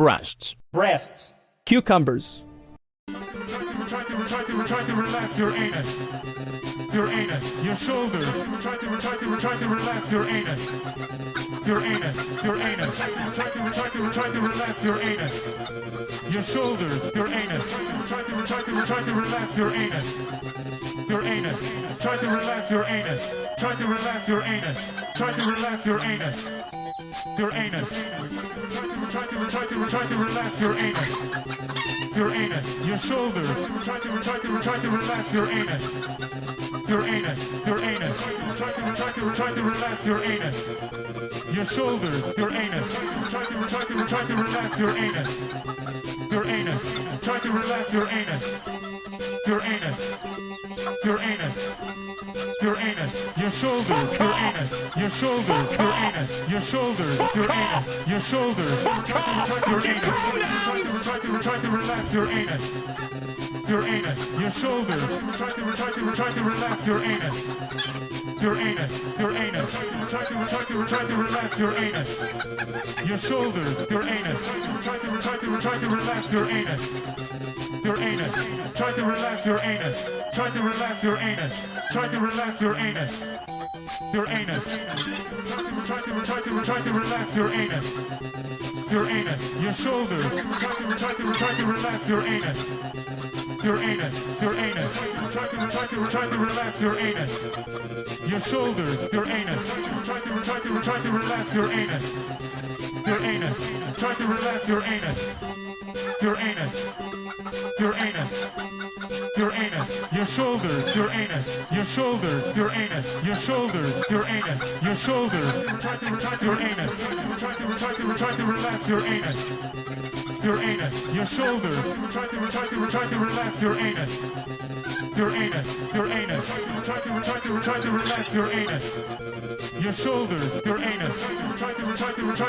breasts, breasts, cucumbers, Try to relax your anus, your shoulders. Try to relax your anus, your anus. Try to relax your anus, your shoulders, your anus. Try to relax your anus, your anus. Try to relax your anus. Try to relax your anus. Try to relax your anus, your anus. Try to relax your anus. Your anus, your shoulders. Try to relax your anus. Your anus. Try to relax your anus. Your shoulders. Your anus. Try to relax your anus. Your anus. Try to relax your anus. Your anus. Your anus. Your anus. Your shoulders. Your anus. Your shoulders. Your anus. Your shoulders. Your anus. Your shoulders. Your anus. Try to relax your anus. Your anus. Your shoulders. Try to relax your anus. Your anus. Your anus. Try to relax your anus. Your shoulders. Your anus. Try to relax your anus. Your anus. Try to relax your anus. Try to relax your anus. Try to relax your anus. Your anus. Try to relax your anus. Your anus. Your shoulders. Try to relax your anus. Your anus. Your anus. Try to relax your anus. Your shoulders. Your anus. Try to relax your anus. Your anus. Try to relax your anus. Your anus. Your anus. Your anus. Your shoulders. Your anus. Your shoulders. Your anus. Your shoulders. Your anus. Your shoulders. Try to your anus. Try to relax your anus. Your anus. Your shoulders. Try to relax your anus. Your anus. Your anus. Try to relax your anus. Your shoulders. Your anus. Try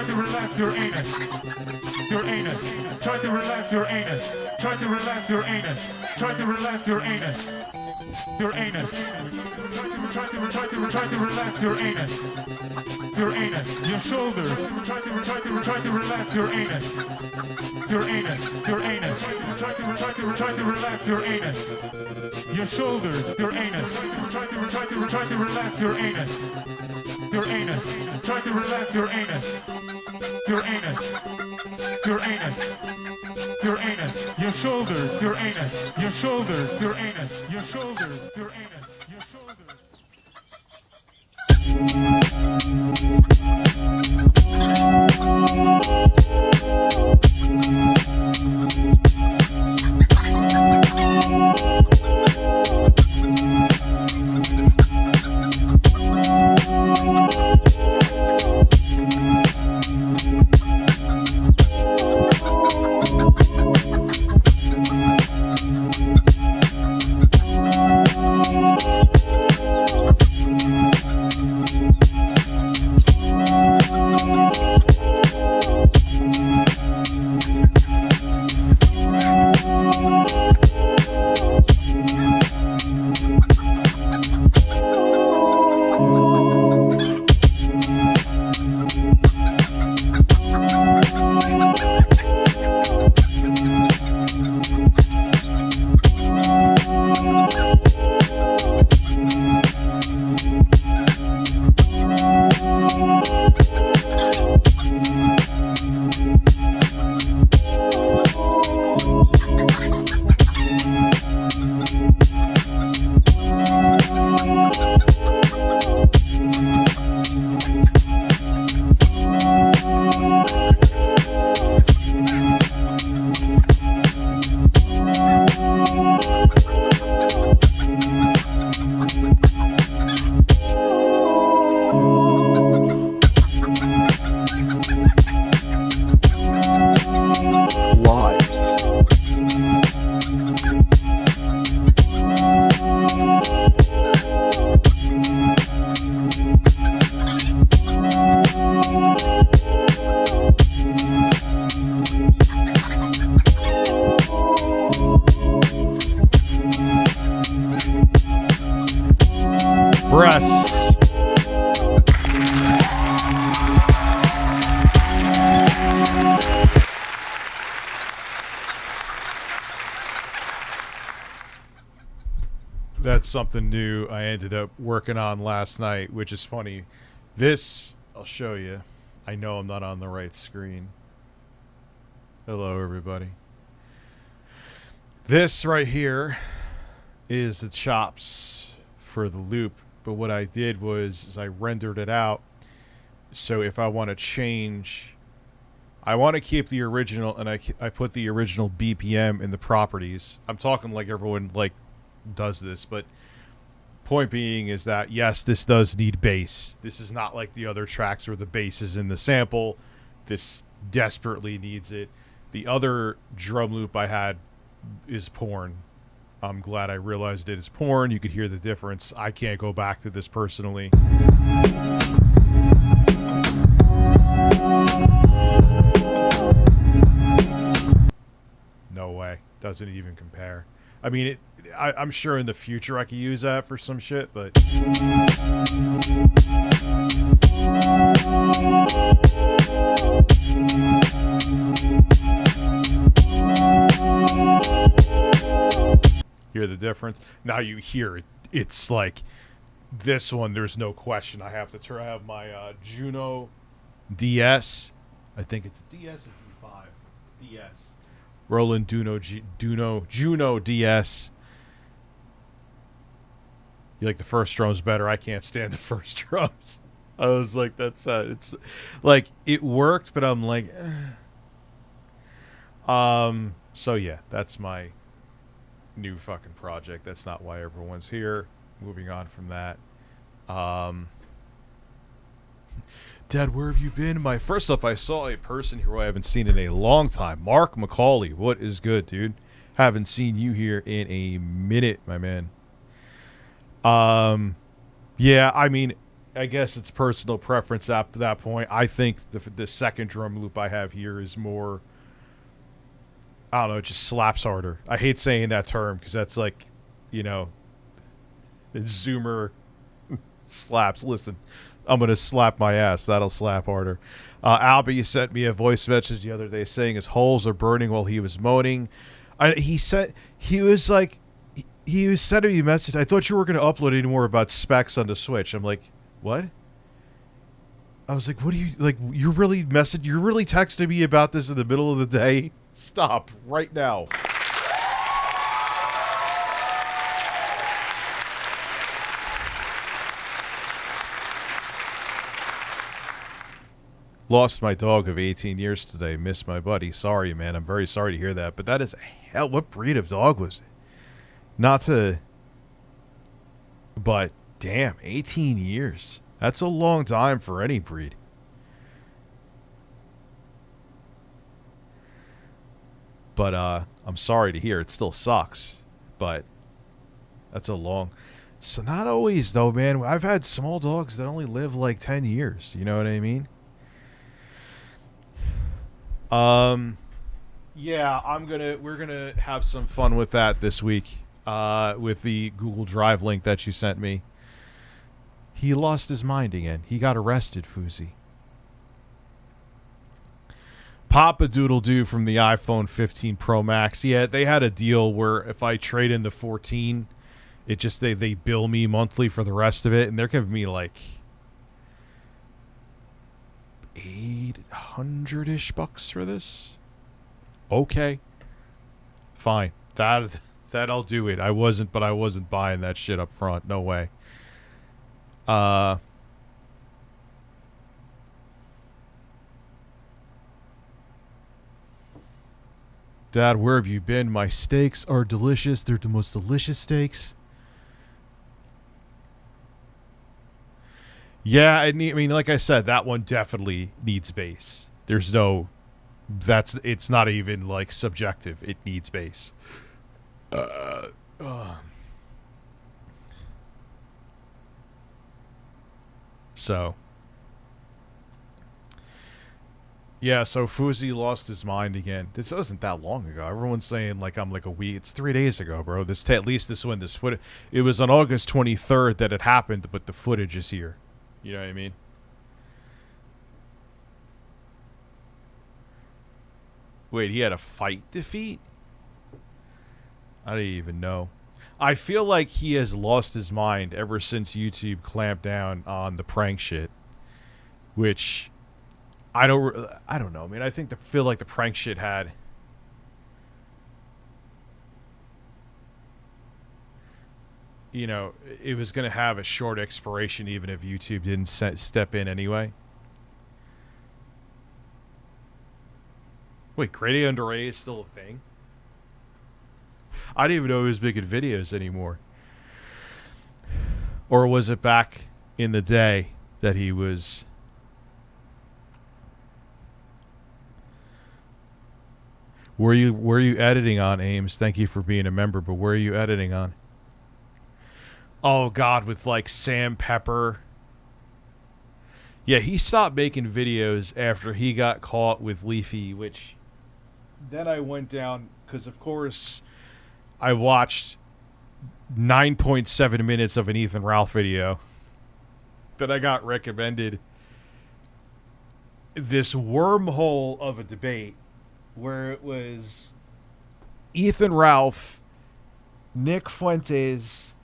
to relax your anus. Your anus. Try to relax your anus. Try to relax your anus. Try to relax your anus. Your anus. Try to relax your anus. Your anus. Your shoulders. Try to relax your anus. Your anus. Your anus. Try to relax your anus. Your shoulders. Your anus. Try to relax your anus. Your anus. Try to relax your anus. Your anus. Your anus. Your anus. Your shoulders. Your anus. Your shoulders. Your anus. Your shoulders. Your anus. Your shoulders. breasts. got something new I ended up working on last night, which is funny. This, I'll show you. I know I'm not on the right screen. Hello, everybody. This right here is the chops for the loop, but what I did was is I rendered it out. So if I want to change, I want to keep the original, and I put the original BPM in the properties. I'm talking like everyone like does this, but point being is that yes, this does need bass. This is not like the other tracks where the bass is in the sample. This desperately needs it. The other drum loop I had is porn. I'm glad I realized it is porn. You could hear the difference. I can't go back to this personally. No way. Doesn't even compare. I mean, I'm sure in the future I could use that for some shit, but... Hear the difference? Now you hear it. It's like this one. There's no question. I have my Juno DS. I think it's a DS or D5. DS. Roland Juno DS. You like the first drums better? I can't stand the first drums. I was like, that's it's like it worked, but I'm like, So yeah, that's my new fucking project. That's not why everyone's here. Moving on from that. Dad, where have you been? First off, I saw a person who I haven't seen in a long time. Mark McCauley. What is good, dude? Haven't seen you here in a minute, my man. Yeah, I mean, I guess it's personal preference at that point. I think the second drum loop I have here is more, I don't know, it just slaps harder. I hate saying that term because that's like, you know, Zoomer slaps. Listen, I'm going to slap my ass. That'll slap harder. Albie sent me a voice message the other day saying his holes are burning while he was moaning. He said, he was sending me a message. I thought you were going to upload any more about specs on the Switch. I'm like, what? I was like, what do you, like, you're really texting me about this in the middle of the day? Stop right now. Lost my dog of 18 years today. Missed my buddy. Sorry, man. I'm very sorry to hear that. But that is hell. What breed of dog was it? Not to... But, damn, 18 years. That's a long time for any breed. But, I'm sorry to hear. It still sucks. But, that's a long... So, not always, though, man. I've had small dogs that only live, like, 10 years. You know what I mean? Yeah, we're gonna have some fun with that this week, with the Google Drive link that you sent me. He lost his mind again. He got arrested, Foozy. Papa Doodle Doo from the iPhone 15 Pro Max. Yeah, they had a deal where if I trade in the 14, it just, they bill me monthly for the rest of it, and they're giving me like $800-ish for this. Okay, fine. That'll do it. I wasn't buying that shit up front. No way. Dad, where have you been? My steaks are delicious. They're the most delicious steaks. Yeah, I mean, like I said, that one definitely needs bass. There's no... It's not even, like, subjective. It needs bass. So... Yeah, so Foozy lost his mind again. This wasn't that long ago. Everyone's saying, like, I'm like a week. It's 3 days ago, bro. At least this footage... It was on August 23rd that it happened, but the footage is here. You know what I mean? Wait, he had a fight defeat? I didn't even know. I feel like he has lost his mind ever since YouTube clamped down on the prank shit, which I don't know. I mean, I feel like the prank shit had it was going to have a short expiration even if YouTube didn't step in anyway. Wait, Grade A Under A is still a thing? I didn't even know he was making videos anymore. Or was it back in the day that he was... Were you editing on, Ames? Thank you for being a member, but where are you editing on? Oh, God, with, like, Sam Pepper. Yeah, he stopped making videos after he got caught with Leafy, which... Then I went down, because, of course, I watched 9.7 minutes of an Ethan Ralph video that I got recommended. This wormhole of a debate where it was Ethan Ralph, Nick Fuentes...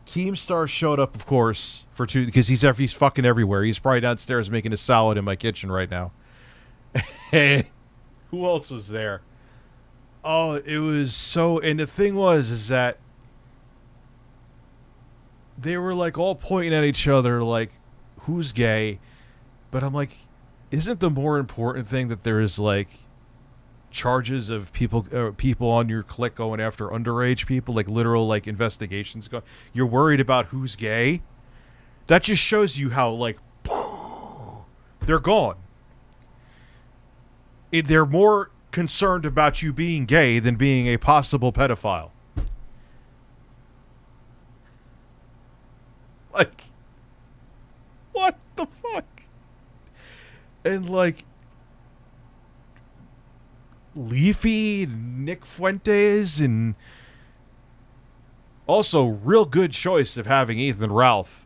Keemstar showed up, of course, for two because he's fucking everywhere. He's probably downstairs making a salad in my kitchen right now. And who else was there? Oh, it was so... And the thing is that they were, like, all pointing at each other, like, who's gay? But I'm like, isn't the more important thing that there is, like, charges of people on your clique going after underage people, like literal like investigations going? You're worried about who's gay? That just shows you how like they're gone. They're more concerned about you being gay than being a possible pedophile. Like, what the fuck? And like Leafy, Nick Fuentes, and also real good choice of having Ethan Ralph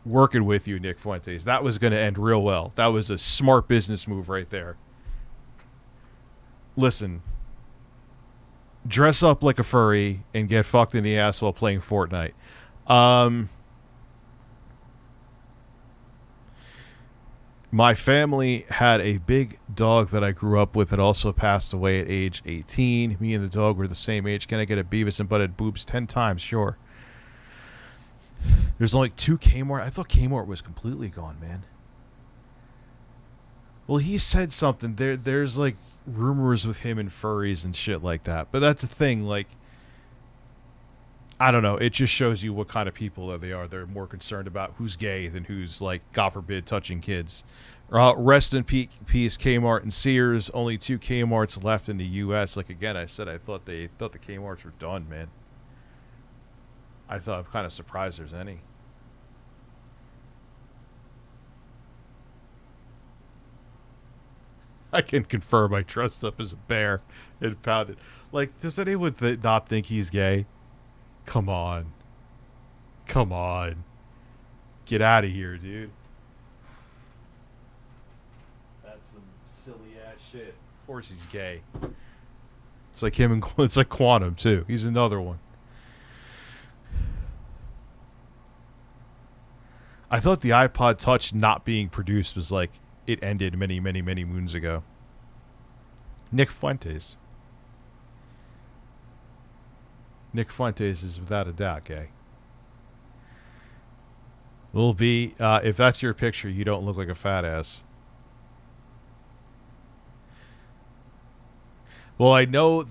working with you, Nick Fuentes. That was going to end real well. That was a smart business move right there. Listen, dress up like a furry and get fucked in the ass while playing Fortnite. My family had a big dog that I grew up with that also passed away at age 18. Me and the dog were the same age. Can I get a Beavis and Butthead boobs 10 times? Sure. There's only 2 Kmart. I thought Kmart was completely gone, man. Well, he said something. There's like rumors with him and furries and shit like that. But that's the thing, like, I don't know. It just shows you what kind of people that they are. They're more concerned about who's gay than who's, like, God forbid, touching kids. Rest in peace, Kmart and Sears. Only 2 Kmarts left in the U.S. Like, again, I said I thought the Kmarts were done, man. I'm kind of surprised there's any. I can confirm I dressed up as a bear and pounded. Like, does anyone not think he's gay? Come on. Come on. Get out of here, dude. That's some silly ass shit. Of course he's gay. It's like him and it's like Quantum too. He's another one. I thought the iPod Touch not being produced was like it ended many, many, many moons ago. Nick Fuentes. Nick Fuentes is without a doubt gay. Will be, if that's your picture, you don't look like a fat ass. Well, I know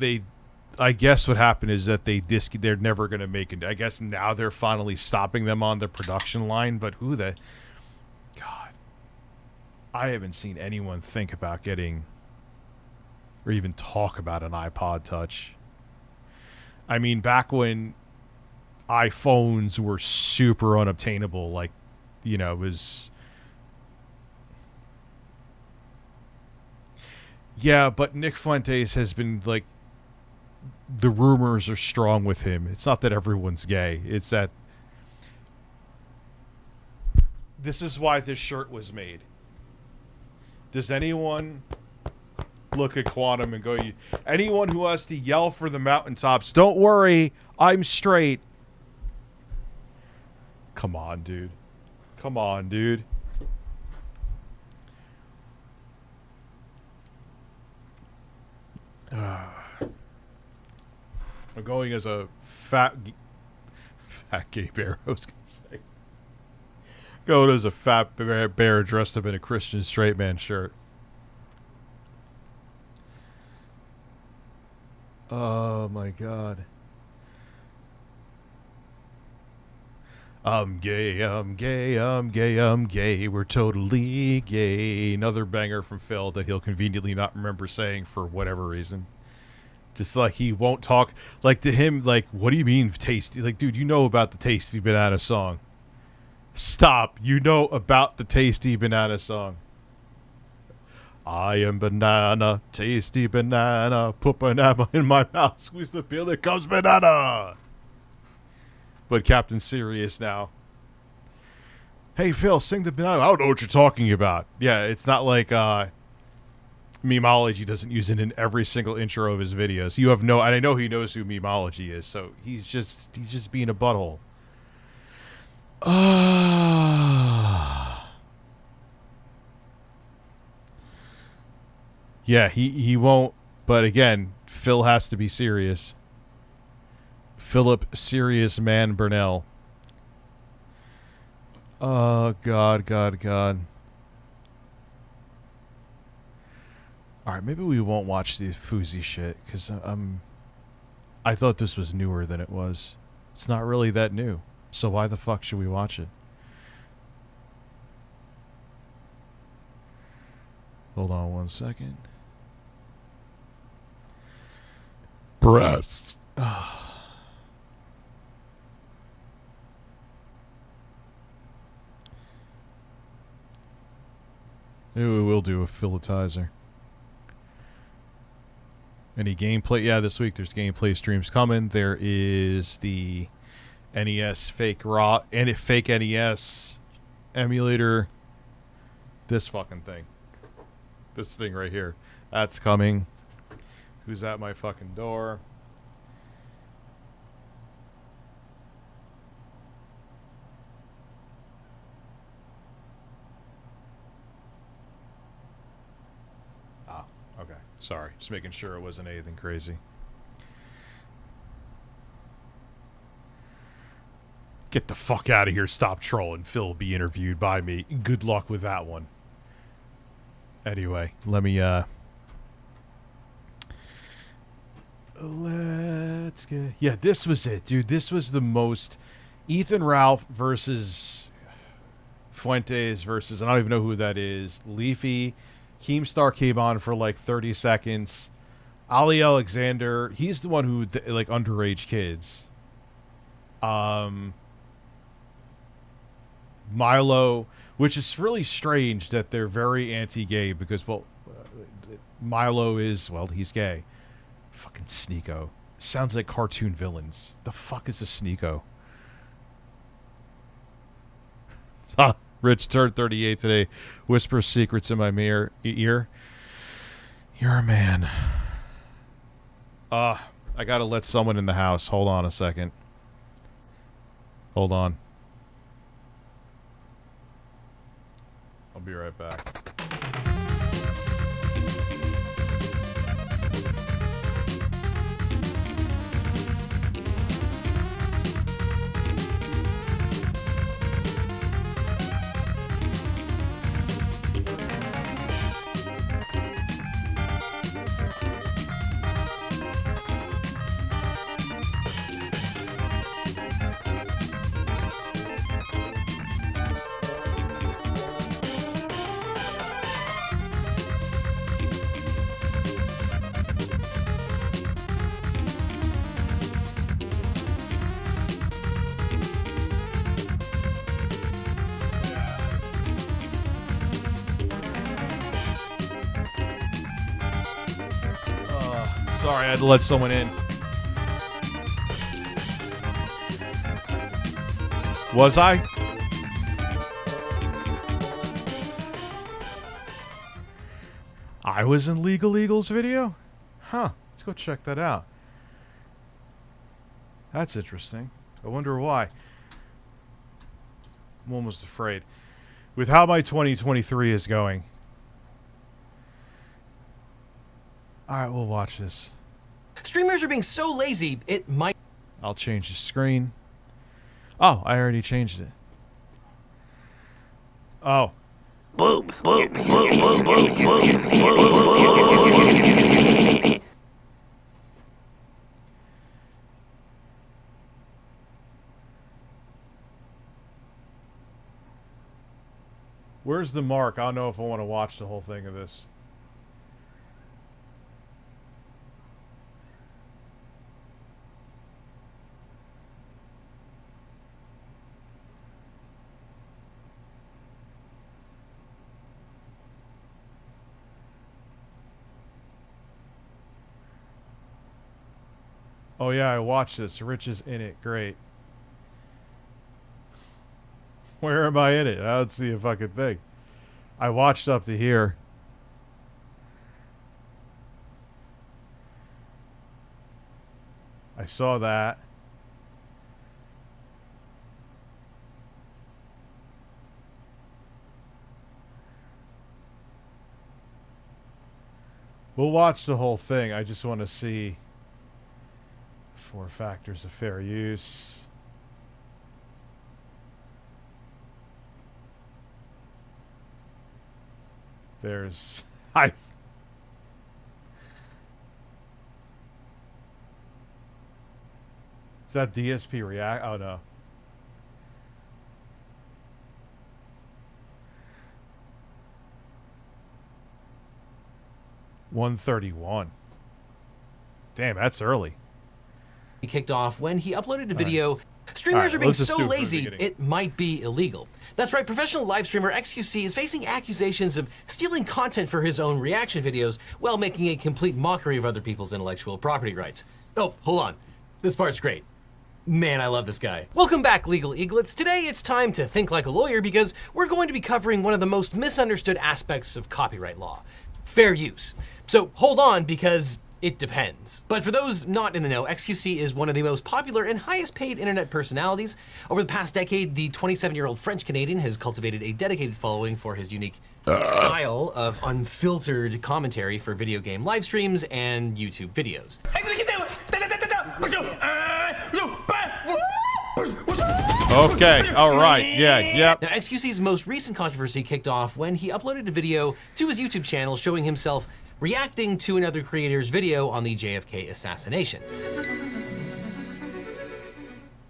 I guess what happened is that they're never going to make it. I guess now they're finally stopping them on the production line, but God. I haven't seen anyone think about getting or even talk about an iPod Touch. I mean, back when iPhones were super unobtainable, like, it was... Yeah, but Nick Fuentes has been, like... The rumors are strong with him. It's not that everyone's gay. It's that... This is why this shirt was made. Does anyone... look at Quantum and go, anyone who has to yell for the mountaintops, don't worry, I'm straight. Come on, dude. Come on, dude. I'm going as a fat gay bear, I was going to say. Going as a fat bear dressed up in a Christian straight man shirt. Oh my god. I'm gay, I'm gay, I'm gay, I'm gay. We're totally gay. Another banger from Phil that he'll conveniently not remember saying for whatever reason. Just like he won't talk. Like to him, like, what do you mean tasty? Like, dude, you know about the Tasty Banana song. Stop. You know about the Tasty Banana song. I am banana, tasty banana. Put banana in my mouth, squeeze the peel, it comes banana. But Captain Serious now. Hey, Phil, sing the banana. I don't know what you're talking about. Yeah, it's not like Memology doesn't use it in every single intro of his videos. You have no, and I know he knows who Memology is, so he's just being a butthole. Yeah, he won't, but again, Phil has to be serious. Philip Serious Man Burnell. Oh, God, God, God. Alright, maybe we won't watch the Fousey shit, because I thought this was newer than it was. It's not really that new, so why the fuck should we watch it? Hold on one second. Breasts. Maybe we will do a Philitizer. Any gameplay? Yeah, this week there's gameplay streams coming. There is the NES fake NES emulator. This fucking thing. This thing right here. That's coming. Who's at my fucking door? Okay. Sorry. Just making sure it wasn't anything crazy. Get the fuck out of here. Stop trolling. Phil will be interviewed by me. Good luck with that one. Anyway, let me, let's get... Yeah, this was it, dude. This was the most... Ethan Ralph versus Fuentes versus... I don't even know who that is. Leafy... Keemstar came on for like 30 seconds. Ali Alexander, he's the one who like underage kids. Milo, which is really strange that they're very anti-gay because, well, Milo is, well, he's gay. Fucking Sneeko. Sounds like cartoon villains. The fuck is a Sneeko? Rich turned 38 today. Whispers secrets in my ear. You're a man. I gotta let someone in the house. Hold on a second. Hold on. I'll be right back. Sorry, I had to let someone in. Was I? I was in LegalEagle's video? Huh. Let's go check that out. That's interesting. I wonder why. I'm almost afraid. With how my 2023 is going. Alright, we'll watch this. Streamers are being so lazy, it might... I'll change the screen. Oh, I already changed it. Oh. Boom, boom, boom, boom, boom, boom. Where's the mark? I don't know if I want to watch the whole thing of this. Oh yeah, I watched this. Rich is in it. Great. Where am I in it? I don't see a fucking thing. I watched up to here. I saw that. We'll watch the whole thing. I just want to see 4 factors of fair use. There's... Is that DSP React? Oh, no. $131. Damn, that's early. He kicked off when he uploaded a video. Streamers are being so lazy, it might be illegal. That's right, professional live streamer xQc is facing accusations of stealing content for his own reaction videos while making a complete mockery of other people's intellectual property rights. Oh, hold on. This part's great. Man, I love this guy. Welcome back, Legal Eaglets. Today it's time to think like a lawyer because we're going to be covering one of the most misunderstood aspects of copyright law, fair use. So hold on because it depends. But for those not in the know, xQc is one of the most popular and highest paid internet personalities. Over the past decade, the 27-year-old French-Canadian has cultivated a dedicated following for his unique style of unfiltered commentary for video game live streams and YouTube videos. Okay, alright, yeah, yep. Now, xQc's most recent controversy kicked off when he uploaded a video to his YouTube channel showing himself reacting to another creator's video on the JFK assassination.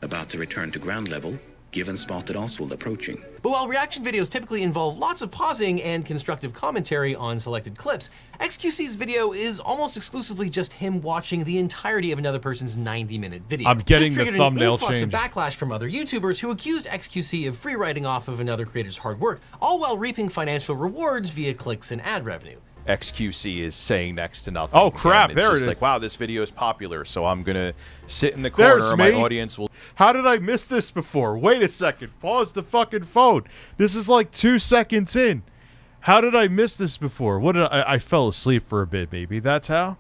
About to return to ground level, given spotted Oswald approaching. But while reaction videos typically involve lots of pausing and constructive commentary on selected clips, xQc's video is almost exclusively just him watching the entirety of another person's 90-minute video. I'm getting this the thumbnail an influx change. of backlash from other YouTubers who accused xQc of free riding off of another creator's hard work, all while reaping financial rewards via clicks and ad revenue. xQc is saying next to nothing. Oh crap, there it is. Like, wow, this video is popular, so I'm gonna sit in the corner and my audience will... How did I miss this before? Wait a second. Pause the fucking phone. This is like 2 seconds in. How did I miss this before? What did I fell asleep for a bit, maybe. That's how?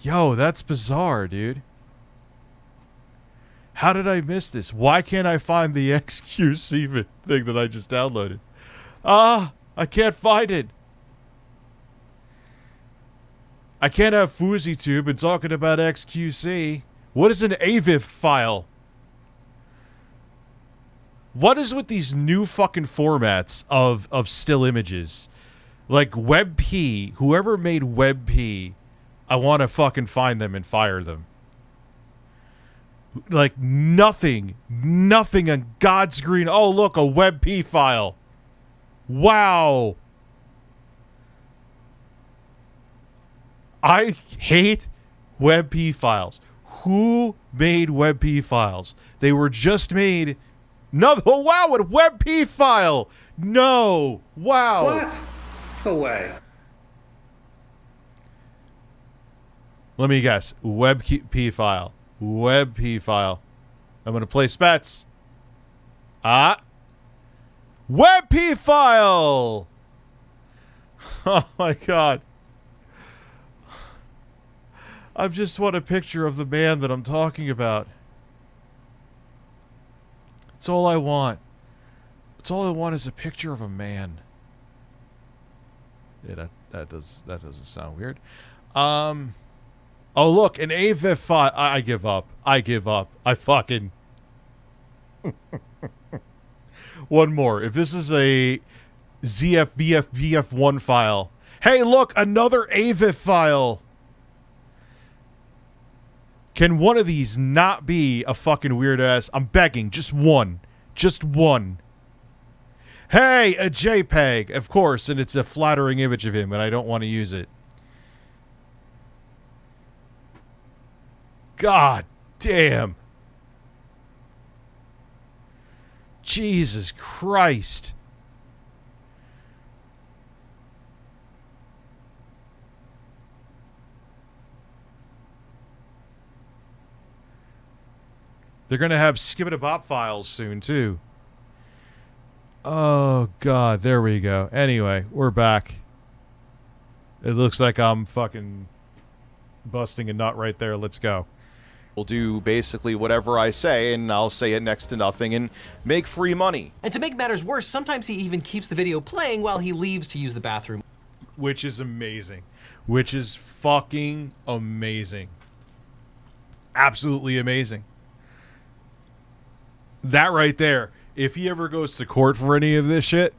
Yo, that's bizarre, dude. How did I miss this? Why can't I find the xQc thing that I just downloaded? I can't find it. I can't have FoozyTube and talking about xQc. What is an AVIF file? What is with these new fucking formats of still images? Like WebP, whoever made WebP, I want to fucking find them and fire them. Like nothing on God's green. Oh, look, a WebP file. Wow. I hate WebP files. Who made WebP files? They were just made. No, oh, wow, a WebP file. No, wow. What? No way. Let me guess. WebP file. WebP file. I'm going to place bets. WebP file. Oh my god. I just want a picture of the man that I'm talking about. That's all I want. That's all I want is a picture of a man. Yeah, that doesn't sound weird. Oh look, an AVIF file. I give up. I give up. I fucking. One more. If this is a ZFBFBF1 file. Hey, look, another AVIF file. Can one of these not be a fucking weird ass? I'm begging, just one. Just one. Hey, a JPEG, of course, and it's a flattering image of him, and I don't want to use it. God damn. Jesus Christ. They're going to have skip-it-a-bop files soon, too. Oh, God. There we go. Anyway, we're back. It looks like I'm fucking busting a nut right there. Let's go. We'll do basically whatever I say, and I'll say it next to nothing and make free money. And to make matters worse, sometimes he even keeps the video playing while he leaves to use the bathroom. Which is amazing. Which is fucking amazing. Absolutely amazing. That right there, if he ever goes to court for any of this shit,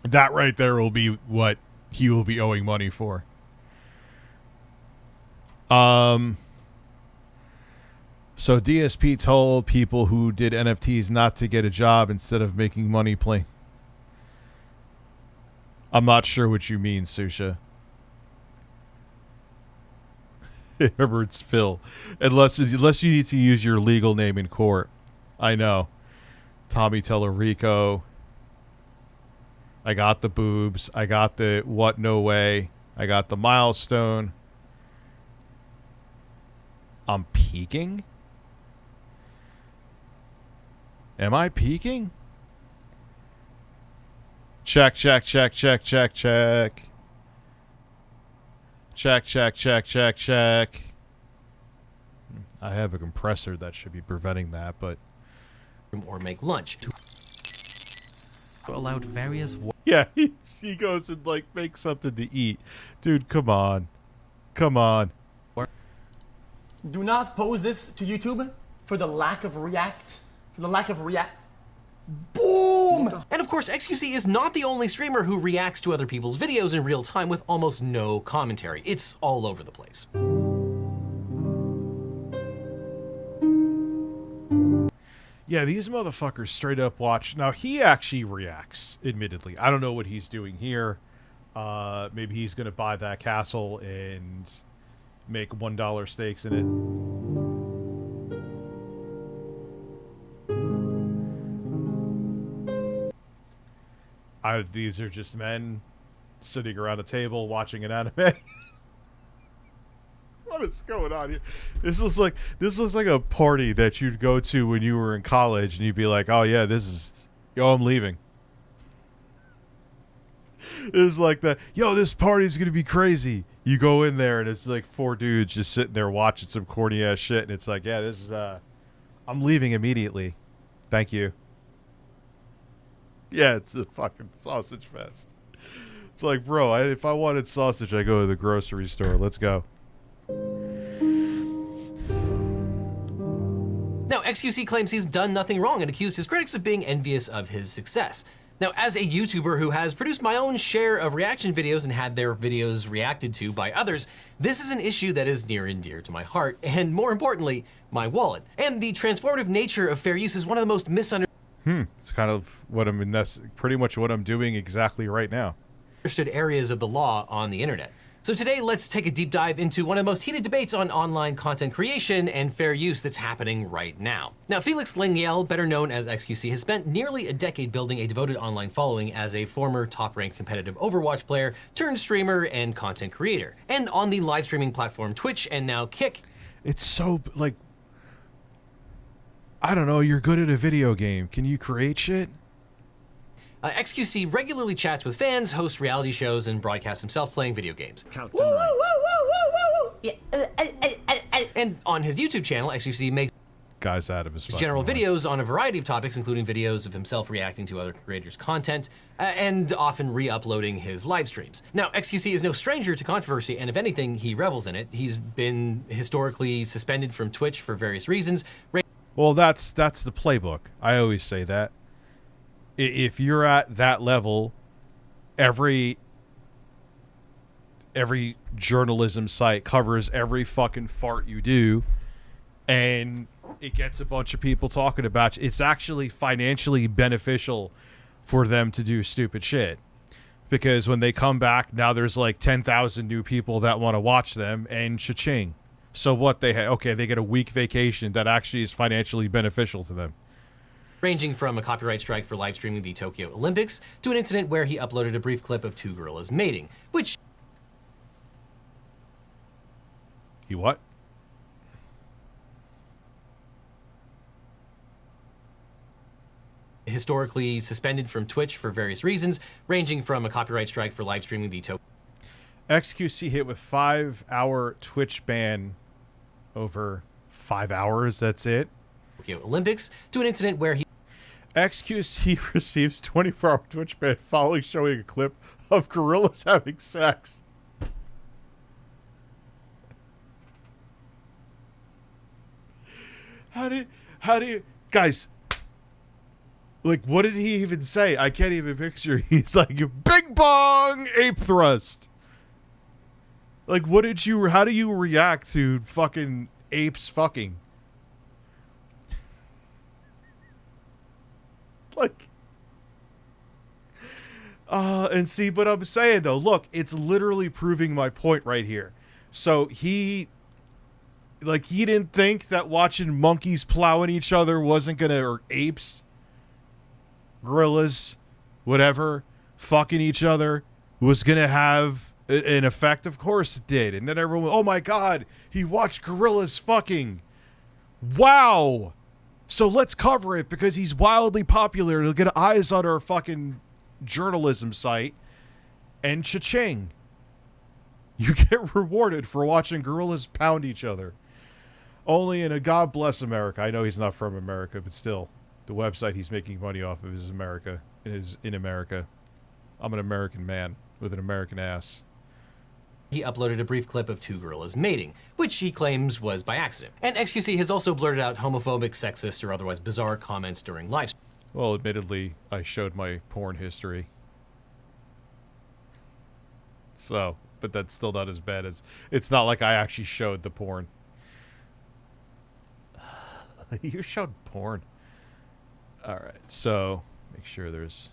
that right there will be what he will be owing money for. So DSP told people who did NFTs not to get a job instead of making money playing. I'm not sure what you mean, Susha. Remember, it's Phil. Unless you need to use your legal name in court. I know. Tommy Tellerico. I got the boobs. I got the what, no way. I got the milestone. I'm peeking? Am I peeking? Check, check, check, check, check, check. Check, check, check, check, check. I have a compressor that should be preventing that, but... Or make lunch. Allowed various... Yeah, he goes and, like, makes something to eat. Dude, come on. Come on. Do not post this to YouTube for the lack of react. For the lack of react. Boom! And of course, xQc is not the only streamer who reacts to other people's videos in real time with almost no commentary. It's all over the place. Yeah, these motherfuckers straight up watch. Now, he actually reacts, admittedly. I don't know what he's doing here. Maybe he's going to buy that castle and make $1 stakes in it. These are just men sitting around a table watching an anime. What is going on here? This looks like a party that you'd go to when you were in college, and you'd be like, "Oh yeah, I'm leaving." It's like that. Yo, this party's gonna be crazy. You go in there, and it's like 4 dudes just sitting there watching some corny ass shit, and it's like, yeah, this is. I'm leaving immediately. Thank you. Yeah, it's a fucking sausage fest. It's like, bro, if I wanted sausage, I go to the grocery store. Let's go. Now, xQc claims he's done nothing wrong and accused his critics of being envious of his success. Now, as a YouTuber who has produced my own share of reaction videos and had their videos reacted to by others, this is an issue that is near and dear to my heart, and more importantly, my wallet. And the transformative nature of fair use is one of the most misunderstood It's kind of what that's pretty much what I'm doing exactly right now. Areas of the law on the internet. So today, let's take a deep dive into one of the most heated debates on online content creation and fair use that's happening right now. Now, Felix Lengyel, better known as xQc, has spent nearly a decade building a devoted online following as a former top-ranked competitive Overwatch player turned streamer and content creator. And on the live streaming platform Twitch and now Kick. It's so, like, I don't know, you're good at a video game. Can you create shit? xQc regularly chats with fans, hosts reality shows, and broadcasts himself playing video games. And on his YouTube channel, xQc makes guys out of his general mind. videos on a variety of topics, including videos of himself reacting to other creators' content, and often re-uploading his live streams. Now, xQc is no stranger to controversy, and if anything, he revels in it. He's been historically suspended from Twitch for various reasons. Well, that's the playbook. I always say that. If you're at that level, every journalism site covers every fucking fart you do, and it gets a bunch of people talking about you. It's actually financially beneficial for them to do stupid shit, because when they come back, now there's like 10,000 new people that want to watch them, and cha-ching. So what they they get a week vacation that actually is financially beneficial to them. Ranging from a copyright strike for live streaming the Tokyo Olympics to an incident where he uploaded a brief clip of two gorillas mating, which... He what? Historically suspended from Twitch for various reasons, ranging from a copyright strike for live streaming the Tokyo... xQc hit with 5-hour Twitch ban over 5 hours, that's it? Tokyo Olympics to an incident where he... xQc receives 24-hour Twitch ban following showing a clip of gorillas having sex. How do you... Guys... Like, what did he even say? I can't even picture. He's like, bing bong, ape thrust. Like, how do you react to fucking apes fucking? Like, and see, but I'm saying though, look, it's literally proving my point right here. So he didn't think that watching monkeys plowing each other wasn't gonna, or apes, gorillas, whatever, fucking each other was gonna have an effect. Of course it did. And then everyone, oh my god, he watched gorillas fucking. Wow. So let's cover it because he's wildly popular. He'll get eyes on our fucking journalism site, and cha-ching. You get rewarded for watching gorillas pound each other. Only in a God bless America. I know he's not from America, but still. The website he's making money off of is America. Is in America. I'm an American man with an American ass. He uploaded a brief clip of two gorillas mating, which he claims was by accident. And xQc has also blurted out homophobic, sexist, or otherwise bizarre comments during live streams. Well, admittedly, I showed my porn history. So, but that's still not as bad as... It's not like I actually showed the porn. You showed porn. Alright, so make sure there's...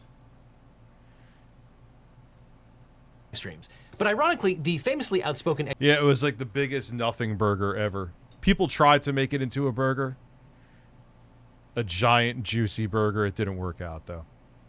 streams. But ironically, the famously outspoken... Yeah, it was like the biggest nothing burger ever. People tried to make it into a burger. A giant, juicy burger. It didn't work out, though.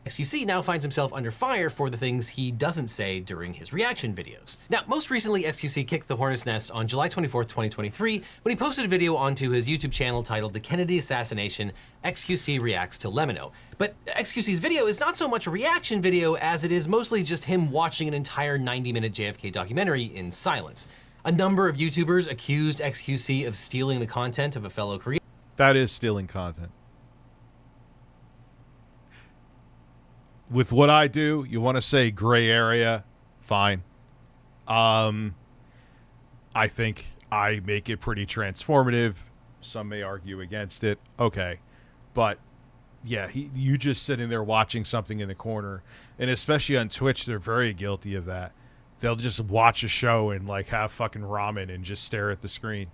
xQc now finds himself under fire for the things he doesn't say during his reaction videos. Now, most recently, xQc kicked the hornet's nest on July 24th, 2023, when he posted a video onto his YouTube channel titled The Kennedy Assassination, xQc Reacts to Lemino. But xQc's video is not so much a reaction video as it is mostly just him watching an entire 90-minute JFK documentary in silence. A number of YouTubers accused xQc of stealing the content of a fellow creator. That is stealing content. With what I do, you want to say gray area, fine. I think I make it pretty transformative. Some may argue against it. Okay. But, yeah, you just sitting there watching something in the corner. And especially on Twitch, they're very guilty of that. They'll just watch a show and, like, have fucking ramen and just stare at the screen.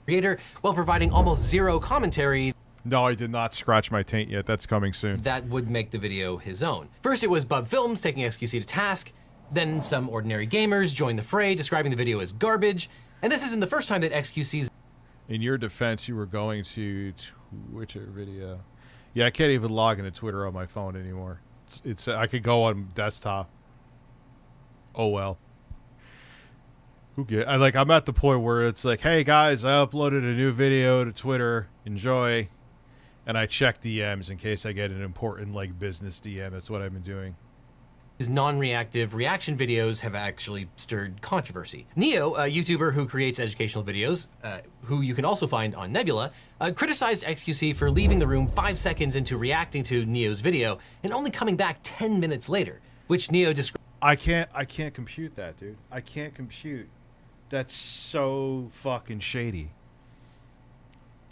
Creator, while providing almost zero commentary. No, I did not scratch my taint yet. That's coming soon. That would make the video his own. First, it was Bub Films taking xQc to task. Then some ordinary gamers joined the fray, describing the video as garbage. And this isn't the first time that xQc's... In your defense, you were going to Twitter video. Yeah, I can't even log into Twitter on my phone anymore. It's I could go on desktop. Oh well. I'm at the point where it's like, hey guys, I uploaded a new video to Twitter. Enjoy. And I check DMs in case I get an important like business DM. That's what I've been doing. His non-reactive reaction videos have actually stirred controversy. Neo, a YouTuber who creates educational videos, who you can also find on Nebula, criticized xQc for leaving the room 5 seconds into reacting to Neo's video and only coming back 10 minutes later, which Neo described. I can't compute that, dude. I can't compute. That's so fucking shady.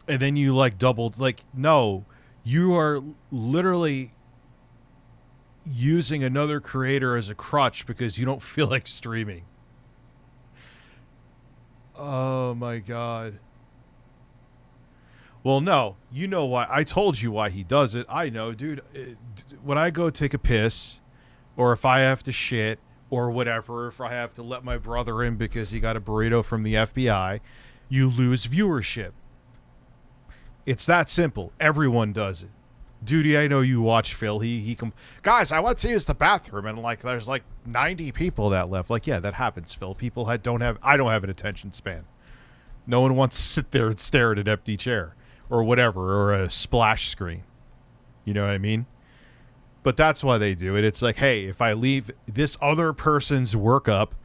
And then you like doubled, like, no, you are literally using another creator as a crutch because you don't feel like streaming. Oh my God. Well, no, you know why. I told you why he does it. I know, dude. When I go take a piss, or if I have to shit, or whatever, if I have to let my brother in because he got a burrito from the FBI, you lose viewership. It's that simple. Everyone does it. Duty, I know you watch Phil. Guys, I went to use the bathroom and like there's like 90 people that left. Like, yeah, that happens, Phil. People I don't have an attention span. No one wants to sit there and stare at an empty chair or whatever, or a splash screen. You know what I mean? But that's why they do it. It's like, hey, if I leave this other person's work up,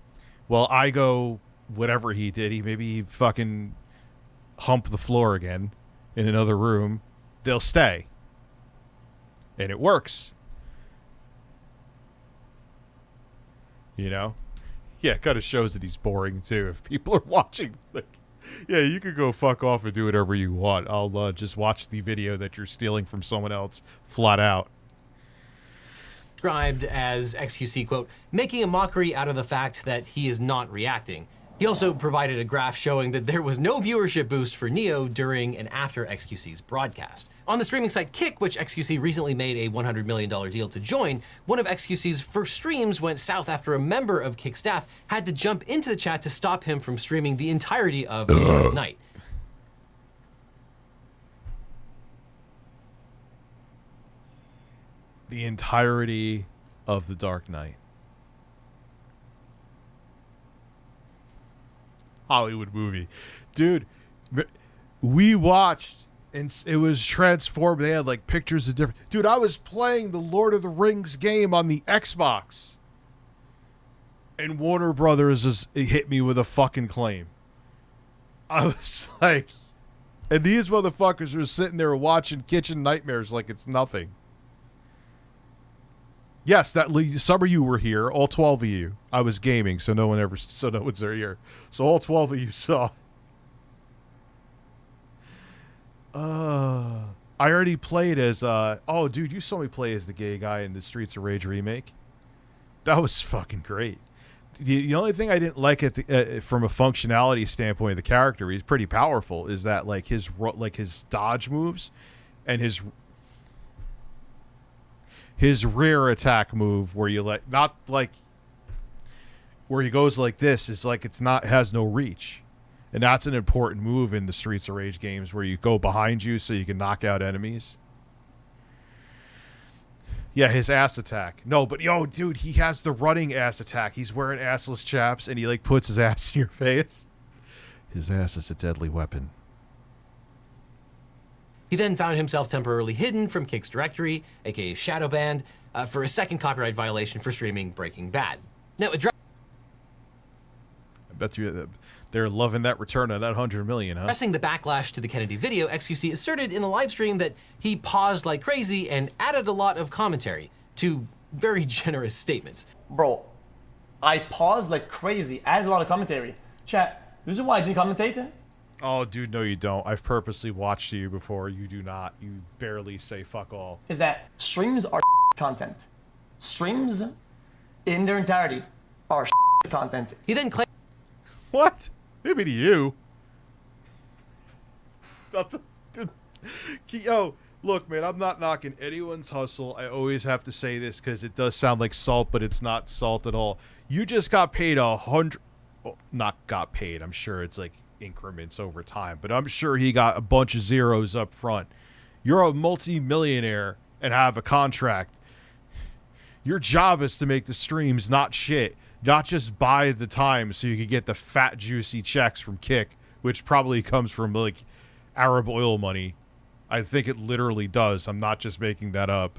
well, I go whatever he did. Maybe he fucking hump the floor again in another room. They'll stay. And it works. You know? Yeah, it kind of shows that he's boring, too. If people are watching, like, yeah, you could go fuck off and do whatever you want. I'll just watch the video that you're stealing from someone else flat out. Described as xQc, quote, making a mockery out of the fact that he is not reacting. He also provided a graph showing that there was no viewership boost for Neo during and after xQc's broadcast. On the streaming site Kick, which xQc recently made a $100 million deal to join, one of xQc's first streams went south after a member of Kick staff had to jump into the chat to stop him from streaming the entirety of The Dark Knight. The entirety of The Dark Knight. Hollywood movie. Dude, we watched, and it was transformed. They had like pictures of different... Dude, I was playing the Lord of the Rings game on the Xbox, and Warner Brothers just hit me with a fucking claim. I was like... And these motherfuckers are sitting there watching Kitchen Nightmares like it's nothing. Yes, some of you were here, all 12 of you. I was gaming, so no one's there here. So all 12 of you saw. I already played as oh dude, you saw me play as the gay guy in the Streets of Rage remake. That was fucking great. The only thing I didn't like from a functionality standpoint of the character, he's pretty powerful, is that like his dodge moves and his rear attack move, where you not like where he goes like this, is like has no reach. And that's an important move in the Streets of Rage games, where you go behind you so you can knock out enemies. Yeah, his ass attack. No, but yo, dude, he has the running ass attack. He's wearing assless chaps and he like puts his ass in your face. His ass is a deadly weapon. He then found himself temporarily hidden from Kick's directory, aka shadow banned, for a second copyright violation for streaming Breaking Bad. Now, I bet you they're loving that return on that 100 million, huh? Addressing the backlash to the Kennedy video, xQc asserted in a live stream that he paused like crazy and added a lot of commentary to very generous statements. Bro, I paused like crazy, added a lot of commentary. Chat, this is why I didn't commentate. Oh, dude, no, you don't. I've purposely watched you before. You do not. You barely say fuck all. Is that streams are content. Streams, in their entirety, are content. He then claimed... What? Maybe to you. Yo, look, man, I'm not knocking anyone's hustle. I always have to say this because it does sound like salt, but it's not salt at all. You just got paid not got paid. I'm sure it's like increments over time, but I'm sure he got a bunch of zeros up front. You're a multi-millionaire and have a contract. Your job is to make the streams not shit, not just buy the time so you can get the fat juicy checks from Kick, which probably comes from like Arab oil money. I think it literally does. I'm not just making that up.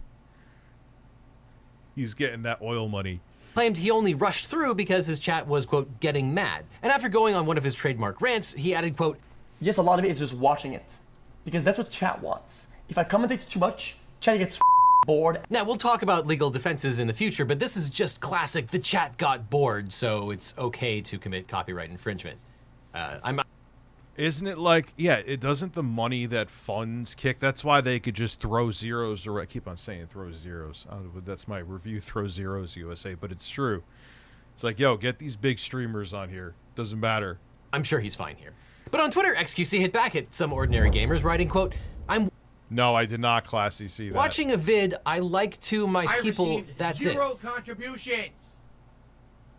He's getting that oil money. Claimed he only rushed through because his chat was, quote, getting mad. And after going on one of his trademark rants, he added, quote, yes, a lot of it is just watching it. Because that's what chat wants. If I commentate too much, chat gets bored. Now, we'll talk about legal defenses in the future, but this is just classic, the chat got bored, so it's okay to commit copyright infringement. Isn't it like, yeah, it doesn't the money that funds kick? That's why they could just throw zeros, or I keep on saying throw zeros. That's my review, throw zeros USA, but it's true. It's like, yo, get these big streamers on here. Doesn't matter. I'm sure he's fine here. But on Twitter, xQc hit back at some ordinary gamers, writing, quote, No, I did not classy see that. watching a vid I like to my people, that's it. Zero contributions.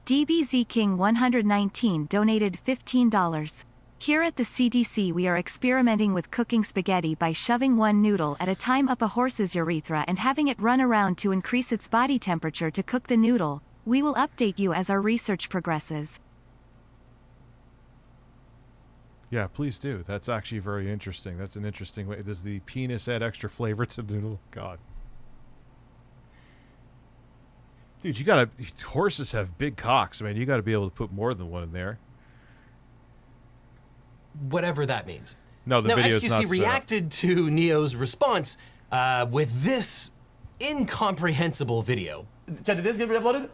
DBZ King 119 donated $15. Here at the CDC we are experimenting with cooking spaghetti by shoving one noodle at a time up a horse's urethra and having it run around to increase its body temperature to cook the noodle. We will update you as our research progresses. Yeah, please do. That's actually very interesting. That's an interesting way. Does the penis add extra flavor to the noodle? God. Dude, you gotta... Horses have big cocks, man. You gotta be able to put more than one in there. Whatever that means. No, the video's not xQc reacted to Neo's response with this incomprehensible video. Chat, did this get re-uploaded?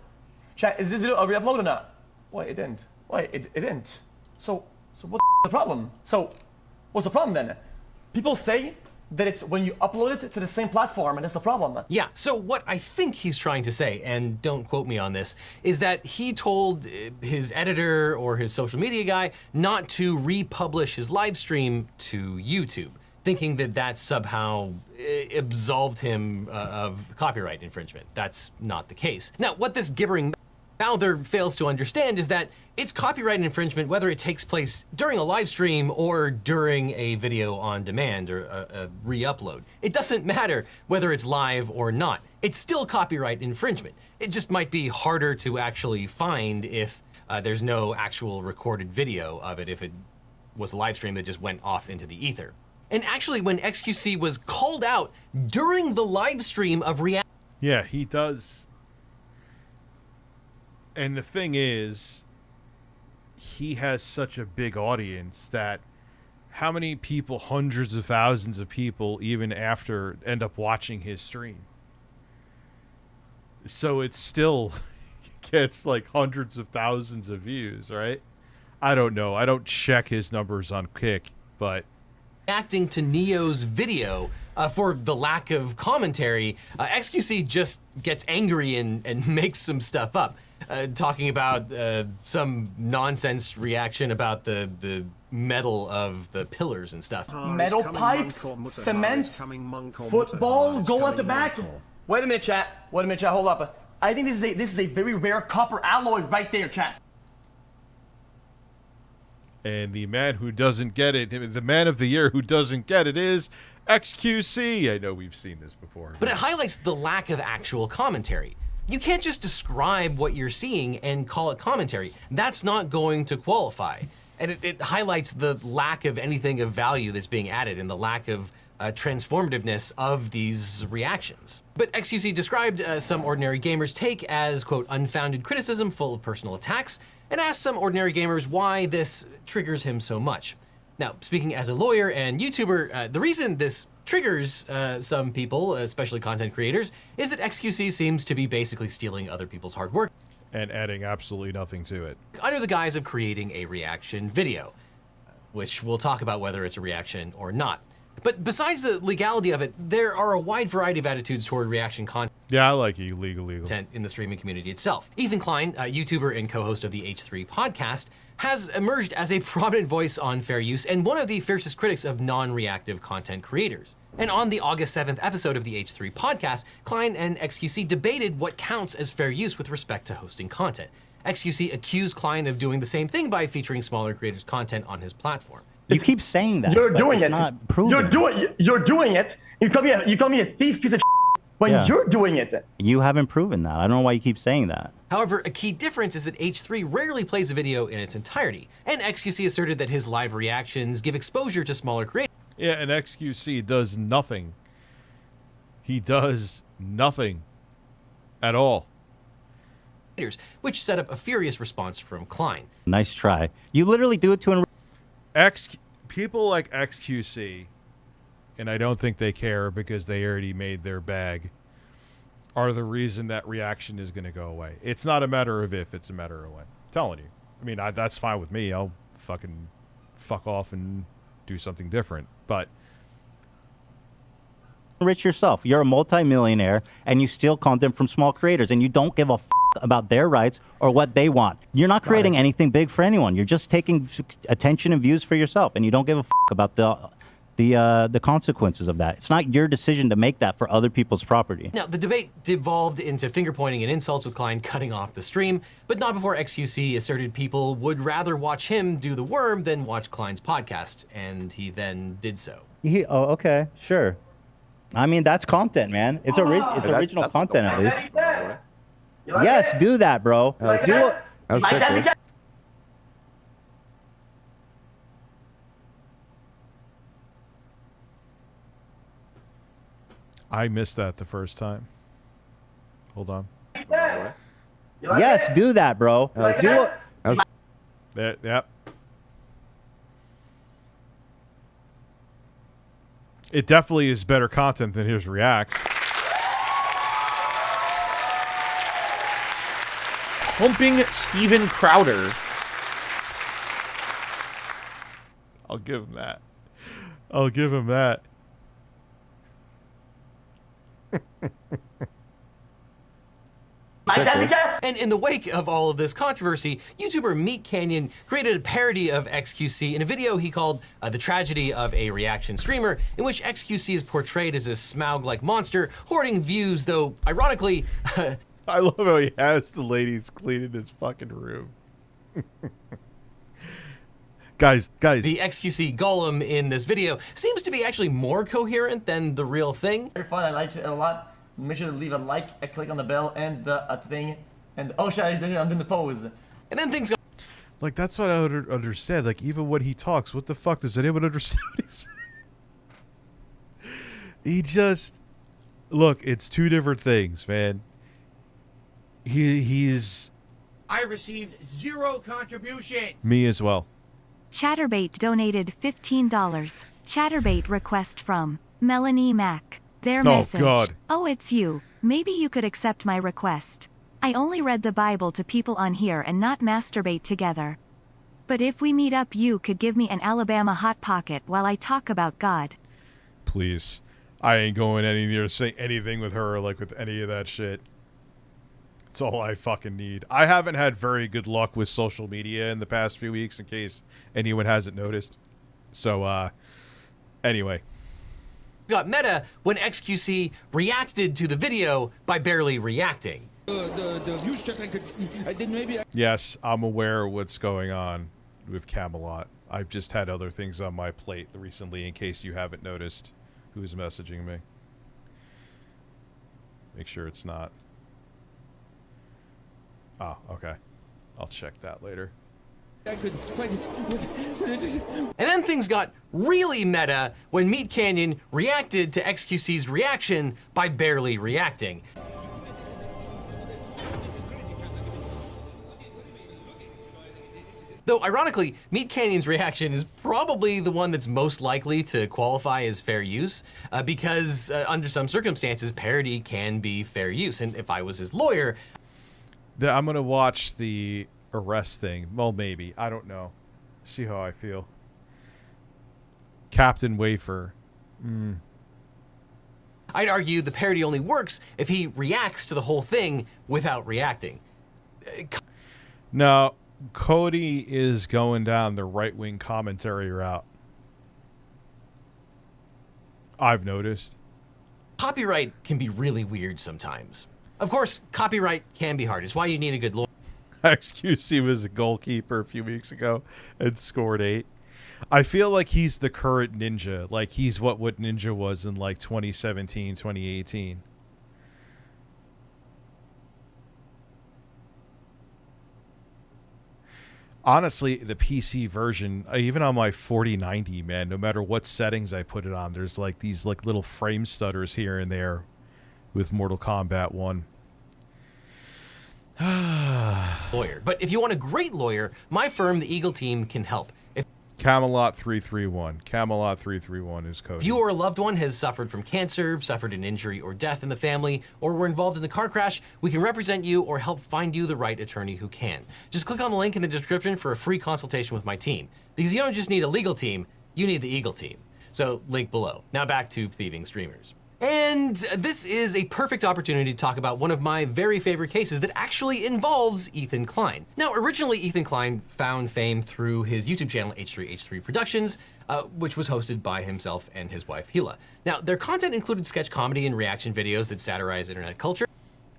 Chat, is this video re-uploaded or not? Wait, it didn't. Wait, it didn't. So what's the problem? So, what's the problem then? People say that it's when you upload it to the same platform, and that's the problem. Yeah, so what I think he's trying to say, and don't quote me on this, is that he told his editor or his social media guy not to republish his live stream to YouTube, thinking that that somehow absolved him of copyright infringement. That's not the case. Now, what this gibbering mouther fails to understand is that it's copyright infringement whether it takes place during a live stream or during a video on demand or a re-upload. It doesn't matter whether it's live or not. It's still copyright infringement. It just might be harder to actually find if there's no actual recorded video of it, if it was a live stream that just went off into the ether. And actually, when xQc was called out during the live stream of React... Yeah, he does. And the thing is, he has such a big audience that how many people, hundreds of thousands of people, even after, end up watching his stream? So it still gets like hundreds of thousands of views, right? I don't know. I don't check his numbers on Kick, but... Reacting to Neo's video for the lack of commentary, xQc just gets angry and makes some stuff up. Talking about some nonsense reaction about the metal of the pillars and stuff. Metal pipes, cement, football, goal at the back. Wait a minute, chat. Wait a minute, chat. Hold up. I think this is a very rare copper alloy right there, chat. And the man who doesn't get it, the man of the year who doesn't get it is xQc. I know we've seen this before. But it highlights the lack of actual commentary. You can't just describe what you're seeing and call it commentary. That's not going to qualify. And it highlights the lack of anything of value that's being added and the lack of transformativeness of these reactions. But xQc described some ordinary gamers' take as, quote, unfounded criticism full of personal attacks, and asked some ordinary gamers why this triggers him so much. Now, speaking as a lawyer and YouTuber, the reason this triggers some people, especially content creators, is that xQc seems to be basically stealing other people's hard work and adding absolutely nothing to it under the guise of creating a reaction video, which we'll talk about whether it's a reaction or not. But besides the legality of it, there are a wide variety of attitudes toward reaction content. Yeah, I like you, LegalEagle. In the streaming community itself. Ethan Klein, a YouTuber and co-host of the H3 podcast, has emerged as a prominent voice on fair use and one of the fiercest critics of non-reactive content creators. And on the August 7th episode of the H3 podcast, Klein and xQc debated what counts as fair use with respect to hosting content. xQc accused Klein of doing the same thing by featuring smaller creators' content on his platform. You keep saying that. You're doing it. Not proven. You're doing it. You call me a thief piece of when you're doing it. You haven't proven that. I don't know why you keep saying that. However, a key difference is that H3 rarely plays a video in its entirety, and xQc asserted that his live reactions give exposure to smaller creators. Yeah, and xQc does nothing. He does nothing at all. Which set up a furious response from Klein. Nice try. You literally do it to people like xQc, and I don't think they care because they already made their bag, are the reason that reaction is going to go away. It's not a matter of if, it's a matter of when. I'm telling you. I mean, that's fine with me. I'll fucking fuck off and do something different. But rich yourself. You're a multimillionaire, and you steal content from small creators, and you don't give a about their rights or what they want. You're not creating anything big for anyone. You're just taking attention and views for yourself, and you don't give a about the consequences of that. It's not your decision to make that for other people's property. Now, the debate devolved into finger-pointing and insults with Klein cutting off the stream, but not before xQc asserted people would rather watch him do the worm than watch Klein's podcast, and he then did so. Oh, okay, sure. I mean, that's content, man. It's original content, at least. Yes, do that, bro. Do it. I missed that the first time. Hold on. Yes, do that, bro. Do it. Yep. It definitely is better content than his reacts. Humping Steven Crowder. I'll give him that. I'll give him that. And in the wake of all of this controversy, YouTuber Meat Canyon created a parody of xQc in a video he called The Tragedy of a Reaction Streamer, in which xQc is portrayed as a Smaug-like monster, hoarding views, though, ironically... I love how he has the ladies cleaning his fucking room. Guys. The xQc golem in this video seems to be actually more coherent than the real thing. Very fun, I liked it a lot. Make sure to leave a like, a click on the bell, and the thing. And oh shit, I'm doing the pose. And then things go... Like, that's what I would understand. Like, even when he talks, what the fuck, does anyone understand what he's saying? He just... Look, it's two different things, man. He's... I received 0 contribution. Me as well. Chatterbait donated $15. Chatterbait request from Melanie Mack. Their message. God. Oh, it's you. Maybe you could accept my request. I only read the Bible to people on here and not masturbate together. But if we meet up, you could give me an Alabama Hot Pocket while I talk about God. Please. I ain't going any near to say anything with her, like with any of that shit. It's all I fucking need. I haven't had very good luck with social media in the past few weeks, in case anyone hasn't noticed. So, anyway. Got meta when xQc reacted to the video by barely reacting. Yes, I'm aware of what's going on with Camelot. I've just had other things on my plate recently, in case you haven't noticed who's messaging me. Make sure it's not. Oh, okay. I'll check that later. And then things got really meta when Meat Canyon reacted to xQc's reaction by barely reacting. Though, ironically, Meat Canyon's reaction is probably the one that's most likely to qualify as fair use, because under some circumstances, parody can be fair use. And if I was his lawyer... I'm going to watch the arrest thing. Well, maybe. I don't know. See how I feel. Captain Wafer. I'd argue the parody only works if he reacts to the whole thing without reacting. No, Cody is going down the right-wing commentary route. I've noticed. Copyright can be really weird sometimes. Of course, copyright can be hard. It's why you need a good lawyer. xQc was a goalkeeper a few weeks ago and scored 8. I feel like he's the current Ninja. Like, he's what Ninja was in, like, 2017, 2018. honestly, the PC version, even on my 4090, man, no matter what settings I put it on, there's like these like little frame stutters here and there with Mortal Kombat 1. Lawyer. But if you want a great lawyer, my firm, the Eagle team, can help. Camelot 331. Camelot 331 is code. If you or a loved one has suffered from cancer, suffered an injury or death in the family, or were involved in a car crash, we can represent you or help find you the right attorney who can. Just click on the link in the description for a free consultation with my team. Because you don't just need a legal team, you need the Eagle team. So link below. Now back to thieving streamers. And this is a perfect opportunity to talk about one of my very favorite cases that actually involves Ethan Klein. Now, originally, Ethan Klein found fame through his YouTube channel, H3H3 Productions, which was hosted by himself and his wife, Hila. Now, their content included sketch comedy and reaction videos that satirize internet culture.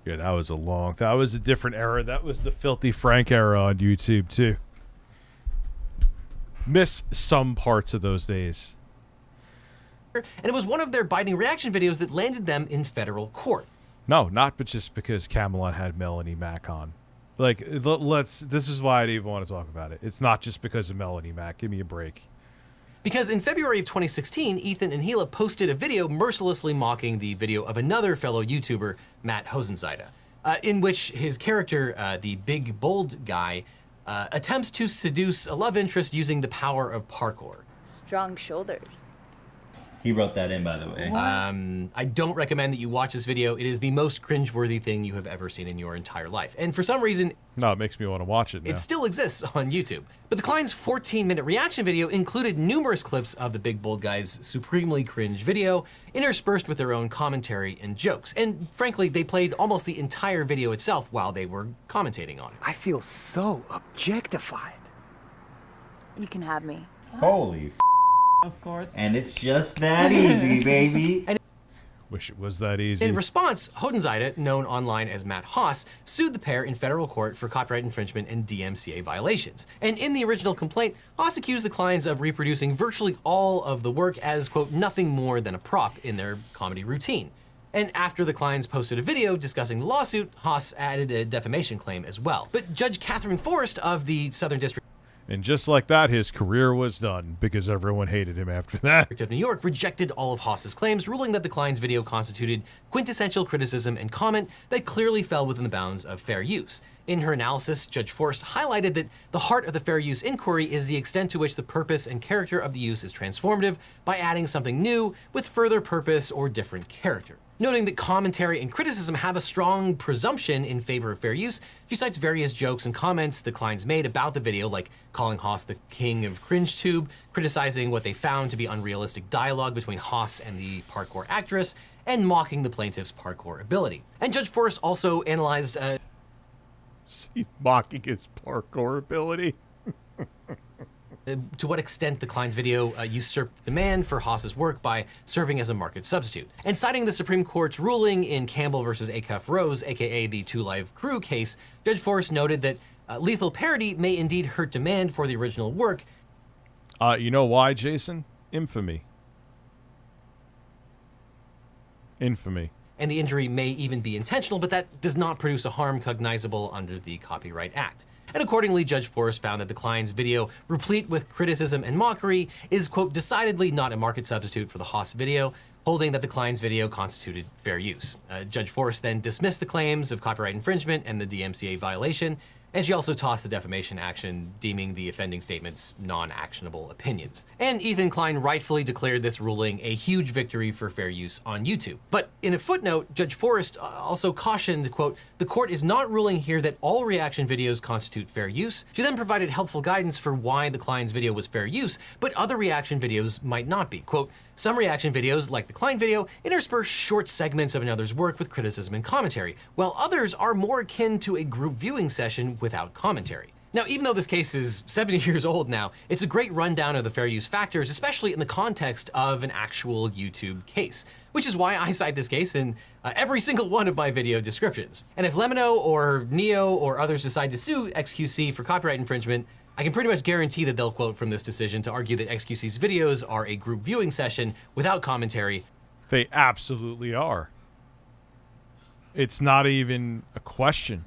Yeah, that was a different era. That was the Filthy Frank era on YouTube, too. Miss some parts of those days. And it was one of their biting reaction videos that landed them in federal court. No, not but just because Camelot had Melanie Mac on. Like, this is why I didn't even want to talk about it. It's not just because of Melanie Mac. Give me a break. Because in February of 2016, Ethan and Hila posted a video mercilessly mocking the video of another fellow YouTuber, Matt Hosenseide, in which his character, the big, bold guy, attempts to seduce a love interest using the power of parkour. Strong shoulders. He wrote that in, by the way. I don't recommend that you watch this video. It is the most cringeworthy thing you have ever seen in your entire life. And for some reason... No, it makes me want to watch it now. It still exists on YouTube. But the Klein's 14-minute reaction video included numerous clips of the big bold guy's supremely cringe video, interspersed with their own commentary and jokes. And frankly, they played almost the entire video itself while they were commentating on it. I feel so objectified. You can have me. Holy f***. Of course. And it's just that easy, baby. Wish it was that easy. In response, Hosenseide, known online as Matt Haas, sued the pair in federal court for copyright infringement and DMCA violations. And in the original complaint, Haas accused the clients of reproducing virtually all of the work as, quote, nothing more than a prop in their comedy routine. And after the clients posted a video discussing the lawsuit, Haas added a defamation claim as well. But Judge Catherine Forrest of the Southern District and just like that, his career was done because everyone hated him after that. of New York rejected all of Haas's claims, ruling that the Klein's video constituted quintessential criticism and comment that clearly fell within the bounds of fair use. In her analysis, Judge Forrest highlighted that the heart of the fair use inquiry is the extent to which the purpose and character of the use is transformative by adding something new with further purpose or different character. Noting that commentary and criticism have a strong presumption in favor of fair use, she cites various jokes and comments the Klein's made about the video, like calling Haas the king of CringeTube, criticizing what they found to be unrealistic dialogue between Haas and the parkour actress, and mocking the plaintiff's parkour ability. And Judge Forrest also analyzed... mocking his parkour ability? To what extent the Klein's video usurped demand for Haas's work by serving as a market substitute. And citing the Supreme Court's ruling in Campbell versus Acuff Rose, aka the Two Live Crew case, Judge Forrest noted that lethal parody may indeed hurt demand for the original work. You know why, Jason? Infamy. Infamy. And the injury may even be intentional, but that does not produce a harm cognizable under the Copyright Act. And accordingly, Judge Forrest found that the Klein's video, replete with criticism and mockery, is, quote, decidedly not a market substitute for the Haas video, holding that the Klein's video constituted fair use. Judge Forrest then dismissed the claims of copyright infringement and the DMCA violation, and she also tossed the defamation action, deeming the offending statements non-actionable opinions. And Ethan Klein rightfully declared this ruling a huge victory for fair use on YouTube. But in a footnote, Judge Forrest also cautioned, quote, the court is not ruling here that all reaction videos constitute fair use. She then provided helpful guidance for why the Klein's video was fair use, but other reaction videos might not be. Quote, some reaction videos, like the Klein video, intersperse short segments of another's work with criticism and commentary, while others are more akin to a group viewing session without commentary. Now, even though this case is 70 years old now, it's a great rundown of the fair use factors, especially in the context of an actual YouTube case, which is why I cite this case in every single one of my video descriptions. And if Lemino or Neo or others decide to sue xQc for copyright infringement, I can pretty much guarantee that they'll quote from this decision to argue that xQc's videos are a group viewing session without commentary. They absolutely are. It's not even a question.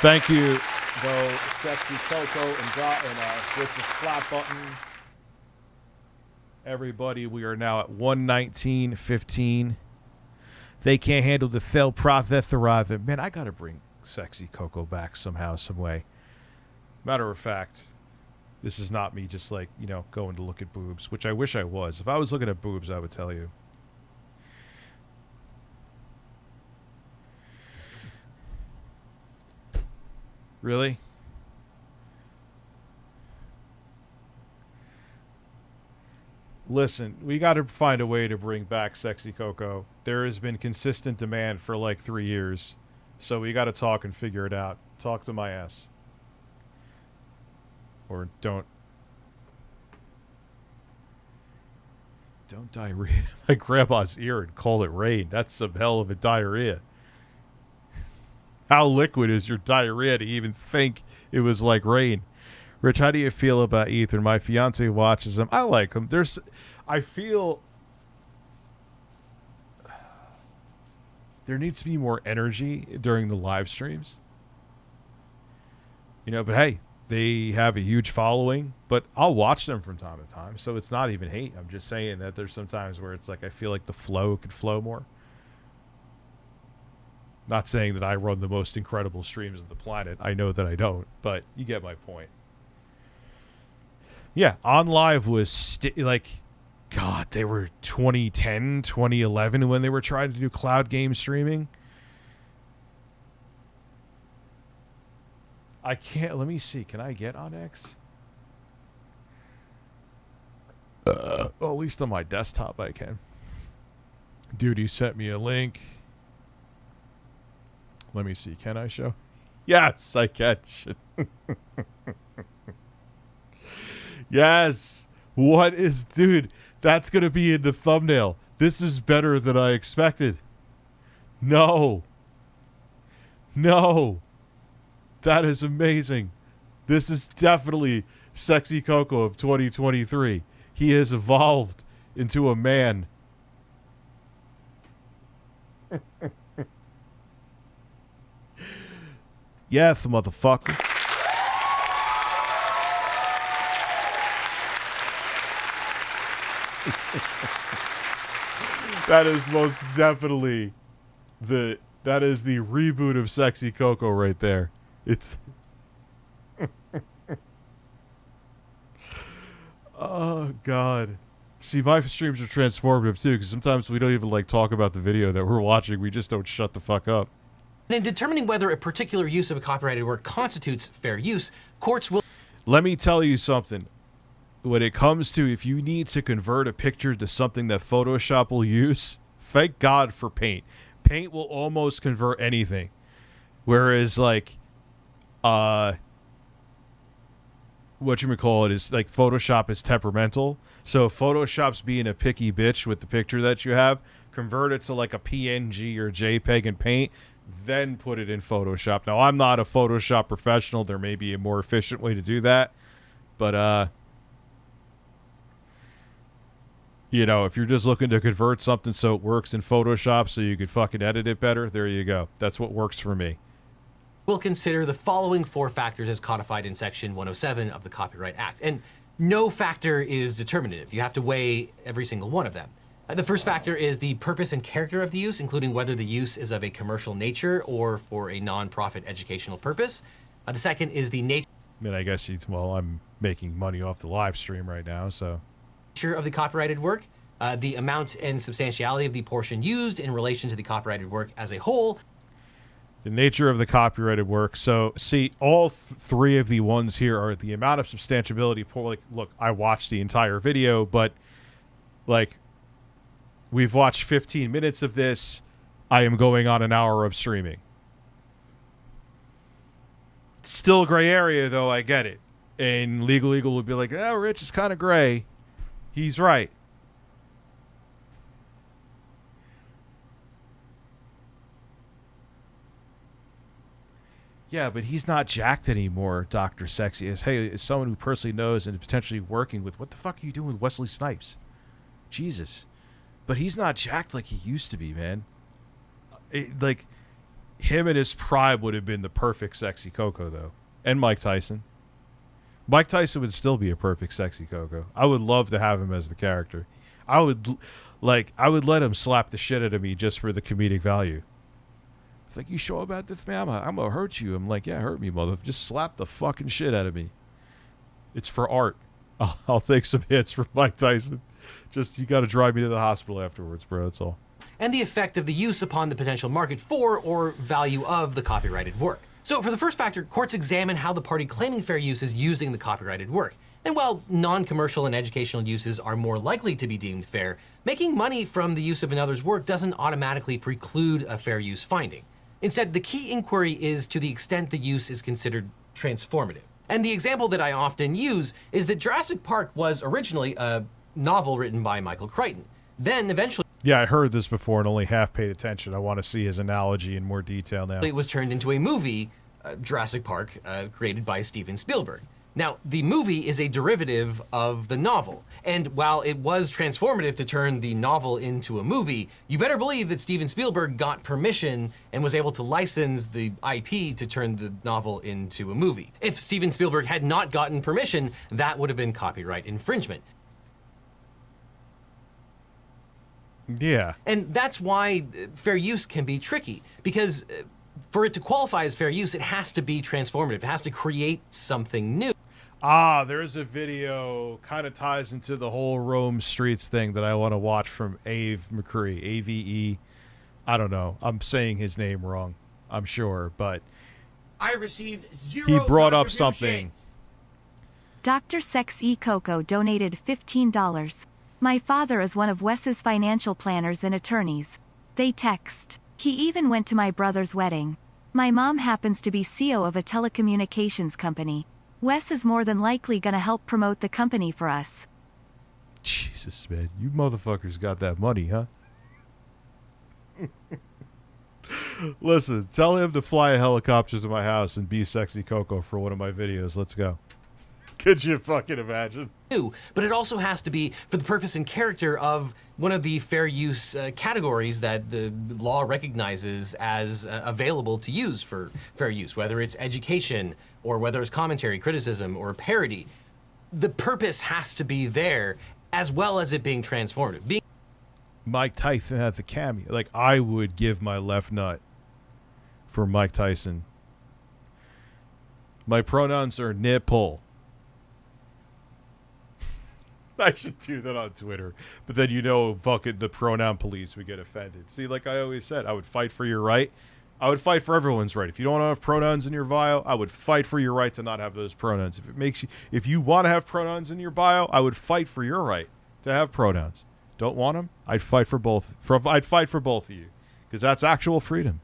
Thank you, though, Sexy Coco and with this flat button. Everybody, we are now at 119.15. They can't handle the thel processor. Man, I gotta bring Sexy Coco back somehow, some way. Matter of fact, this is not me just like, you know, going to look at boobs, which I wish I was. If I was looking at boobs, I would tell you. Really? Listen, we got to find a way to bring back Sexy Coco. There has been consistent demand for like 3 years. So we got to talk and figure it out. Talk to my ass. Or don't diarrhea my grandma's ear and call it rain. That's some hell of a diarrhea. How liquid is your diarrhea to even think it was like rain? Rich, how do you feel about Ethan? My fiance watches him. I like him. I feel there needs to be more energy during the live streams. You know, but hey, they have a huge following, but I'll watch them from time to time. So it's not even hate. I'm just saying that there's some times where it's like I feel like the flow could flow more. Not saying that I run the most incredible streams on the planet. I know that I don't, but you get my point. Yeah, On Live was like, God, they were 2010, 2011 when they were trying to do cloud game streaming. I can't, let me see. Can I get on X? Well, at least on my desktop I can. Dude, he sent me a link. Let me see. Can I show? Yes, I can. Yes. What is, dude? That's going to be in the thumbnail. This is better than I expected. No. No. That is amazing. This is definitely Sexy Coco of 2023. He has evolved into a man. Yes, motherfucker. That is most definitely that is the reboot of Sexy Coco right there. It's oh God. See, my streams are transformative too, because sometimes we don't even like talk about the video that we're watching. We just don't shut the fuck up. And in determining whether a particular use of a copyrighted work constitutes fair use, courts will... Let me tell you something. When it comes to if you need to convert a picture to something that Photoshop will use, thank God for Paint. Paint will almost convert anything. Whereas, like, whatchamacallit is, like, Photoshop is temperamental. So if Photoshop's being a picky bitch with the picture that you have, convert it to, like, a PNG or JPEG in Paint, then put it in Photoshop. Now, I'm not a Photoshop professional. There may be a more efficient way to do that. But, you know, if you're just looking to convert something so it works in Photoshop so you could fucking edit it better, there you go. That's what works for me. We'll consider the following 4 factors as codified in Section 107 of the Copyright Act. And no factor is determinative. You have to weigh every single one of them. The first factor is the purpose and character of the use, including whether the use is of a commercial nature or for a non-profit educational purpose. The second is the nature... I mean, I guess, well, I'm making money off the live stream right now, so... of the copyrighted work, the amount and substantiality of the portion used in relation to the copyrighted work as a whole. The nature of the copyrighted work. So, see, all 3 of the ones here are the amount of substantiality. Like, look, I watched the entire video, but, like, we've watched 15 minutes of this. I am going on an hour of streaming. It's still a gray area, though, I get it. And LegalEagle would be like, oh, Rich is kind of gray. He's right. Yeah, but he's not jacked anymore, Dr. Sexy. As someone who personally knows and potentially working with, what the fuck are you doing with Wesley Snipes? Jesus. But he's not jacked like he used to be, man. him in his prime would have been the perfect Sexy Coco, though. And Mike Tyson. Mike Tyson would still be a perfect Sexy Coco. I would love to have him as the character. I would let him slap the shit out of me just for the comedic value. It's like, you sure about this, man? I'm gonna hurt you. I'm like, yeah, hurt me, mother. Just slap the fucking shit out of me. It's for art. I'll take some hits from Mike Tyson. Just, you got to drive me to the hospital afterwards, bro. That's all. And the effect of the use upon the potential market for or value of the copyrighted work. So for the first factor, courts examine how the party claiming fair use is using the copyrighted work. And while non-commercial and educational uses are more likely to be deemed fair, making money from the use of another's work doesn't automatically preclude a fair use finding. Instead, the key inquiry is to the extent the use is considered transformative. And the example that I often use is that Jurassic Park was originally a novel written by Michael Crichton. Then eventually... Yeah, I heard this before and only half paid attention. I want to see his analogy in more detail now. It was turned into a movie, Jurassic Park, created by Steven Spielberg. Now, the movie is a derivative of the novel, and while it was transformative to turn the novel into a movie, you better believe that Steven Spielberg got permission and was able to license the IP to turn the novel into a movie. If Steven Spielberg had not gotten permission, that would have been copyright infringement. Yeah. And that's why fair use can be tricky, because for it to qualify as fair use, it has to be transformative. It has to create something new. Ah, there's a video, kind of ties into the whole Rome Streets thing that I want to watch from Ave McCree, A-V-E. I don't know. I'm saying his name wrong, I'm sure, but I received zero he brought up something. Dr. Sex E. Coco donated $15. My father is one of Wes's financial planners and attorneys. They text. He even went to my brother's wedding. My mom happens to be CEO of a telecommunications company. Wes is more than likely gonna help promote the company for us. Jesus, man. You motherfuckers got that money, huh? Listen, tell him to fly a helicopter to my house and be Sexy Coco for one of my videos. Let's go. Could you fucking imagine? But it also has to be for the purpose and character of one of the fair use categories that the law recognizes as available to use for fair use, whether it's education or whether it's commentary, criticism, or parody. The purpose has to be there, as well as it being transformative. Mike Tyson has a cameo. Like, I would give my left nut for Mike Tyson. My pronouns are nipple. I should do that on Twitter. But then, you know, fucking the pronoun police would get offended. See, like I always said, I would fight for your right. I would fight for everyone's right. If you don't want to have pronouns in your bio, I would fight for your right to not have those pronouns. If it makes you, if you want to have pronouns in your bio, I would fight for your right to have pronouns. Don't want them? I'd fight for both. I'd fight for both of you, because that's actual freedom.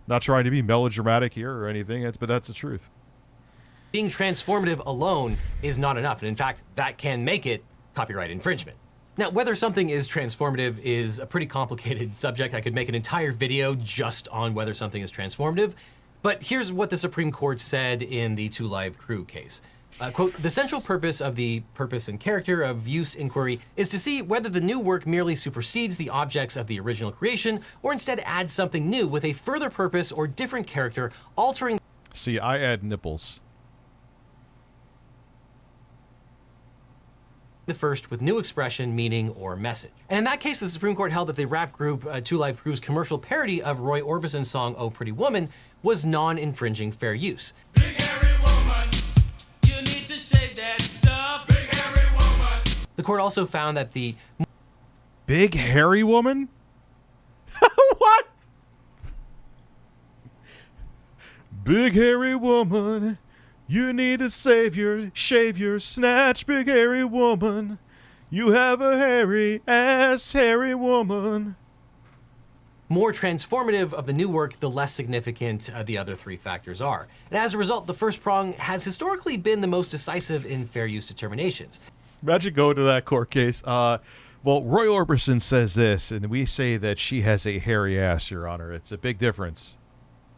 Not trying to be melodramatic here or anything, but that's the truth. Being transformative alone is not enough, and in fact, that can make it copyright infringement. Now, whether something is transformative is a pretty complicated subject. I could make an entire video just on whether something is transformative, but here's what the Supreme Court said in the Two Live Crew case. Quote, the central purpose of the purpose and character of use inquiry is to see whether the new work merely supersedes the objects of the original creation or instead adds something new with a further purpose or different character, altering... See, I add nipples. The first with new expression, meaning, or message. And in that case, the Supreme Court held that the rap group Two Live Crew's commercial parody of Roy Orbison's song Oh Pretty Woman was non-infringing fair use. Big hairy woman, you need to shave that stuff. Big hairy woman. The court also found that the... Big hairy woman? What? Big hairy woman, you need to shave your snatch, big hairy woman. You have a hairy ass, hairy woman. More transformative of the new work, the less significant the other three factors are. And as a result, the first prong has historically been the most decisive in fair use determinations. Imagine going to that court case. Well, Roy Orbison says this, and we say that she has a hairy ass, Your Honor. It's a big difference.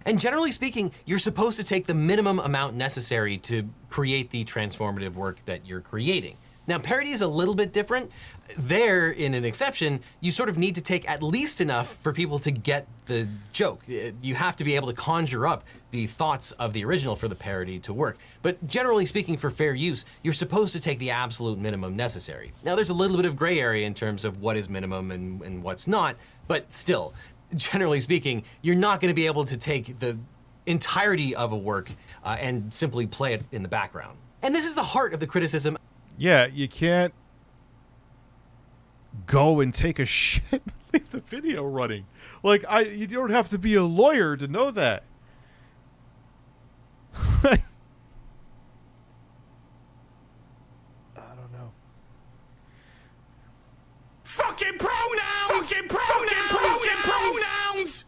And generally speaking, you're supposed to take the minimum amount necessary to create the transformative work that you're creating. Now, parody is a little bit different. There, in an exception, you sort of need to take at least enough for people to get the joke. You have to be able to conjure up the thoughts of the original for the parody to work. But generally speaking, for fair use, you're supposed to take the absolute minimum necessary. Now, there's a little bit of gray area in terms of what is minimum and what's not, but still, generally speaking, you're not going to be able to take the entirety of a work and simply play it in the background. And this is the heart of the criticism. Yeah, you can't go and take a shit and leave the video running. Like, you don't have to be a lawyer to know that. I don't know. Fucking pronouns! Fucking pronouns! Fucking pronouns!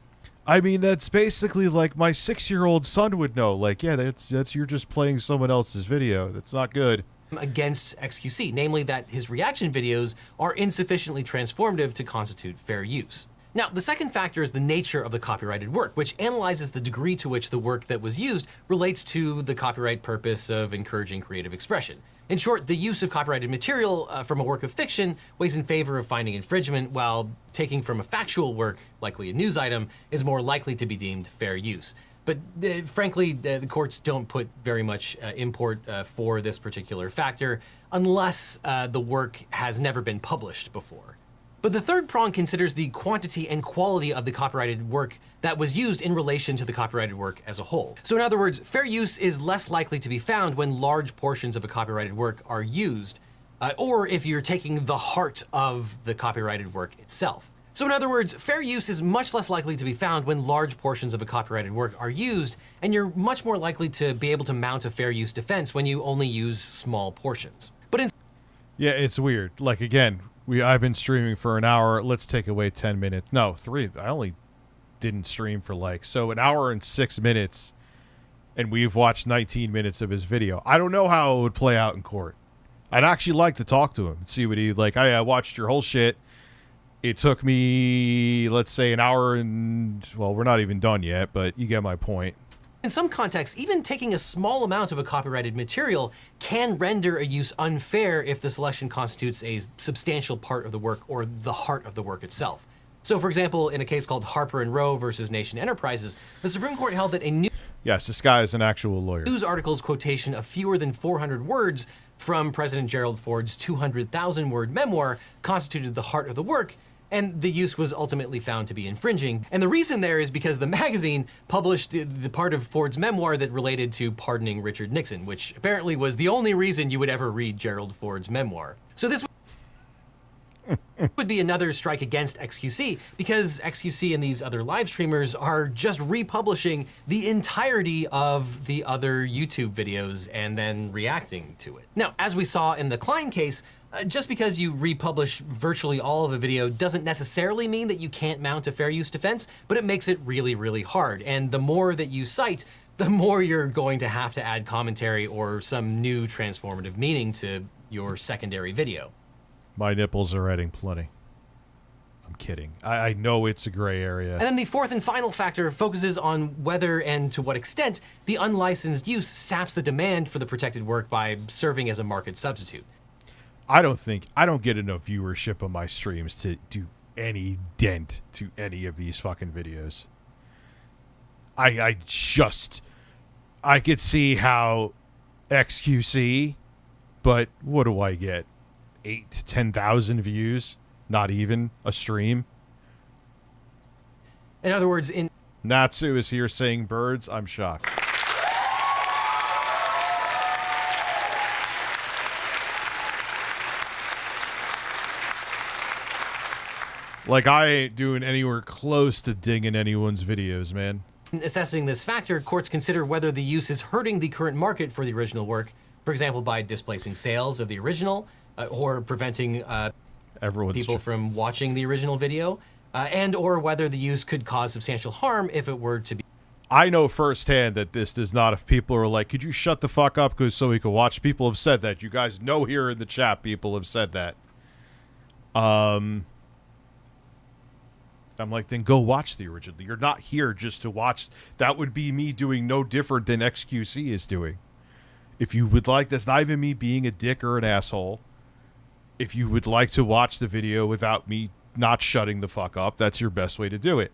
I mean, that's basically like my 6-year-old son would know. Like, yeah, that's you're just playing someone else's video. That's not good. Against xQc, namely that his reaction videos are insufficiently transformative to constitute fair use. Now, the second factor is the nature of the copyrighted work, which analyzes the degree to which the work that was used relates to the copyright purpose of encouraging creative expression. In short, the use of copyrighted material from a work of fiction weighs in favor of finding infringement, while taking from a factual work, likely a news item, is more likely to be deemed fair use. But frankly, the courts don't put very much import for this particular factor unless the work has never been published before. But the third prong considers the quantity and quality of the copyrighted work that was used in relation to the copyrighted work as a whole. So in other words, fair use is less likely to be found when large portions of a copyrighted work are used, or if you're taking the heart of the copyrighted work itself. So in other words, fair use is much less likely to be found when large portions of a copyrighted work are used, and you're much more likely to be able to mount a fair use defense when you only use small portions. But yeah, it's weird. Like, again, I've been streaming for an hour. Let's take away 10 minutes. No, 3. I only didn't stream for an hour and 6 minutes, and we've watched 19 minutes of his video. I don't know how it would play out in court. I'd actually like to talk to him and see what he'd like. I watched your whole shit. It took me, let's say, an hour and, well, we're not even done yet, but you get my point. In some contexts, even taking a small amount of a copyrighted material can render a use unfair if the selection constitutes a substantial part of the work or the heart of the work itself. So, for example, in a case called Harper and Row versus Nation Enterprises, the Supreme Court held that a new Yes, this guy is an actual lawyer. news article's quotation of fewer than 400 words from President Gerald Ford's 200,000-word memoir constituted the heart of the work, and the use was ultimately found to be infringing. And the reason there is because the magazine published the part of Ford's memoir that related to pardoning Richard Nixon, which apparently was the only reason you would ever read Gerald Ford's memoir. So this would be another strike against xQc, because xQc and these other live streamers are just republishing the entirety of the other YouTube videos and then reacting to it. Now, as we saw in the Klein case, just because you republish virtually all of a video doesn't necessarily mean that you can't mount a fair use defense, but it makes it really, really hard. And the more that you cite, the more you're going to have to add commentary or some new transformative meaning to your secondary video. My nipples are adding plenty. I'm kidding. I know it's a gray area. And then the fourth and final factor focuses on whether and to what extent the unlicensed use saps the demand for the protected work by serving as a market substitute. I don't get enough viewership on my streams to do any dent to any of these fucking videos. I could see how xQc, but what do I get? 8 to 10,000 views? Not even a stream? In other words, Natsu is here saying birds. I'm shocked. Like, I ain't doing anywhere close to dinging anyone's videos, man. In assessing this factor, courts consider whether the use is hurting the current market for the original work, for example, by displacing sales of the original, or preventing people from watching the original video, and or whether the use could cause substantial harm if it were to be. I know firsthand that this does not. If people are like, could you shut the fuck up so we can watch? People have said that. You guys know here in the chat, people have said that. I'm like, then go watch the original. You're not here just to watch. That would be me doing no different than xQc is doing. If you would like, that's not even me being a dick or an asshole. If you would like to watch the video without me not shutting the fuck up, that's your best way to do it.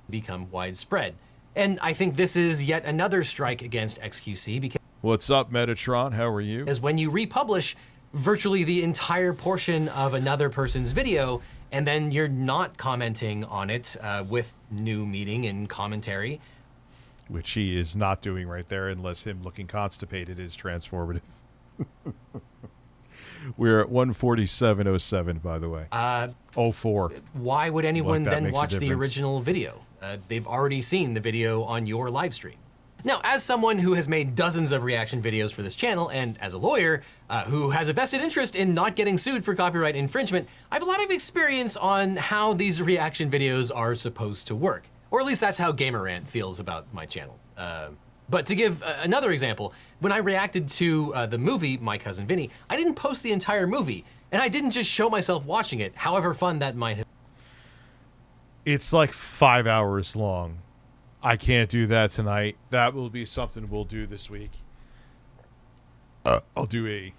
Become widespread. And I think this is yet another strike against xQc because... What's up, Metatron? How are you? As when you republish virtually the entire portion of another person's video, and then you're not commenting on it with new meaning and commentary. Which he is not doing right there, unless him looking constipated is transformative. We're at 147.07, by the way. 04. Why would anyone Like then watch the original video? They've already seen the video on your live stream. Now, as someone who has made dozens of reaction videos for this channel, and as a lawyer who has a vested interest in not getting sued for copyright infringement, I have a lot of experience on how these reaction videos are supposed to work. Or at least that's how Gamerant feels about my channel. But to give another example, when I reacted to the movie My Cousin Vinny, I didn't post the entire movie, and I didn't just show myself watching it, however fun that might have been. It's like 5 hours long. I can't do that tonight. That will be something we'll do this week. I'll do a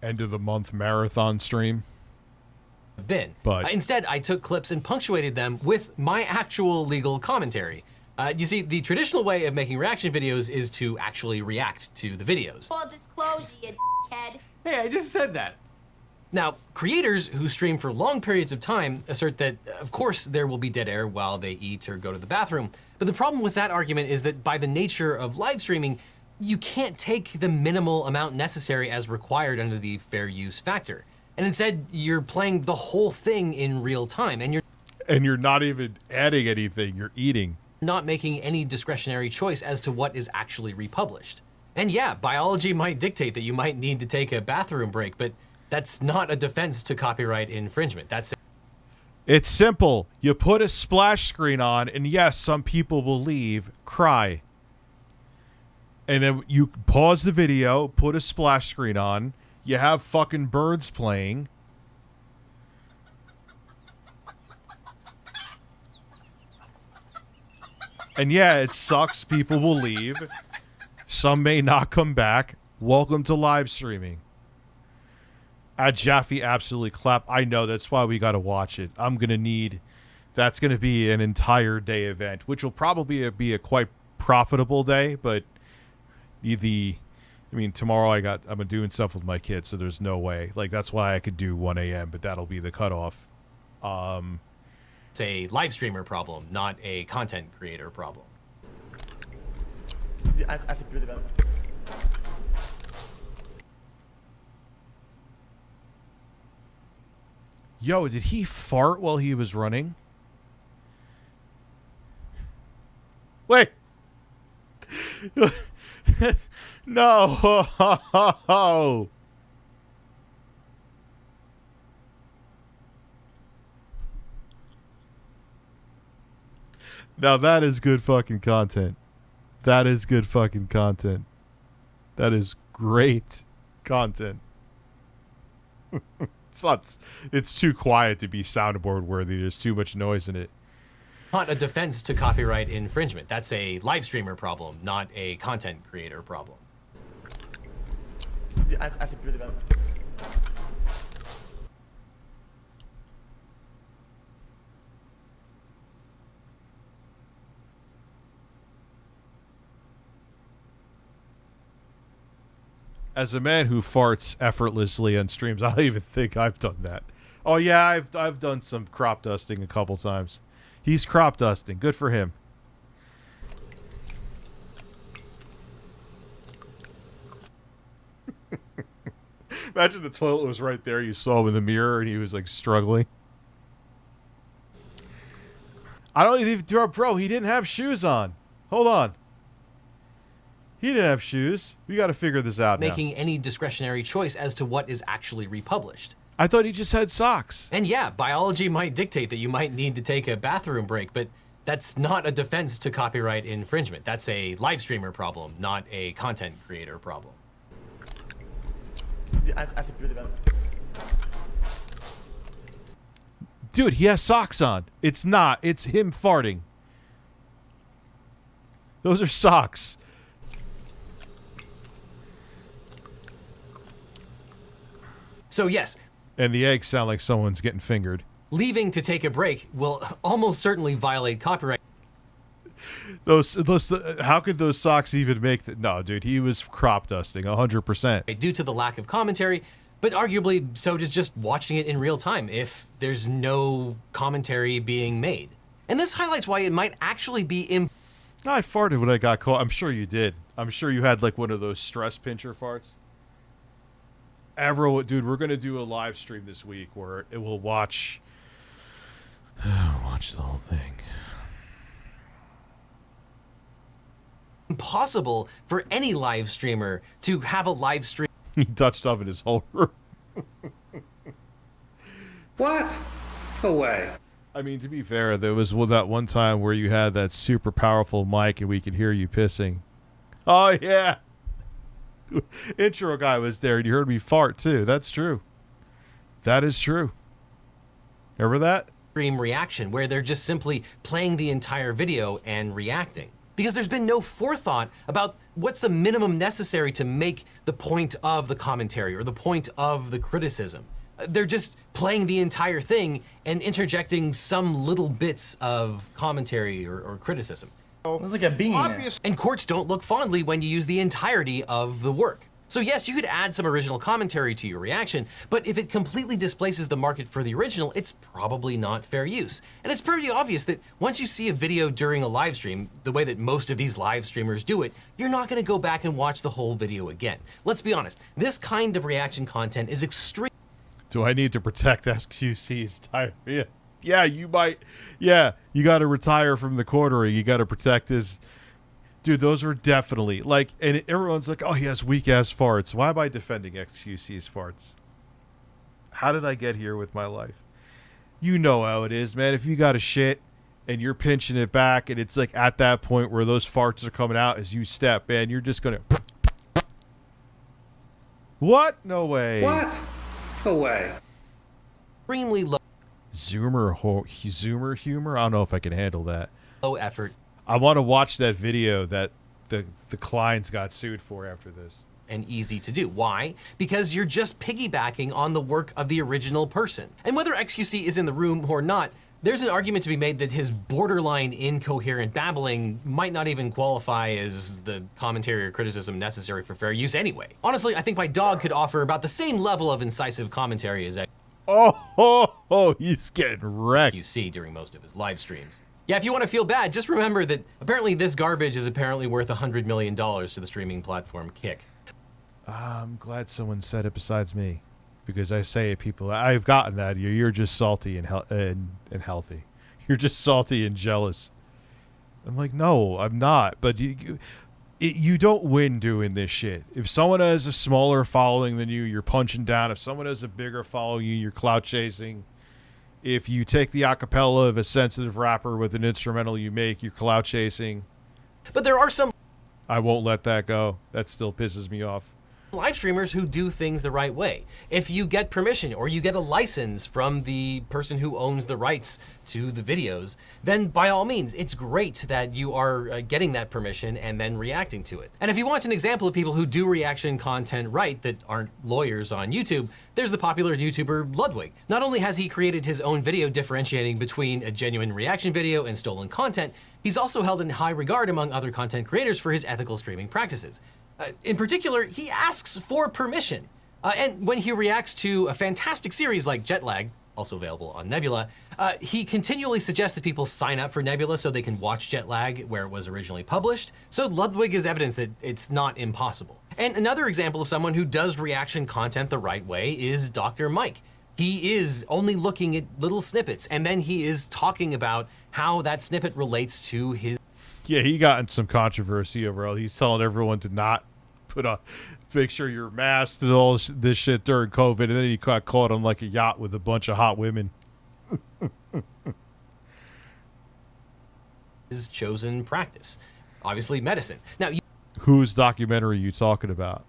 end of the month marathon stream. But instead, I took clips and punctuated them with my actual legal commentary. You see, the traditional way of making reaction videos is to actually react to the videos. Full disclosure, you dickhead. Hey, I just said that. Now, creators who stream for long periods of time assert that, of course, there will be dead air while they eat or go to the bathroom. But the problem with that argument is that by the nature of live streaming, you can't take the minimal amount necessary as required under the fair use factor. And instead, you're playing the whole thing in real time, and you're not even adding anything, you're eating. Not making any discretionary choice as to what is actually republished. And yeah, biology might dictate that you might need to take a bathroom break, but that's not a defense to copyright infringement. It's simple. You put a splash screen on, and yes, some people will leave, cry. And then you pause the video, put a splash screen on, you have fucking birds playing. And yeah, it sucks. People will leave. Some may not come back. Welcome to live streaming. Jaffe absolutely clap. I know, that's why we got to watch it. I'm going to need... That's going to be an entire day event, which will probably be a quite profitable day, but tomorrow I'm doing stuff with my kids, so there's no way. Like, that's why I could do 1 a.m., but that'll be the cutoff. It's a live streamer problem, not a content creator problem. I think really bad. Yo, did he fart while he was running? Wait. No. Now that is good fucking content. That is good fucking content. That is great content. It's too quiet to be soundboard worthy. There's too much noise in it. Not a defense to copyright infringement. That's a live streamer problem, not a content creator problem. I think really bad. As a man who farts effortlessly on streams, I don't even think I've done that. Oh yeah, I've done some crop dusting a couple times. He's crop dusting. Good for him. Imagine the toilet was right there. You saw him in the mirror and he was like struggling. I don't even, bro, he didn't have shoes on. Hold on. He didn't have shoes. We got to figure this out now. Making any discretionary choice as to what is actually republished. I thought he just had socks. And yeah, biology might dictate that you might need to take a bathroom break, but that's not a defense to copyright infringement. That's a live streamer problem, not a content creator problem. I think really bad. Dude, he has socks on. It's not. It's him farting. Those are socks. So yes. And the eggs sound like someone's getting fingered. Leaving to take a break will almost certainly violate copyright. Those how could those socks even make the... No, dude, he was crop dusting 100%. Due to the lack of commentary, but arguably so does just watching it in real time if there's no commentary being made. And this highlights why it might actually be I farted when I got caught. I'm sure you did. I'm sure you had like one of those stress pincher farts. Everyone, dude, we're gonna do a live stream this week where it will watch the whole thing. Impossible for any live streamer to have a live stream. He touched up in his whole room. What? No way. I mean, to be fair, there was that one time where you had that super powerful mic and we could hear you pissing. Oh, yeah. Intro guy was there and you heard me fart, too. That's true. That is true. Remember that? Stream reaction, where they're just simply playing the entire video and reacting. Because there's been no forethought about what's the minimum necessary to make the point of the commentary or the point of the criticism. They're just playing the entire thing and interjecting some little bits of commentary or criticism. It's like a bean. And courts don't look fondly when you use the entirety of the work. So yes, you could add some original commentary to your reaction, but if it completely displaces the market for the original, it's probably not fair use. And it's pretty obvious that once you see a video during a live stream, the way that most of these live streamers do it, you're not gonna go back and watch the whole video again. Let's be honest, this kind of reaction content is extreme. Do I need to protect xQc's diarrhea? Yeah, you might. Yeah, you got to retire from the quartering. You got to protect his... Dude, those were definitely... Like, and everyone's like, oh, he has weak-ass farts. Why am I defending xQc's farts? How did I get here with my life? You know how it is, man. If you got a shit and you're pinching it back and it's like at that point where those farts are coming out as you step, man, you're just going to... What? No way. What? No way. Extremely low. Zoomer humor? I don't know if I can handle that. Low effort. I want to watch that video that the Kleins got sued for after this. And easy to do. Why? Because you're just piggybacking on the work of the original person. And whether xQc is in the room or not, there's an argument to be made that his borderline incoherent babbling might not even qualify as the commentary or criticism necessary for fair use anyway. Honestly, I think my dog could offer about the same level of incisive commentary as he's getting wrecked. xQc during most of his live streams. Yeah, if you want to feel bad, just remember that apparently this garbage is apparently worth $100 million to the streaming platform Kick. I'm glad someone said it besides me. Because I say it, people, I've gotten that. You're just salty and healthy. You're just salty and jealous. I'm like, no, I'm not. But you don't win doing this shit. If someone has a smaller following than you, you're punching down. If someone has a bigger following you, you're clout chasing. If you take the acapella of a sensitive rapper with an instrumental you make, you're clout chasing. But there are some... I won't let that go. That still pisses me off. Live streamers who do things the right way. If you get permission or you get a license from the person who owns the rights to the videos, then by all means, it's great that you are getting that permission and then reacting to it. And if you want an example of people who do reaction content right that aren't lawyers on YouTube, there's the popular YouTuber Ludwig. Not only has he created his own video differentiating between a genuine reaction video and stolen content, he's also held in high regard among other content creators for his ethical streaming practices. In particular, he asks for permission. And when he reacts to a fantastic series like Jetlag, also available on Nebula, he continually suggests that people sign up for Nebula so they can watch Jetlag where it was originally published. So Ludwig is evidence that it's not impossible. And another example of someone who does reaction content the right way is Dr. Mike. He is only looking at little snippets, and then he is talking about how that snippet relates to his... Yeah, he got in some controversy overall. He's telling everyone to not make sure you're masked and all this shit during COVID, and then he got caught on like a yacht with a bunch of hot women. His chosen practice, obviously medicine. Now, whose documentary are you talking about?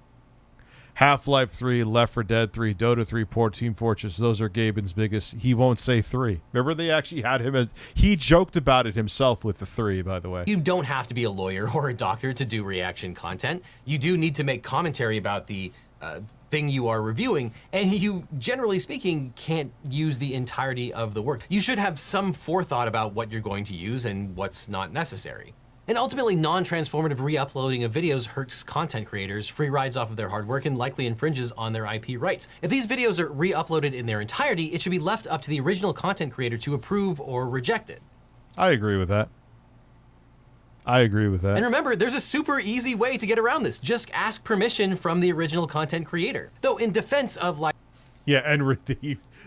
Half-Life 3, Left 4 Dead 3, Dota 3, Team Fortress. Those are Gaben's biggest. He won't say 3. Remember, they actually had him as... He joked about it himself with the 3, by the way. You don't have to be a lawyer or a doctor to do reaction content. You do need to make commentary about the thing you are reviewing, and you, generally speaking, can't use the entirety of the work. You should have some forethought about what you're going to use and what's not necessary. And ultimately, non-transformative re-uploading of videos hurts content creators, free rides off of their hard work, and likely infringes on their IP rights. If these videos are re-uploaded in their entirety, it should be left up to the original content creator to approve or reject it. I agree with that. I agree with that. And remember, there's a super easy way to get around this. Just ask permission from the original content creator. Though in defense of like... Yeah, and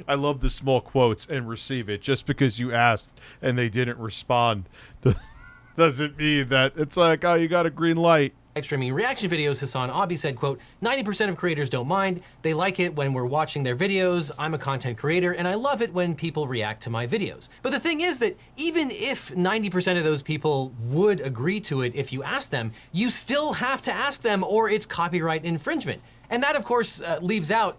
I love the small quotes, and receive it. Just because you asked and they didn't respond doesn't mean that it's like, oh, you got a green light. Live streaming reaction videos, Hassan Abi said, quote, 90% of creators don't mind. They like it when we're watching their videos. I'm a content creator and I love it when people react to my videos. But the thing is that even if 90% of those people would agree to it if you ask them, you still have to ask them or it's copyright infringement. And that, of course, leaves out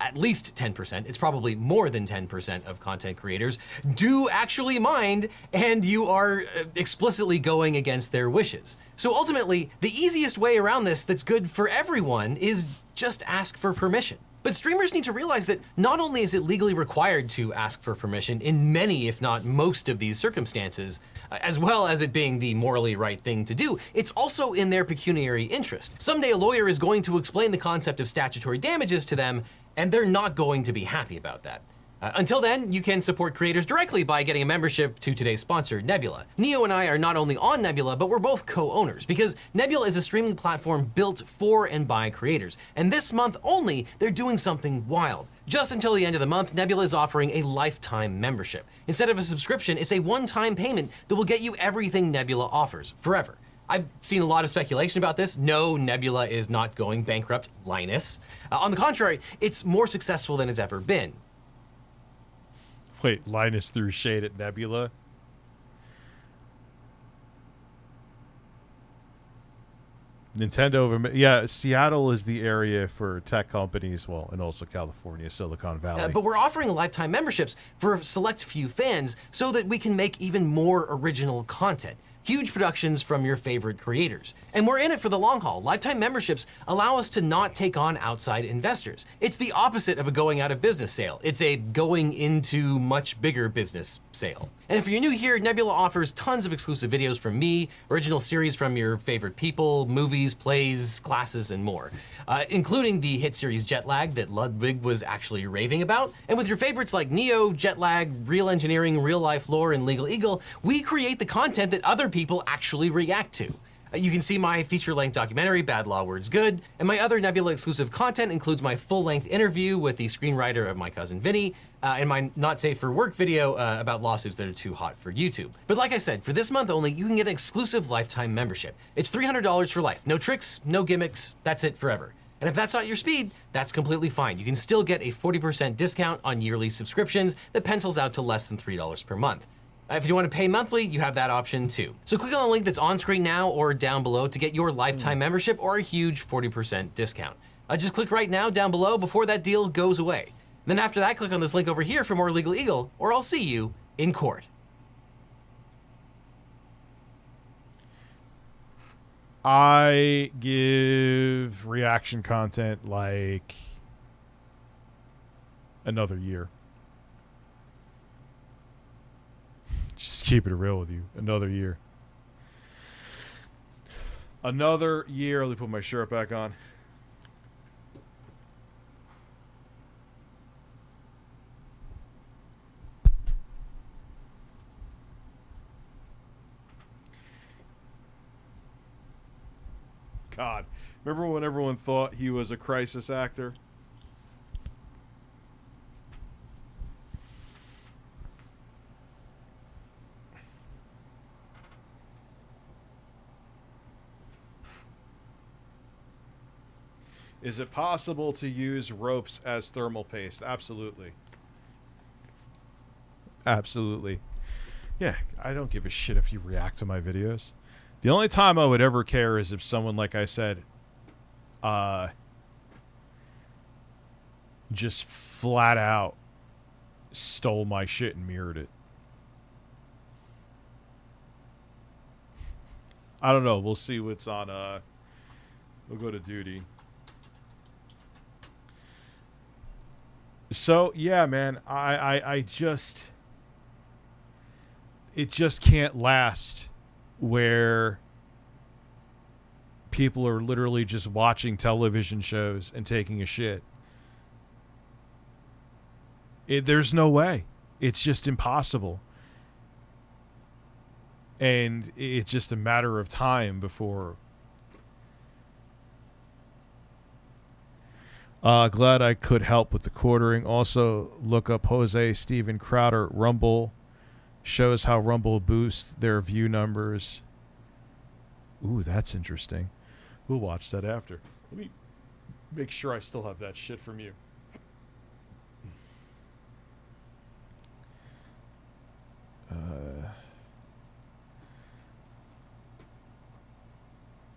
at least 10%, it's probably more than 10% of content creators do actually mind, and you are explicitly going against their wishes. So ultimately, the easiest way around this that's good for everyone is just ask for permission. But streamers need to realize that not only is it legally required to ask for permission in many, if not most of these circumstances, as well as it being the morally right thing to do, it's also in their pecuniary interest. Someday a lawyer is going to explain the concept of statutory damages to them, and they're not going to be happy about that. Until then, you can support creators directly by getting a membership to today's sponsor, Nebula. Neo and I are not only on Nebula, but we're both co-owners, because Nebula is a streaming platform built for and by creators. And this month only, they're doing something wild. Just until the end of the month, Nebula is offering a lifetime membership. Instead of a subscription, it's a one-time payment that will get you everything Nebula offers, forever. I've seen a lot of speculation about this. No, Nebula is not going bankrupt, Linus. On the contrary, it's more successful than it's ever been. Wait, Linus threw shade at Nebula? Nintendo, yeah, Seattle is the area for tech companies, well, and also California, Silicon Valley. But we're offering lifetime memberships for a select few fans so that we can make even more original content. Huge productions from your favorite creators. And we're in it for the long haul. Lifetime memberships allow us to not take on outside investors. It's the opposite of a going out of business sale. It's a going into much bigger business sale. And if you're new here, Nebula offers tons of exclusive videos from me, original series from your favorite people, movies, plays, classes, and more. Including the hit series Jetlag that Ludwig was actually raving about. And with your favorites like Neo, Jetlag, Real Engineering, Real Life Lore, and LegalEagle, we create the content that other people actually react to. You can see my feature-length documentary, Bad Law Words Good, and my other Nebula exclusive content includes my full-length interview with the screenwriter of My Cousin Vinny, and my Not Safe for Work video about lawsuits that are too hot for YouTube. But like I said, for this month only, you can get an exclusive lifetime membership. It's $300 for life. No tricks, no gimmicks, that's it forever. And if that's not your speed, that's completely fine. You can still get a 40% discount on yearly subscriptions that pencils out to less than $3 per month. If you want to pay monthly, you have that option too. So click on the link that's on screen now or down below to get your lifetime membership or a huge 40% discount. Just click right now down below before that deal goes away. And then after that, click on this link over here for more LegalEagle, or I'll see you in court. I give reaction content like another year. Just keep it real with you. Another year. Another year. Let me put my shirt back on. God. Remember when everyone thought he was a crisis actor? Is it possible to use ropes as thermal paste? Absolutely. Absolutely. Yeah, I don't give a shit if you react to my videos. The only time I would ever care is if someone, like I said, just flat out stole my shit and mirrored it. I don't know. We'll see what's on, we'll go to duty. So yeah, man, I just, it just can't last where people are literally just watching television shows and taking a shit. There's no way. It's just impossible. And it's just a matter of time before. Glad I could help with the quartering. Also, look up Jose Steven Crowder. Rumble shows how Rumble boosts their view numbers. Ooh, that's interesting. We'll watch that after. Let me make sure I still have that shit from you.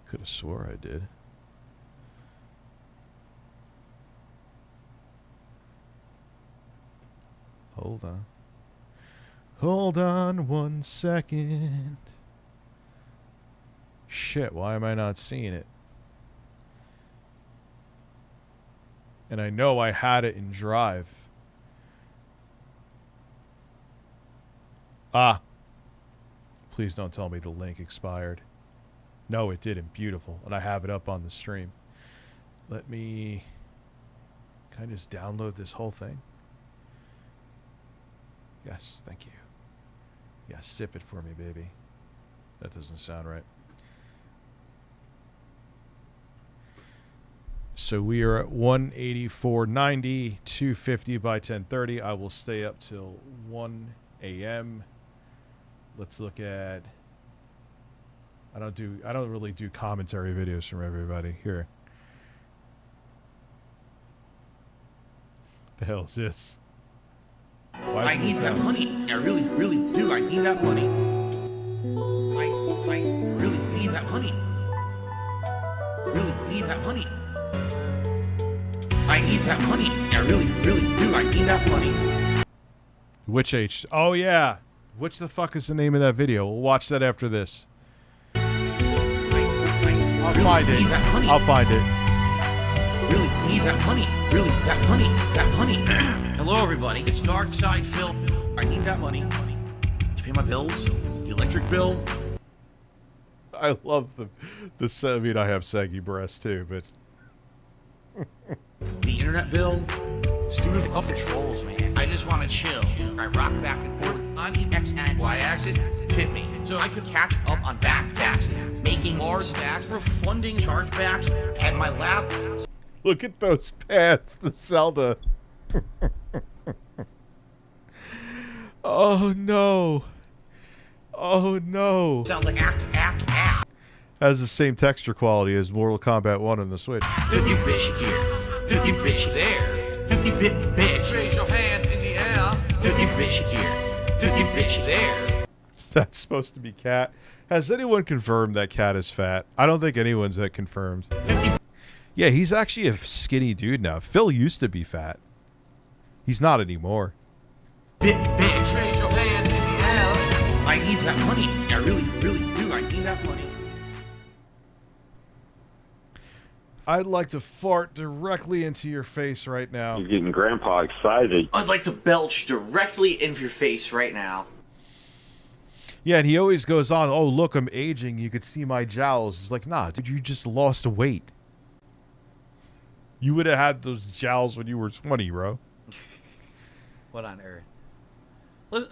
Could have swore I did. Hold on. Hold on 1 second. Shit, why am I not seeing it? And I know I had it in Drive. Ah. Please don't tell me the link expired. No, it didn't. Beautiful. And I have it up on the stream. Let me... Can I just download this whole thing? Yes, thank you. Yeah, sip it for me, baby. That doesn't sound right. So we are at 184.90, 250 by 1030. I will stay up till 1 a.m. Let's look at... I don't really do commentary videos from everybody. Here. The hell is this? I need that money. I really, really do. I need that money. I really need that money. Really need that money. I need that money. I really, really do. I need that money. Which H? Oh, yeah. Which the fuck is the name of that video? We'll watch that after this. I'll find it. I'll find it. Really need that money. Really, that money. That money. Hello, everybody. It's Dark Side Phil. I need that money to pay my bills, the electric bill. I love the I mean, I have saggy breasts too, but the internet bill. Student off the trolls, man. I just want to chill. I rock back and forth on the X and Y axis. Tip me so I could catch up on back taxes, making large stacks, refunding chargebacks at my lab. Look at those pants, the Zelda. Oh no. Oh no. Sounds like act. Has the same texture quality as Mortal Kombat 1 on the Switch. 50 bitch here. 50 bitch there. 50 bit bitch. Raise your hands in the air. 50 bitch here. 50 bitch there. That's supposed to be Cat. Has anyone confirmed that Cat is fat? I don't think anyone's that confirmed. Yeah, he's actually a skinny dude now. Phil used to be fat. He's not anymore. Bitch, raise your hands in the air. I need that money. I really, really do. I need that money. I'd like to fart directly into your face right now. You're getting Grandpa excited. I'd like to belch directly into your face right now. Yeah, and he always goes on, oh, look, I'm aging. You could see my jowls. It's like, nah, dude, you just lost weight. You would have had those jowls when you were 20, bro. What on earth?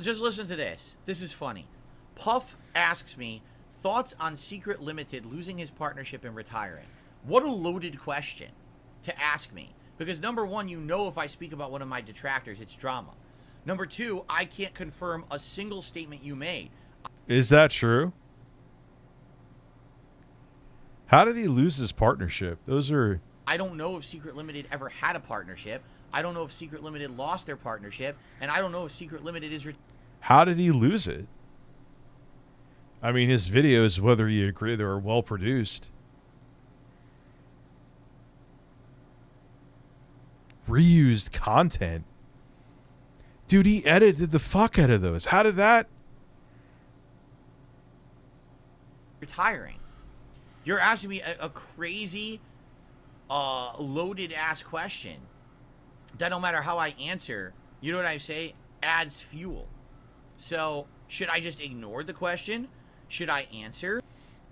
Just listen to this. This is funny. Puff asks me, thoughts on Secret Limited losing his partnership and retiring. What a loaded question to ask me. Because number one, you know if I speak about one of my detractors, it's drama. Number two, I can't confirm a single statement you made. Is that true? How did he lose his partnership? Those are... I don't know if Secret Limited ever had a partnership. I don't know if Secret Limited lost their partnership. And I don't know if Secret Limited is... How did he lose it? I mean, his videos, whether you agree, they were well produced. Reused content. Dude, he edited the fuck out of those. How did that... Retiring. You're asking me a crazy, loaded-ass question. that no matter how I answer, you know what I say, adds fuel. So should I just ignore the question? Should I answer?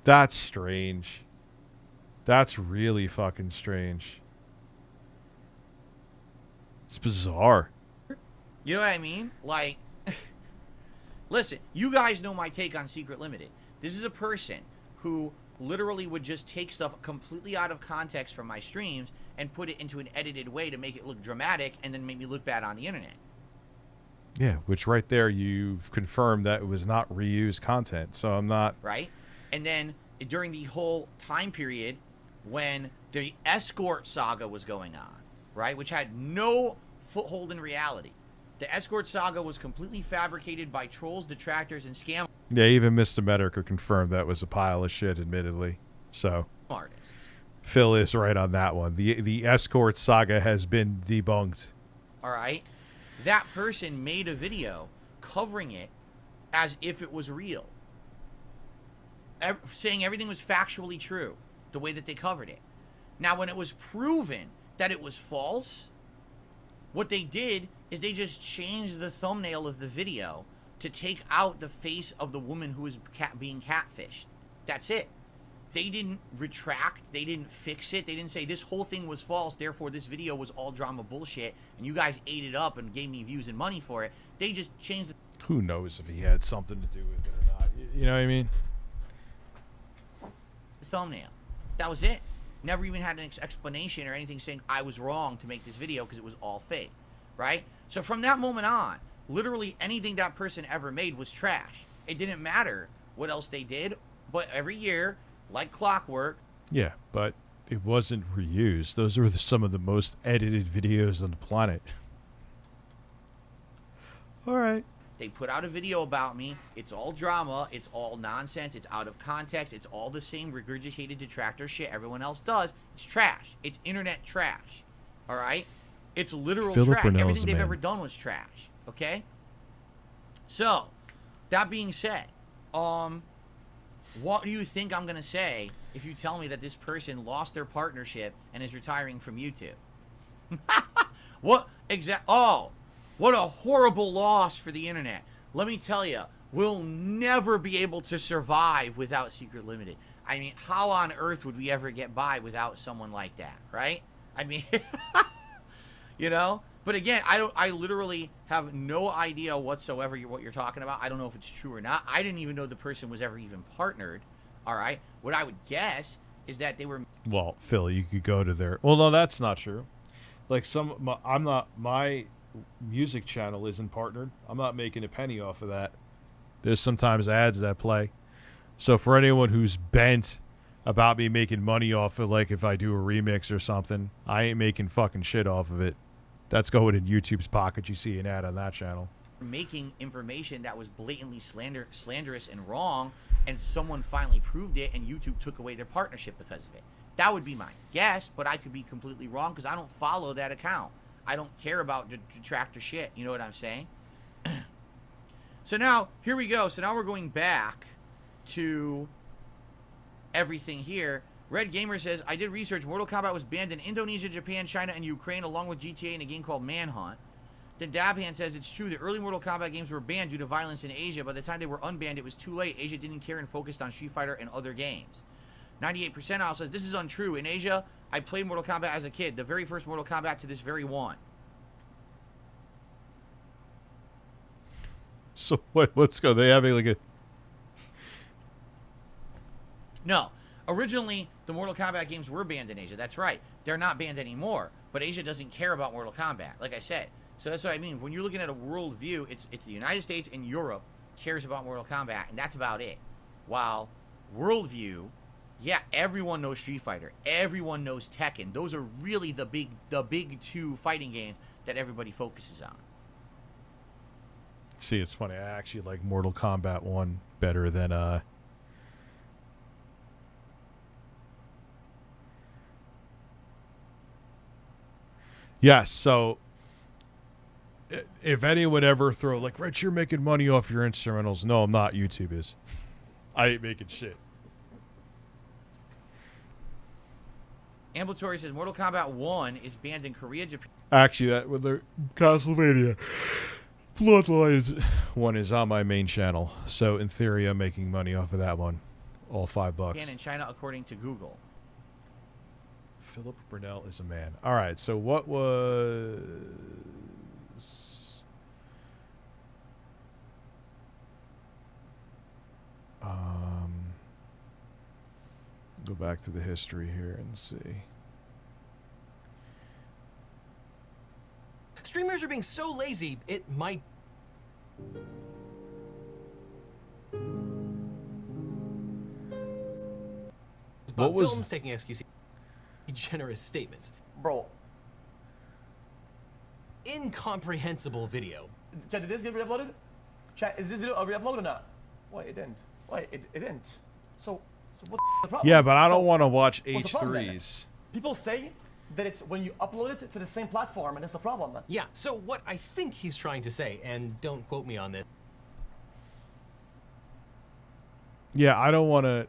That's strange. That's really fucking strange. It's bizarre. You know what I mean? Like, listen, you guys know my take on Secret Limited. This is a person who literally would just take stuff completely out of context from my streams and put it into an edited way to make it look dramatic and then make me look bad on the internet. Yeah, which right there you've confirmed that it was not reused content. So I'm not... Right? And then during the whole time period when the escort saga was going on, right, which had no foothold in reality. The escort saga was completely fabricated by trolls, detractors, and scam Yeah, even Mr. Medica confirmed that was a pile of shit, admittedly. So artists. Phil is right on that one. The escort saga has been debunked. All right? That person made a video covering it as if it was real. Saying everything was factually true, the way that they covered it. Now, when it was proven that it was false, what they did is they just changed the thumbnail of the video to take out the face of the woman who was being catfished. That's it. They didn't retract. They didn't fix it. They didn't say this whole thing was false, therefore this video was all drama bullshit, and you guys ate it up and gave me views and money for it. They just changed the... Who knows if he had something to do with it or not. You know what I mean? thumbnail. That was it. Never even had an explanation or anything saying I was wrong to make this video because it was all fake, right? So from that moment on, literally anything that person ever made was trash. It didn't matter what else they did, but every year, like clockwork. Yeah, but it wasn't reused. Those were some of the most edited videos on the planet. All right. They put out a video about me. It's all drama. It's all nonsense. It's out of context. It's all the same regurgitated detractor shit everyone else does. It's trash. It's internet trash. All right? It's literal trash. Everything they've ever done was trash. Okay? So, that being said, what do you think I'm going to say if you tell me that this person lost their partnership and is retiring from YouTube? What exact? Oh, what a horrible loss for the internet. Let me tell you, we'll never be able to survive without Secret Limited. I mean, how on earth would we ever get by without someone like that, right? I mean, you know? But again, I literally have no idea whatsoever what you're talking about. I don't know if it's true or not. I didn't even know the person was ever even partnered. All right? What I would guess is that they were... Well, Phil, you could go to their... Well, no, that's not true. Like, my music channel isn't partnered. I'm not making a penny off of that. There's sometimes ads that play. So for anyone who's bent about me making money off of, like, if I do a remix or something, I ain't making fucking shit off of it. That's going in YouTube's pocket. You see an ad on that channel. Making information that was blatantly slanderous and wrong, and someone finally proved it, and YouTube took away their partnership because of it. That would be my guess, but I could be completely wrong because I don't follow that account. I don't care about detractor shit. You know what I'm saying? So now, here we go. So now we're going back to everything here. Red Gamer says, I did research. Mortal Kombat was banned in Indonesia, Japan, China, and Ukraine, along with GTA in a game called Manhunt. Then Dabhand says, it's true. The early Mortal Kombat games were banned due to violence in Asia. By the time they were unbanned, it was too late. Asia didn't care and focused on Street Fighter and other games. 98% out says, this is untrue. In Asia, I played Mortal Kombat as a kid. The very first Mortal Kombat to this very one. So what's go? They having like a... No. Originally, the Mortal Kombat games were banned in Asia. That's right. They're not banned anymore. But Asia doesn't care about Mortal Kombat, like I said. So that's what I mean. When you're looking at a world view, it's the United States and Europe cares about Mortal Kombat, and that's about it. While worldview, yeah, everyone knows Street Fighter. Everyone knows Tekken. Those are really the big two fighting games that everybody focuses on. See, it's funny. I actually like Mortal Kombat 1 better than Yes, so if anyone ever throw like, Rich, you're making money off your instrumentals. No, I'm not. YouTube is. I ain't making shit. Ambulatory says Mortal Kombat 1 is banned in Korea, Japan. Actually, that with the Castlevania Bloodlines one is on my main channel, so in theory, I'm making money off of that one. All $5. Banned in China, according to Google. Philip Brunel is a man. All right, so what was... Go back to the history here and see. Streamers are being so lazy, it might... What was... Films taking xQc generous statements. Bro. Incomprehensible video. Chat, did this get re-uploaded? Chat, is this video re-uploaded or not? Wait, it didn't. Wait, it didn't. So what the problem? Yeah, but I don't So, want to watch what's the problem then? H3s. People say that it's when you upload it to the same platform, and that's the problem. Yeah, so what I think he's trying to say, and don't quote me on this. Yeah, I don't want to...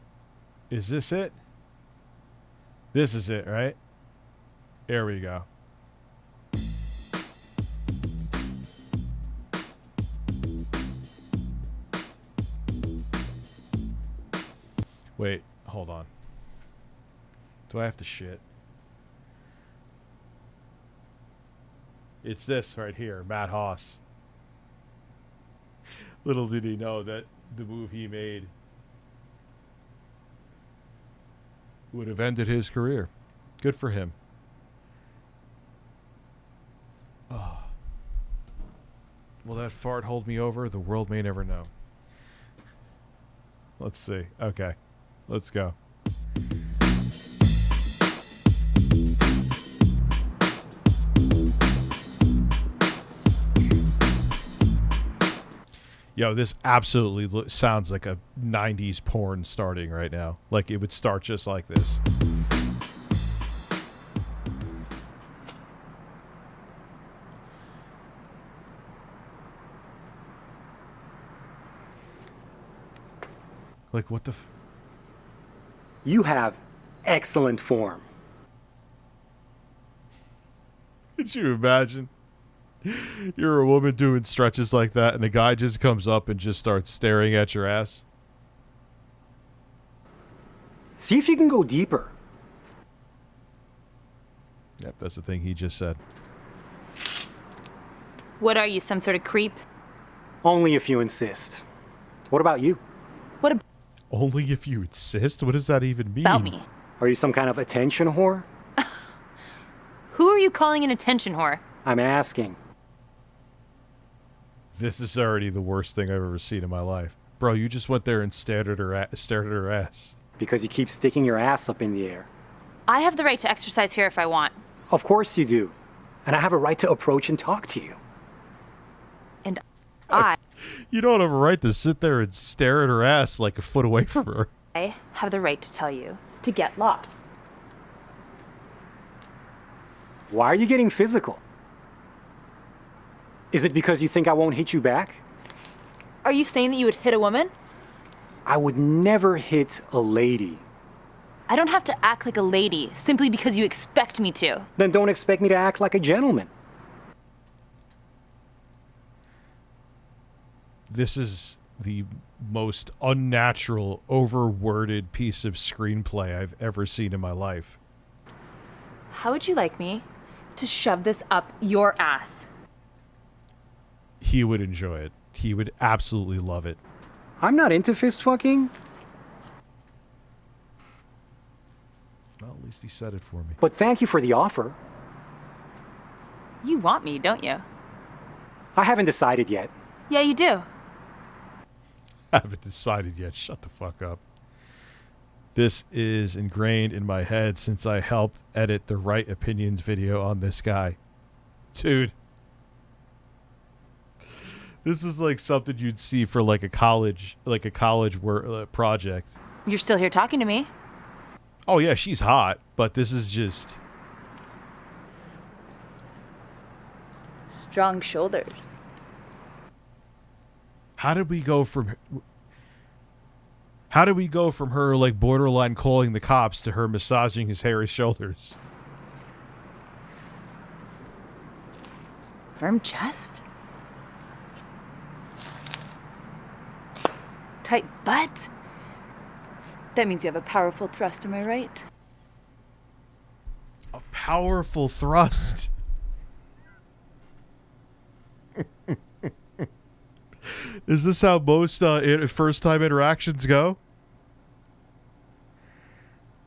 Is this it? This is it, right? There we go. Wait, hold on. Do I have to shit? It's this right here, Matt Haas. Little did he know that the move he made would have ended his career. Good for him. Oh. Will that fart hold me over? The world may never know. Let's see. Okay. Let's go. Yo, this absolutely sounds like a 90s porn starting right now. Like it would start just like this. Like what the You have excellent form. Could you imagine? You're a woman doing stretches like that, and a guy just comes up and just starts staring at your ass. See if you can go deeper. Yep, that's the thing he just said. What are you, some sort of creep? Only if you insist. What about you? What Only if you insist? What does that even mean? about me? Are you some kind of attention whore? Who are you calling an attention whore? I'm asking. This is already the worst thing I've ever seen in my life. Bro, you just went there and stared at her ass. Because you keep sticking your ass up in the air. I have the right to exercise here if I want. Of course you do. And I have a right to approach and talk to you. And You don't have a right to sit there and stare at her ass like a foot away from her. I have the right to tell you to get lost. Why are you getting physical? Is it because you think I won't hit you back? Are you saying that you would hit a woman? I would never hit a lady. I don't have to act like a lady simply because you expect me to. Then don't expect me to act like a gentleman. This is the most unnatural, overworded piece of screenplay I've ever seen in my life. How would you like me to shove this up your ass? He would enjoy it. He would absolutely love it. I'm not into fist fucking. Well, at least he said it for me. But thank you for the offer. You want me, don't you? I haven't decided yet. Yeah, you do. I haven't decided yet. Shut the fuck up. This is ingrained in my head since I helped edit the Right Opinions video on this guy. Dude. This is like something you'd see for like a college work project. You're still here talking to me. Oh yeah, she's hot, but this is just Strong shoulders. How did we go from How do we go from her like borderline calling the cops to her massaging his hairy shoulders? Firm chest? Tight butt? That means you have a powerful thrust, am I right? A powerful thrust. Is this how most first-time interactions go?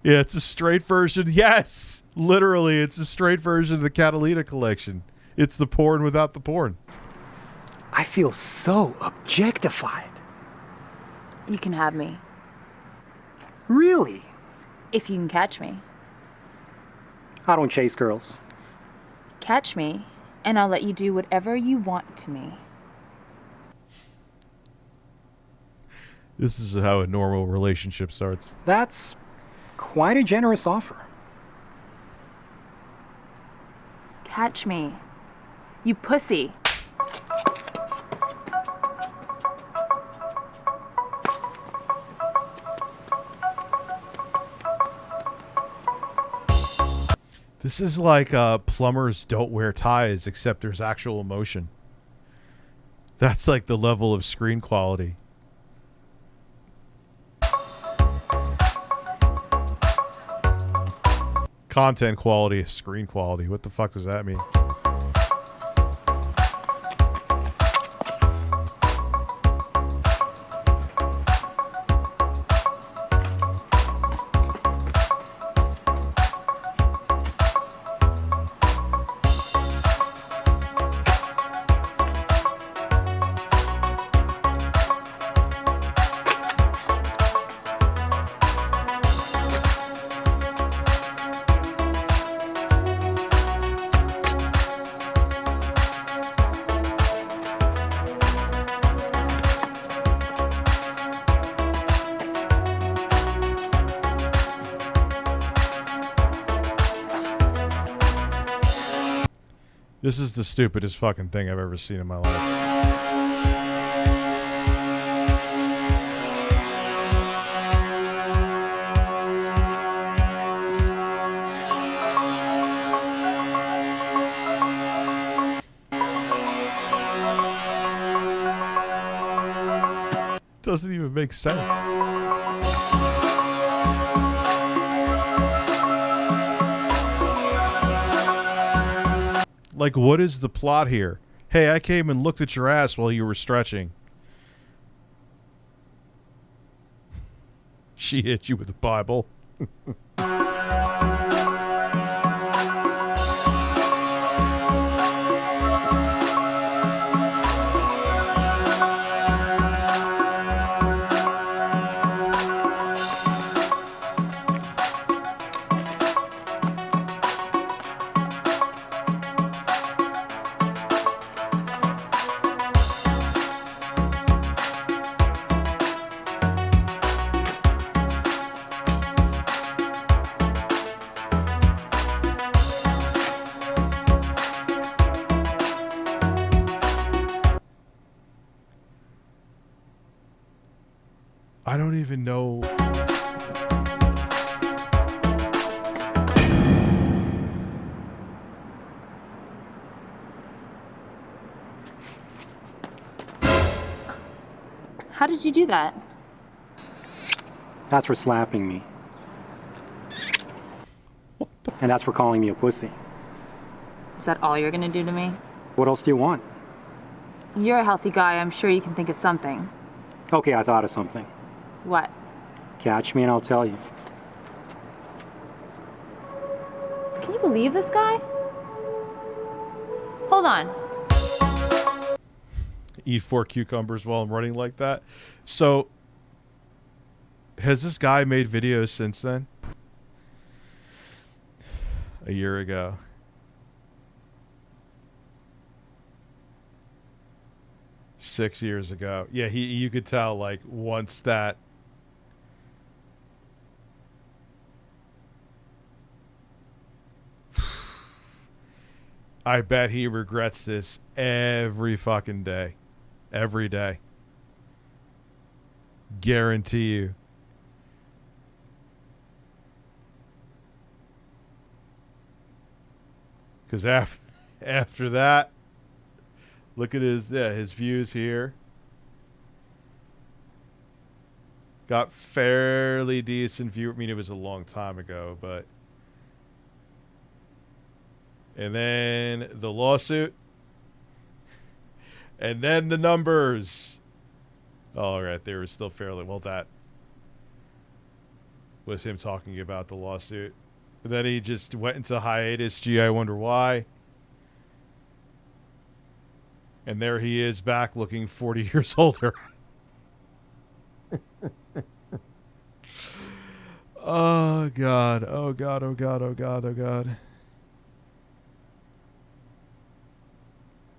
Yeah, it's a straight version. Yes! Literally, it's a straight version of the Catalina collection. It's the porn without the porn. I feel so objectified. You can have me. Really? If you can catch me. I don't chase girls. Catch me, and I'll let you do whatever you want to me. This is how a normal relationship starts. That's quite a generous offer. Catch me. You pussy. This is like plumbers don't wear ties, except there's actual emotion. That's like the level of screen quality. Content quality is screen quality. What the fuck does that mean? This is the stupidest fucking thing I've ever seen in my life. Doesn't even make sense. Like, what is the plot here? Hey, I came and looked at your ass while you were stretching. She hit you with the Bible. I don't even know. How did you do that? That's for slapping me. And that's for calling me a pussy. Is that all you're gonna do to me? What else do you want? You're a healthy guy. I'm sure you can think of something. Okay, I thought of something. What? Catch me and I'll tell you. Can you believe this guy? Hold on. Eat 4 cucumbers while I'm running like that. So, has this guy made videos since then? A year ago. Six years ago. Yeah, you could tell, like, once that... I bet he regrets this every fucking day. Every day. Guarantee you. Because after that, look at his views here. Got fairly decent view. I mean, it was a long time ago, but... And then the lawsuit. And then the numbers. All right, they were still fairly... Well, that was him talking about the lawsuit. But then he just went into hiatus. Gee, I wonder why. And there he is back looking 40 years older. Oh, God. Oh, God. Oh, God. Oh, God. Oh, God.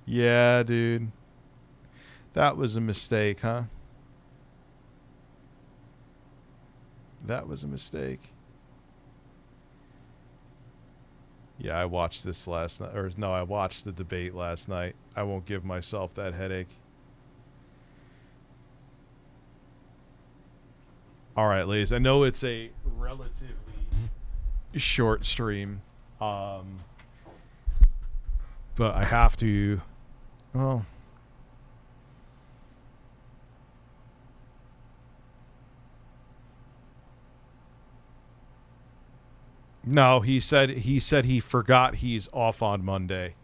Yeah, dude. That was a mistake, huh? That was a mistake. Yeah, I watched this last night. Or, no, I watched the debate last night. I won't give myself that headache. All right, ladies. I know it's a relatively short stream. But I have to... Oh... No, he said he forgot he's off on Monday.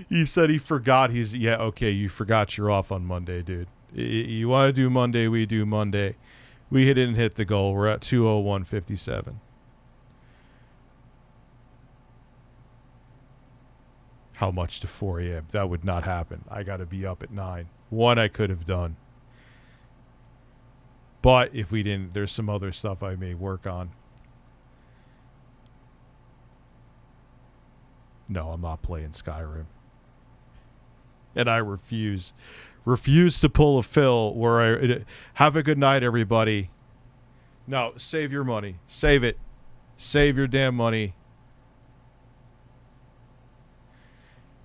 He said he forgot he's... Yeah, okay, you forgot you're off on Monday, dude. You want to do Monday, we do Monday. We didn't hit the goal. We're at 2:01:57. How much to 4 a.m.? That would not happen. I got to be up at 9. One I could have done. But if we didn't, there's some other stuff I may work on. No, I'm not playing Skyrim. And I refuse to pull a Phil where I... Have a good night, everybody. No, save your money. Save it. Save your damn money.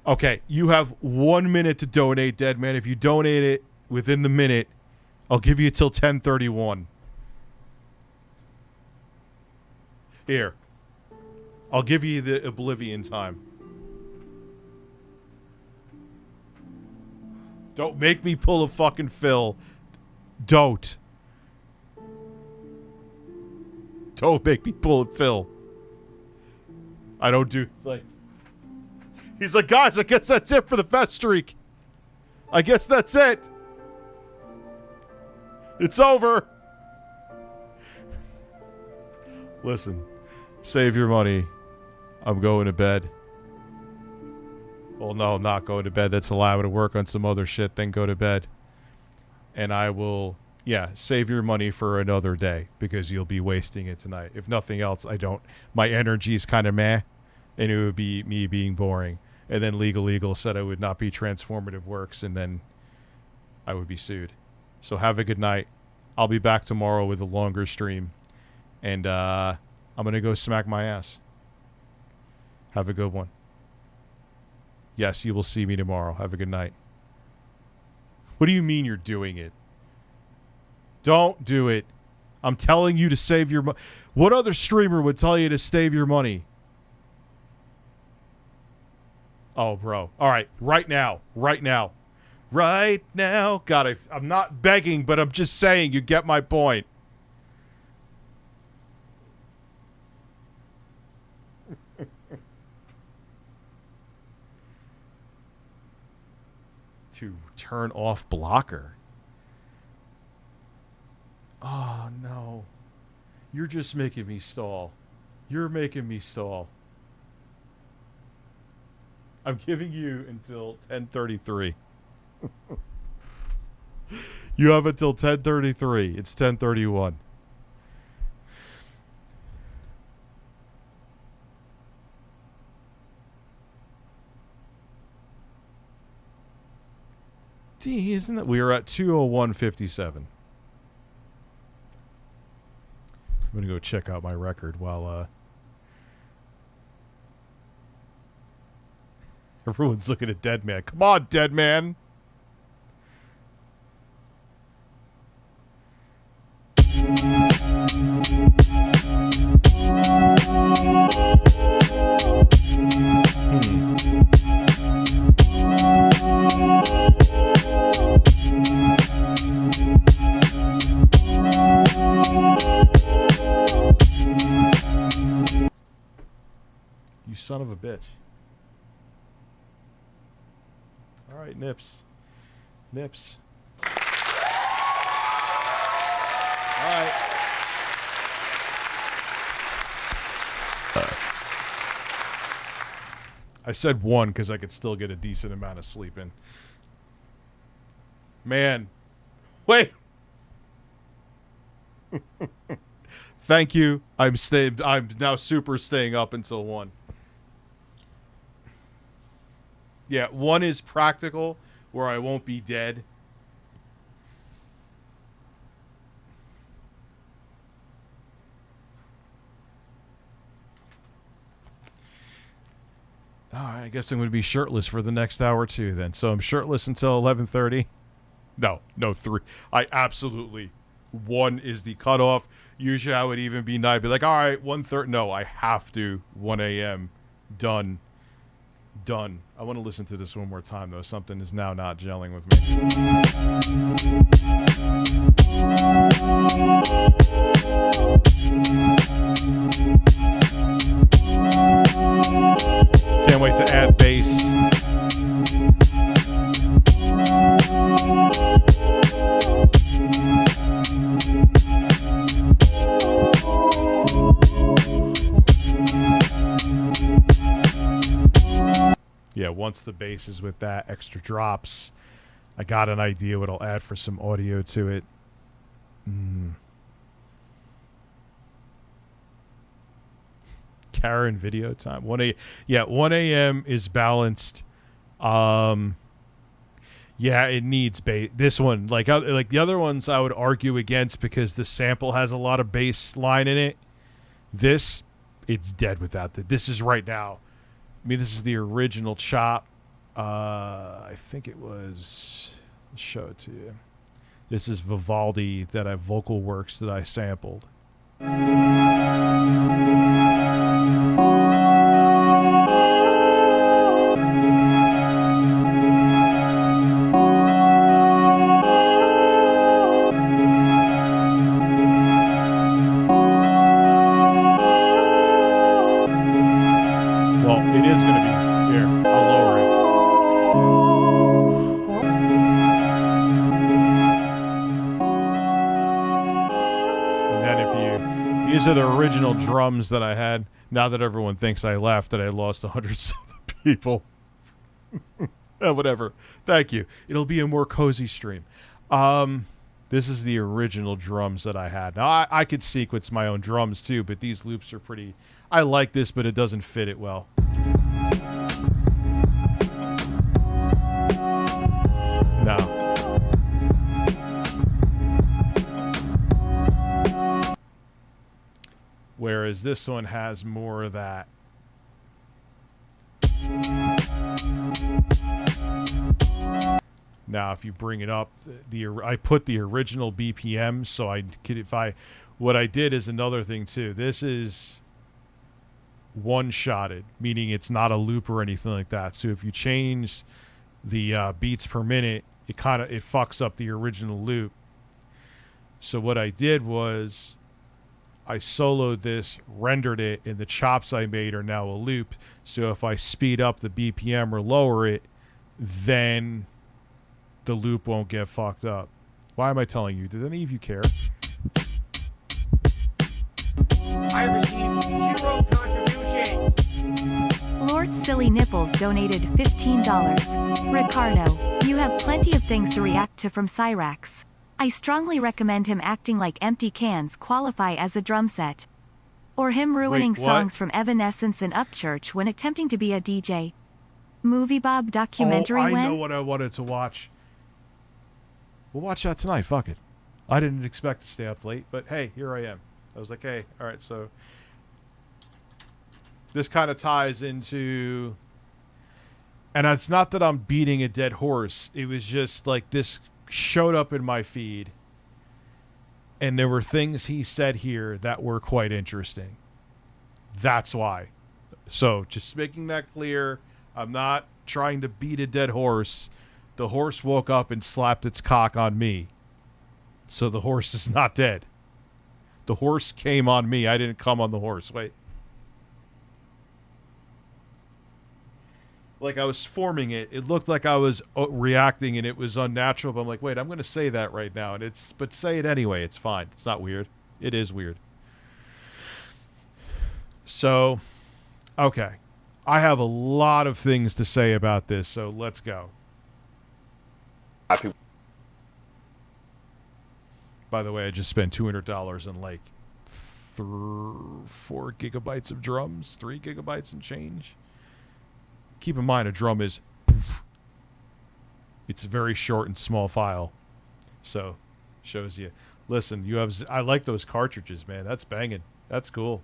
Okay, you have 1 minute to donate, Dead Man. If you donate it within the minute... I'll give you till 10:31. Here. I'll give you the Oblivion time. Don't make me pull a fucking Phil. Don't. Don't make me pull a Phil. I don't do... like. He's like, guys, I guess that's it for the fest streak. I guess that's it. It's over. Listen, save your money. I'm going to bed. Well, no, I'm not going to bed. That's allow me to work on some other shit, then go to bed. And I will, yeah, save your money for another day because you'll be wasting it tonight. If nothing else, my energy is kind of meh, and it would be me being boring. And then LegalEagle said I would not be transformative works, and then I would be sued. So have a good night. I'll be back tomorrow with a longer stream. And I'm going to go smack my ass. Have a good one. Yes, you will see me tomorrow. Have a good night. What do you mean you're doing it? Don't do it. I'm telling you to save your money. What other streamer would tell you to save your money? Oh, bro. All right. Right now. Right now. Right now. God, I'm not begging, but I'm just saying you get my point. To turn off blocker. Oh, no. You're just making me stall. You're making me stall. I'm giving you until 10:33. You have until 10:33. It's 10:31. D, isn't it? We are at 2:01:57. I'm gonna go check out my record while everyone's looking at Dead Man. Come on, Dead Man. son of a bitch. All right, Nips. Nips. All right. I said 1 because I could still get a decent amount of sleep in. Man. Wait. Thank you. I'm now super staying up until 1. Yeah, 1 is practical, where I won't be dead. All right, I guess I'm going to be shirtless for the next hour too then. So I'm shirtless until 11:30. No, 3. I absolutely 1 is the cutoff. Usually I would even be 9. Be like, all right, 1:30. No, I have to 1 a.m. Done. I want to listen to this one more time though. Something is now not gelling with me. Can't wait to add bass. Yeah, once the bass is with that extra drops, I got an idea what I'll add for some audio to it. Karen video time. 1 a.m. is balanced. Yeah, it needs bass. This one, like the other ones, I would argue against because the sample has a lot of bass line in it. This, it's dead without that. This is right now. I mean, this is the original chop. I think it was. I'll show it to you. This is Vivaldi that I Vocal Works that I sampled. These are the original drums that I had. Now that everyone thinks I left, that I lost 100 people. Whatever. Thank you. It'll be a more cozy stream. This is the original drums that I had. Now, I could sequence my own drums too, but these loops are pretty... I like this, but it doesn't fit it well. No. Whereas this one has more of that. Now, if you bring it up, I put the original BPM, so I could, what I did is another thing too. This is one-shotted, meaning it's not a loop or anything like that. So if you change the beats per minute, it fucks up the original loop. So what I did was I soloed this, rendered it, and the chops I made are now a loop. So if I speed up the BPM or lower it, then the loop won't get fucked up. Why am I telling you? Did any of you care? I received 0 contributions. Lord Silly Nipples donated $15. Ricardo, you have plenty of things to react to from Cyrax. I strongly recommend him acting like empty cans qualify as a drum set. Or him ruining songs from Evanescence and Upchurch when attempting to be a DJ. Movie Bob documentary I know what I wanted to watch. We'll watch that tonight. Fuck it. I didn't expect to stay up late, but hey, here I am. I was like, hey, all right, so this kind of ties into... And it's not that I'm beating a dead horse. It was just like this showed up in my feed, and there were things he said here that were quite interesting. That's why. So just making that clear, I'm not trying to beat a dead horse. The horse woke up and slapped its cock on me. So the horse is not dead. The horse came on me. I didn't come on the horse. Wait. like I was forming it. It looked like I was reacting, and it was unnatural. But I'm like, wait, I'm going to say that right now, but say it anyway. It's fine. It's not weird. It is weird. So, okay, I have a lot of things to say about this. So let's go. By the way, I just spent $200 on like 4 gigabytes of drums, 3 gigabytes and change. Keep in mind, a drum is, it's a very short and small file. So, shows you. Listen, I like those cartridges, man. That's banging. That's cool.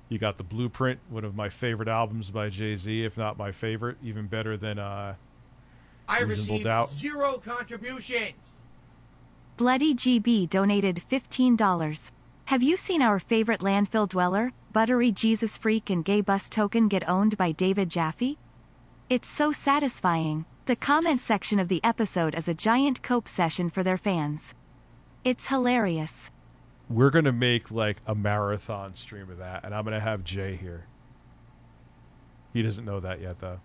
You got the Blueprint, one of my favorite albums by Jay-Z, if not my favorite, even better than I Reasonable received Doubt. 0 contributions. Bloody GB donated $15. Have you seen our favorite landfill dweller, Buttery Jesus Freak and Gay Bus Token get owned by David Jaffe? It's so satisfying. The comment section of the episode is a giant cope session for their fans. It's hilarious. We're going to make like a marathon stream of that, and I'm going to have Jay here. He doesn't know that yet, though.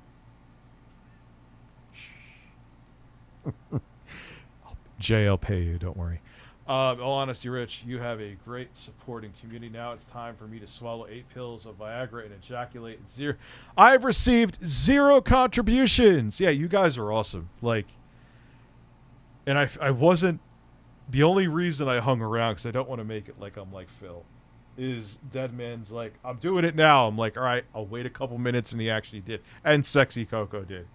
Jay, I'll pay you, don't worry. In all honesty, Rich, you have a great supporting community. Now it's time for me to swallow 8 pills of Viagra and ejaculate in 0. I've received 0 contributions. Yeah, you guys are awesome. Like, and I wasn't, the only reason I hung around, because I don't want to make it like I'm like Phil, is Deadman's like, I'm doing it now. I'm like, all right, I'll wait a couple minutes, and he actually did. And Sexy Coco did.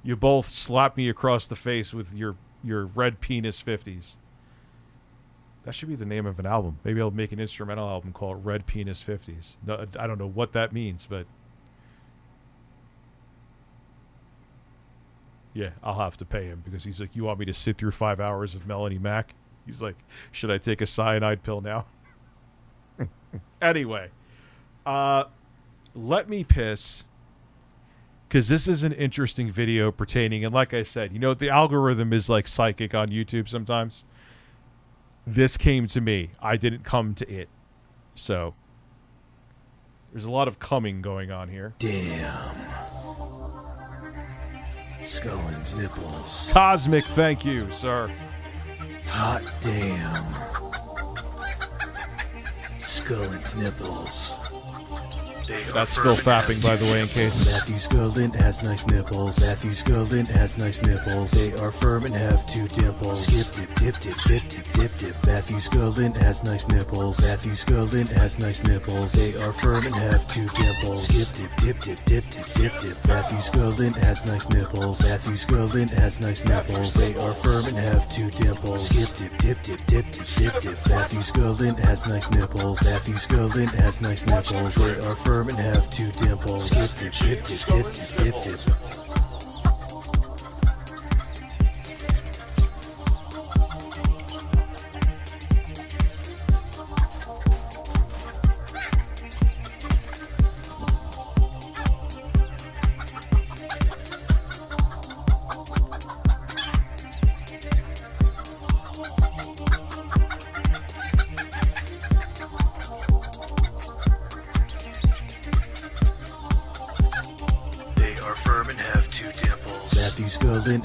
You both slapped me across the face with your red penis 50s. That should be the name of an album. Maybe I'll make an instrumental album called Red Penis 50s. No, I don't know what that means, but yeah, I'll have to pay him, because he's like, you want me to sit through 5 hours of Melanie Mac? He's like, should I take a cyanide pill now? Anyway, let me piss, because this is an interesting video pertaining, and like I said, you know, the algorithm is like psychic on YouTube sometimes. This came to me. I didn't come to it. So, there's a lot of coming going on here. Damn. Scullin's nipples. Cosmic, thank you, sir. Hot damn. Scullin's nipples. That's Phil fapping, by the way, in case. Matthew Scullin has nice nipples. Matthew Scullin has nice nipples. They are firm and have 2 dimples. Skip, dip, dip, dip, dip, dip, dip, dip. Matthew Scullin has nice nipples. Matthew Scullin has nice nipples. They are firm and have 2 dimples. Skip, dip, dip, dip, dip, dip, dip, dip. Matthew Scullin has nice nipples. Matthew Scullin has nice nipples. They are firm and have 2 dimples. Skip, dip, dip, dip, dip, dip, dip, dip. Matthew Scullin has nice nipples. Matthew Scullin has nice nipples. They are firm and have 2 dimples. Dip, dip, dip, dip, dip, dip, dip.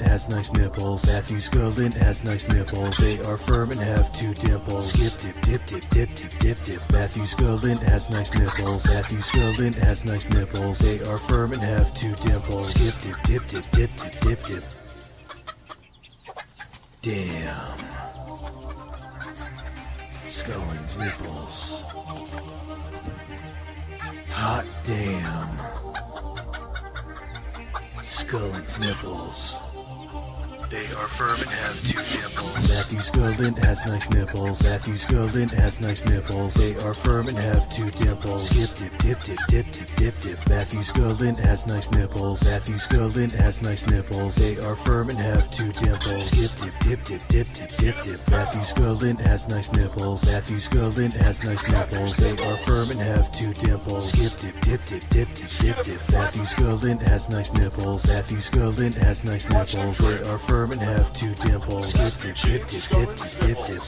Has nice nipples. Matthew Scullin has nice nipples. They are firm and have 2 dimples. Skip, dip, dip, dip, dip, dip, dip, dip. Matthew Scullin has nice nipples. Matthew Scullin has nice nipples. They are firm and have 2 dimples. Skip, dip, dip, dip, dip, dip, dip, dip. Damn. Scullin's nipples. Hot damn. Scullin's nipples. They are firm and have 2 dimples. Matthew Scullin has nice nipples. Matthew Scullin has nice nipples. They are firm and have 2 dimples. Skip, dip, dip, dip, dip, dip, dip, dip. Matthew Scullin has nice nipples. Matthew Scullin has nice nipples. They are firm and have 2 dimples. Skip, dip, dip, dip, dip, dip, dip, dip. Matthew Scullin has nice nipples. Matthew Scullin has nice nipples. They are firm and have 2 dimples. Skip, dip, dip, dip, dip, dip, dip, dip. Matthew Scullin has nice nipples. Matthew Scullin has nice nipples. They are firm and have 2 dimples. Skip, dip, dip, dip, dip, dip, dip.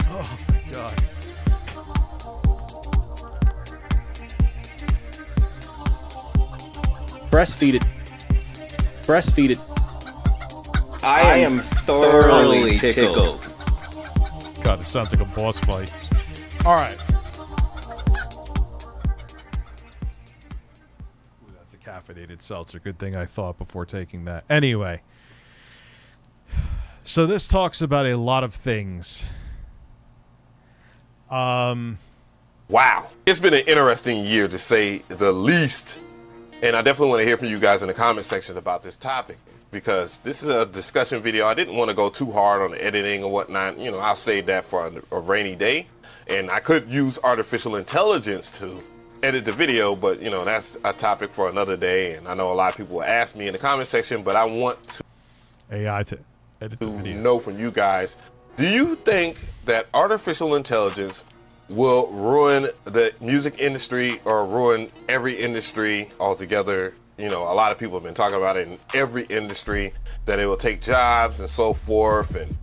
Oh my god. Breastfeed it. Breastfeed it. I am thoroughly tickled. God, it sounds like a boss fight. All right. Ooh, that's a caffeinated seltzer. Good thing I thought before taking that. Anyway. So this talks about a lot of things. Wow. It's been an interesting year, to say the least. And I definitely want to hear from you guys in the comment section about this topic, because this is a discussion video. I didn't want to go too hard on the editing or whatnot. You know, I'll save that for a rainy day. And I could use artificial intelligence to edit the video, but, you know, that's a topic for another day. And I know a lot of people will ask me in the comment section, but I want to AI to edit the video. Know from you guys, do you think that artificial intelligence will ruin the music industry or ruin every industry altogether? You know, a lot of people have been talking about it in every industry, that it will take jobs and so forth. And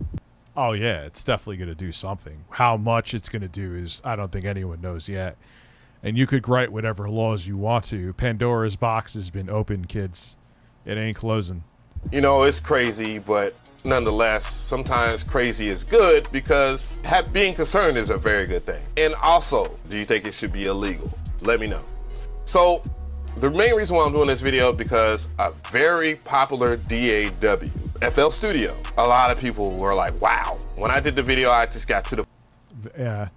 oh yeah, it's definitely going to do something. How much it's going to do is, I don't think anyone knows yet. And you could write whatever laws you want to. Pandora's box has been opened, kids. It ain't closing. You know, it's crazy, but nonetheless, sometimes crazy is good, because being concerned is a very good thing. And also, do you think it should be illegal? Let me know. So, the main reason why I'm doing this video, because a very popular DAW, FL Studio, a lot of people were like, wow. When I did the video, I just got to the... Yeah.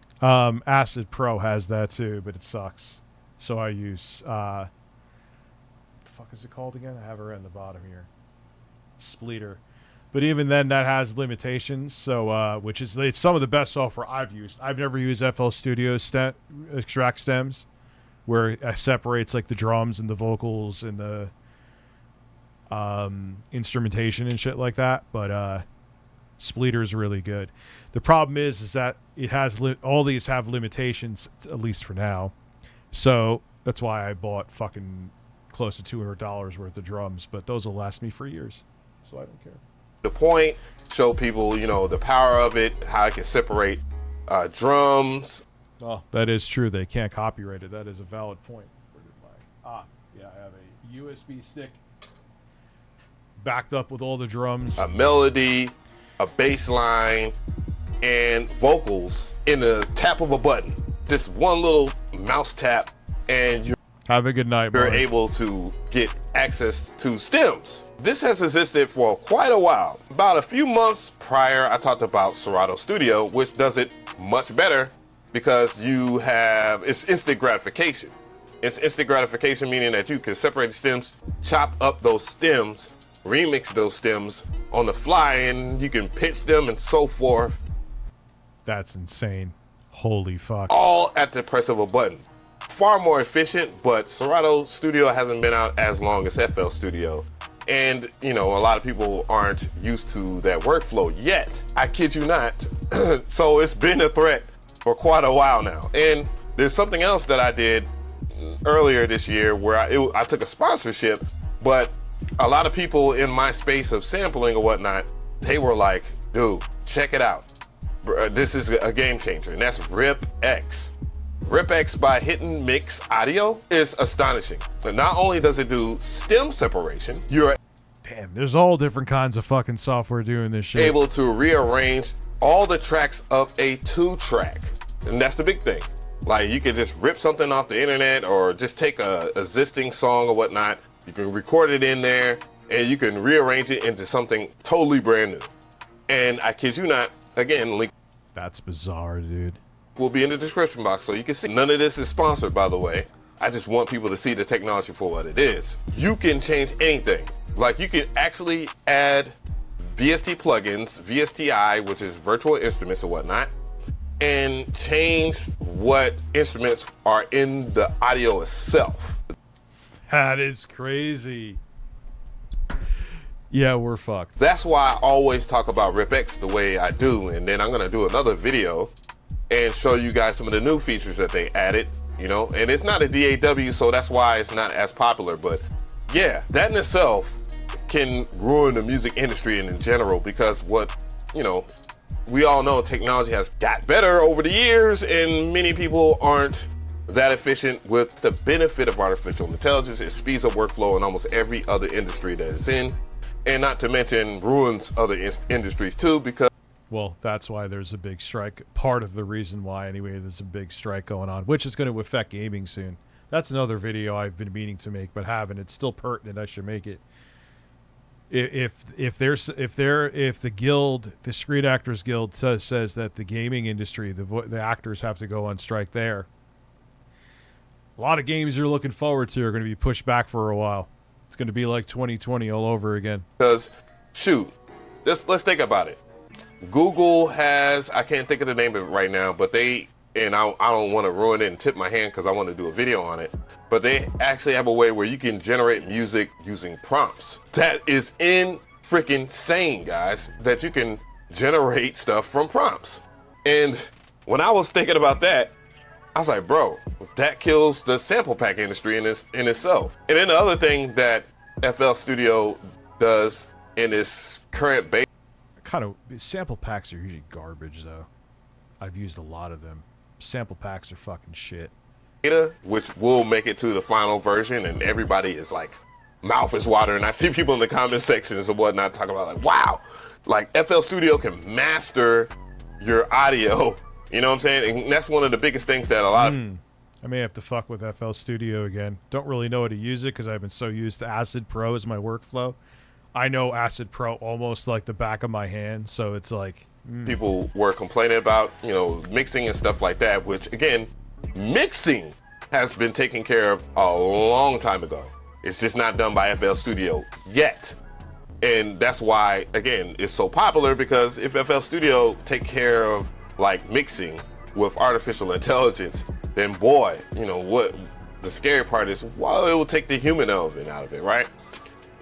Acid Pro has that too, but it sucks. So I use... what the fuck is it called again? I have it right on the bottom here. Splitter. But even then, that has limitations. So, which is, it's some of the best software I've used. I've never used FL Studio extract stems, where it separates like the drums and the vocals and the instrumentation and shit like that. But Splitter is really good. The problem is that it has all these have limitations, at least for now. So that's why I bought fucking close to $200 worth of drums. But those will last me for years. So I don't care. The point, show people, you know, the power of it, how it can separate drums. Oh, that is true. They can't copyright it. That is a valid point. Yeah, I have a USB stick backed up with all the drums. A melody, a bass line, and vocals in the tap of a button. Just one little mouse tap, and you have a good night, you're able to get access to stems. This has existed for quite a while. About a few months prior, I talked about Serato Studio, which does it much better, because you have, it's instant gratification. It's instant gratification, meaning that you can separate the stems, chop up those stems, remix those stems on the fly, and you can pitch them and so forth. That's insane. Holy fuck. All at the press of a button. Far more efficient, but Serato Studio hasn't been out as long as FL Studio. And, you know, a lot of people aren't used to that workflow yet. I kid you not. So it's been a threat for quite a while now. And there's something else that I did earlier this year where I took a sponsorship, but a lot of people in my space of sampling or whatnot, they were like, dude, check it out. This is a game changer, and that's RipX. RipX by Hidden Mix Audio is astonishing. But not only does it do stem separation, you're there's all different kinds of fucking software doing this shit. Able to rearrange all the tracks of a 2-track. And that's the big thing. Like, you can just rip something off the internet or just take a existing song or whatnot. You can record it in there and you can rearrange it into something totally brand new. And I kid you not, again, link. That's bizarre, dude. Will be in the description box so you can see. None of this is sponsored, by the way. I just want people to see the technology for what it is. You can change anything. Like, you can actually add VST plugins, VSTI, which is virtual instruments or whatnot, and change what instruments are in the audio itself. That is crazy. Yeah, we're fucked. That's why I always talk about RipX the way I do, and then I'm gonna do another video and show you guys some of the new features that they added, you know, and it's not a DAW, so that's why it's not as popular, but yeah, that in itself can ruin the music industry in general, because what, you know, we all know technology has got better over the years and many people aren't that efficient with the benefit of artificial intelligence. It speeds up workflow in almost every other industry that it's in, and not to mention ruins other industries too, because well, that's why there's a big strike. Part of the reason why, anyway, there's a big strike going on, which is going to affect gaming soon. That's another video I've been meaning to make, but haven't. It's still pertinent. I should make it. If the guild, the Screen Actors Guild says that the gaming industry, the actors have to go on strike there, a lot of games you're looking forward to are going to be pushed back for a while. It's going to be like 2020 all over again. Because, shoot, let's think about it. Google has, I can't think of the name of it right now, but they, and I don't want to ruin it and tip my hand because I want to do a video on it, but they actually have a way where you can generate music using prompts. That is freaking insane, guys, that you can generate stuff from prompts. And when I was thinking about that, I was like, bro, that kills the sample pack industry in itself. And then the other thing that FL Studio does in its current base, sample packs are usually garbage though. I've used a lot of them. Sample packs are fucking shit. Which will make it to the final version, and everybody is like, mouth is watering. I see people in the comment sections and whatnot talking about like, wow, like FL Studio can master your audio. You know what I'm saying? And that's one of the biggest things that a lot of... I may have to fuck with FL Studio again. Don't really know how to use it because I've been so used to Acid Pro as my workflow. I know Acid Pro almost like the back of my hand, so it's like... People were complaining about, you know, mixing and stuff like that, which, again, mixing has been taken care of a long time ago. It's just not done by FL Studio yet. And that's why, again, it's so popular, because if FL Studio take care of like mixing with artificial intelligence, then boy, you know what the scary part is, well, it will take the human element out of it, right?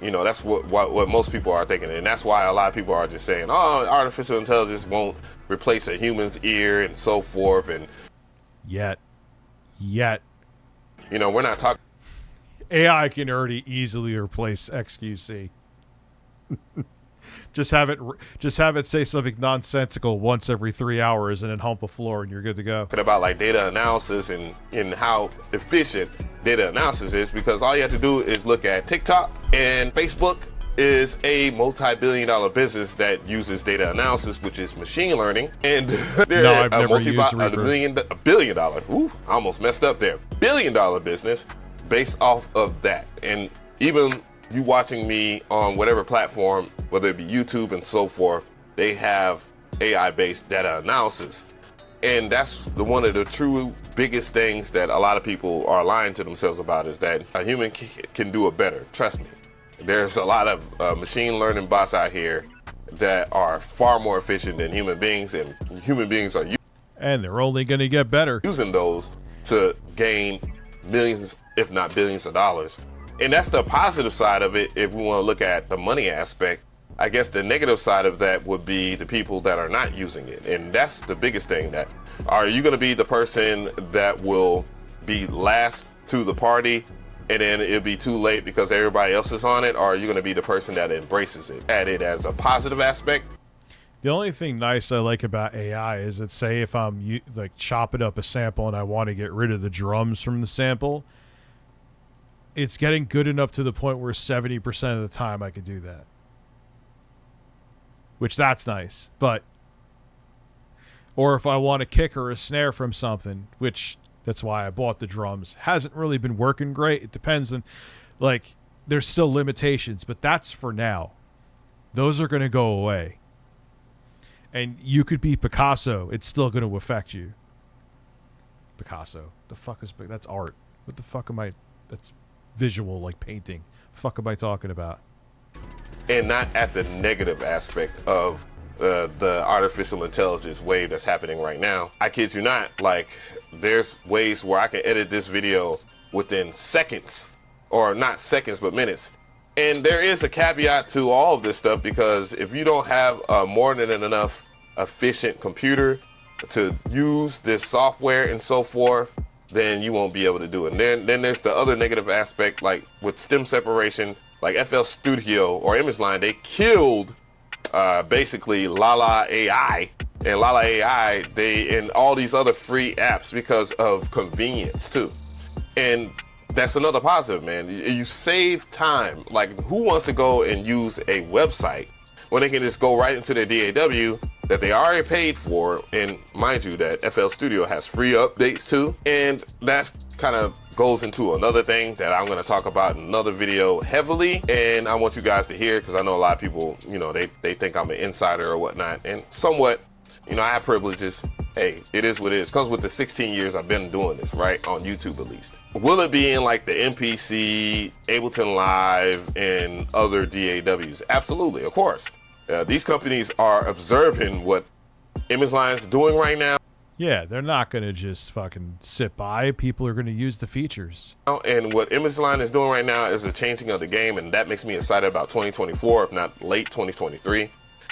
You know, that's what most people are thinking, and that's why a lot of people are just saying, oh, artificial intelligence won't replace a human's ear and so forth, and yet you know, we're not talking AI can already easily replace xQc. Just have it say something nonsensical once every 3 hours and then hump a floor and you're good to go. About like data analysis and how efficient data analysis is, because all you have to do is look at TikTok, and Facebook is a multi-billion-dollar business that uses data analysis, which is machine learning, and they're a billion-dollar. Ooh, I almost messed up there. Billion-dollar business based off of that, and even you watching me on whatever platform, whether it be YouTube and so forth, they have AI-based data analysis. And that's one of the true biggest things that a lot of people are lying to themselves about, is that a human can do it better. Trust me. There's a lot of machine learning bots out here that are far more efficient than human beings, and human beings are and they're only going to get better using those to gain millions, if not billions of dollars. And that's the positive side of it. If we want to look at the money aspect, I guess the negative side of that would be the people that are not using it. And that's the biggest thing. That are you going to be the person that will be last to the party and then it'll be too late because everybody else is on it? Or are you going to be the person that embraces it, at it as a positive aspect? The only thing nice I like about AI is that, say if I'm like chopping up a sample and I want to get rid of the drums from the sample, it's getting good enough to the point where 70% of the time I can do that. Which that's nice. But, or if I want a kick or a snare from something, which that's why I bought the drums, hasn't really been working great. It depends on, like, there's still limitations, but that's for now. Those are going to go away. And you could be Picasso. It's still going to affect you. Picasso. The fuck is, that's art. What the fuck am I, that's visual, like painting. The fuck am I talking about? And not at the negative aspect of the artificial intelligence wave that's happening right now. I kid you not, like, there's ways where I can edit this video within seconds, or not seconds, but minutes. And there is a caveat to all of this stuff, because if you don't have more than enough efficient computer to use this software and so forth, then you won't be able to do it. And then there's the other negative aspect, like with stem separation, like FL Studio or ImageLine, they killed basically Lala AI and Lala AI, and all these other free apps because of convenience too. And that's another positive, man. You save time. Like, who wants to go and use a website when they can just go right into their DAW that they already paid for? And mind you, that FL Studio has free updates too. And that's kind of goes into another thing that I'm going to talk about in another video heavily. And I want you guys to hear, because I know a lot of people, you know, they think I'm an insider or whatnot. And somewhat, you know, I have privileges. Hey, it is what it is. Comes with the 16 years I've been doing this, right? On YouTube at least. Will it be in like the MPC, Ableton Live, and other DAWs? Absolutely, of course. These companies are observing what ImageLine's doing right now. Yeah, they're not going to just fucking sit by. People are going to use the features. And what ImageLine is doing right now is a changing of the game, and that makes me excited about 2024, if not late 2023.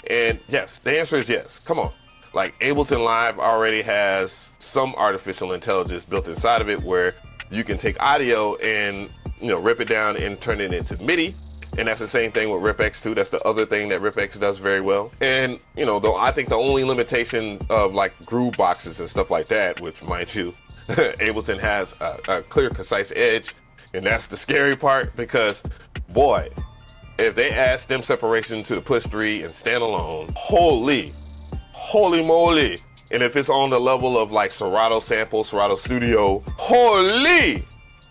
And yes, the answer is yes. Come on. Like, Ableton Live already has some artificial intelligence built inside of it where you can take audio and, you know, rip it down and turn it into MIDI. And that's the same thing with RipX2. That's the other thing that RipX does very well. And, you know, though I think the only limitation of like groove boxes and stuff like that, which mind you, Ableton has a clear, concise edge. And that's the scary part, because boy, if they add stem separation to the push 3 and standalone, holy moly. And if it's on the level of like Serato Sample, Serato Studio, holy,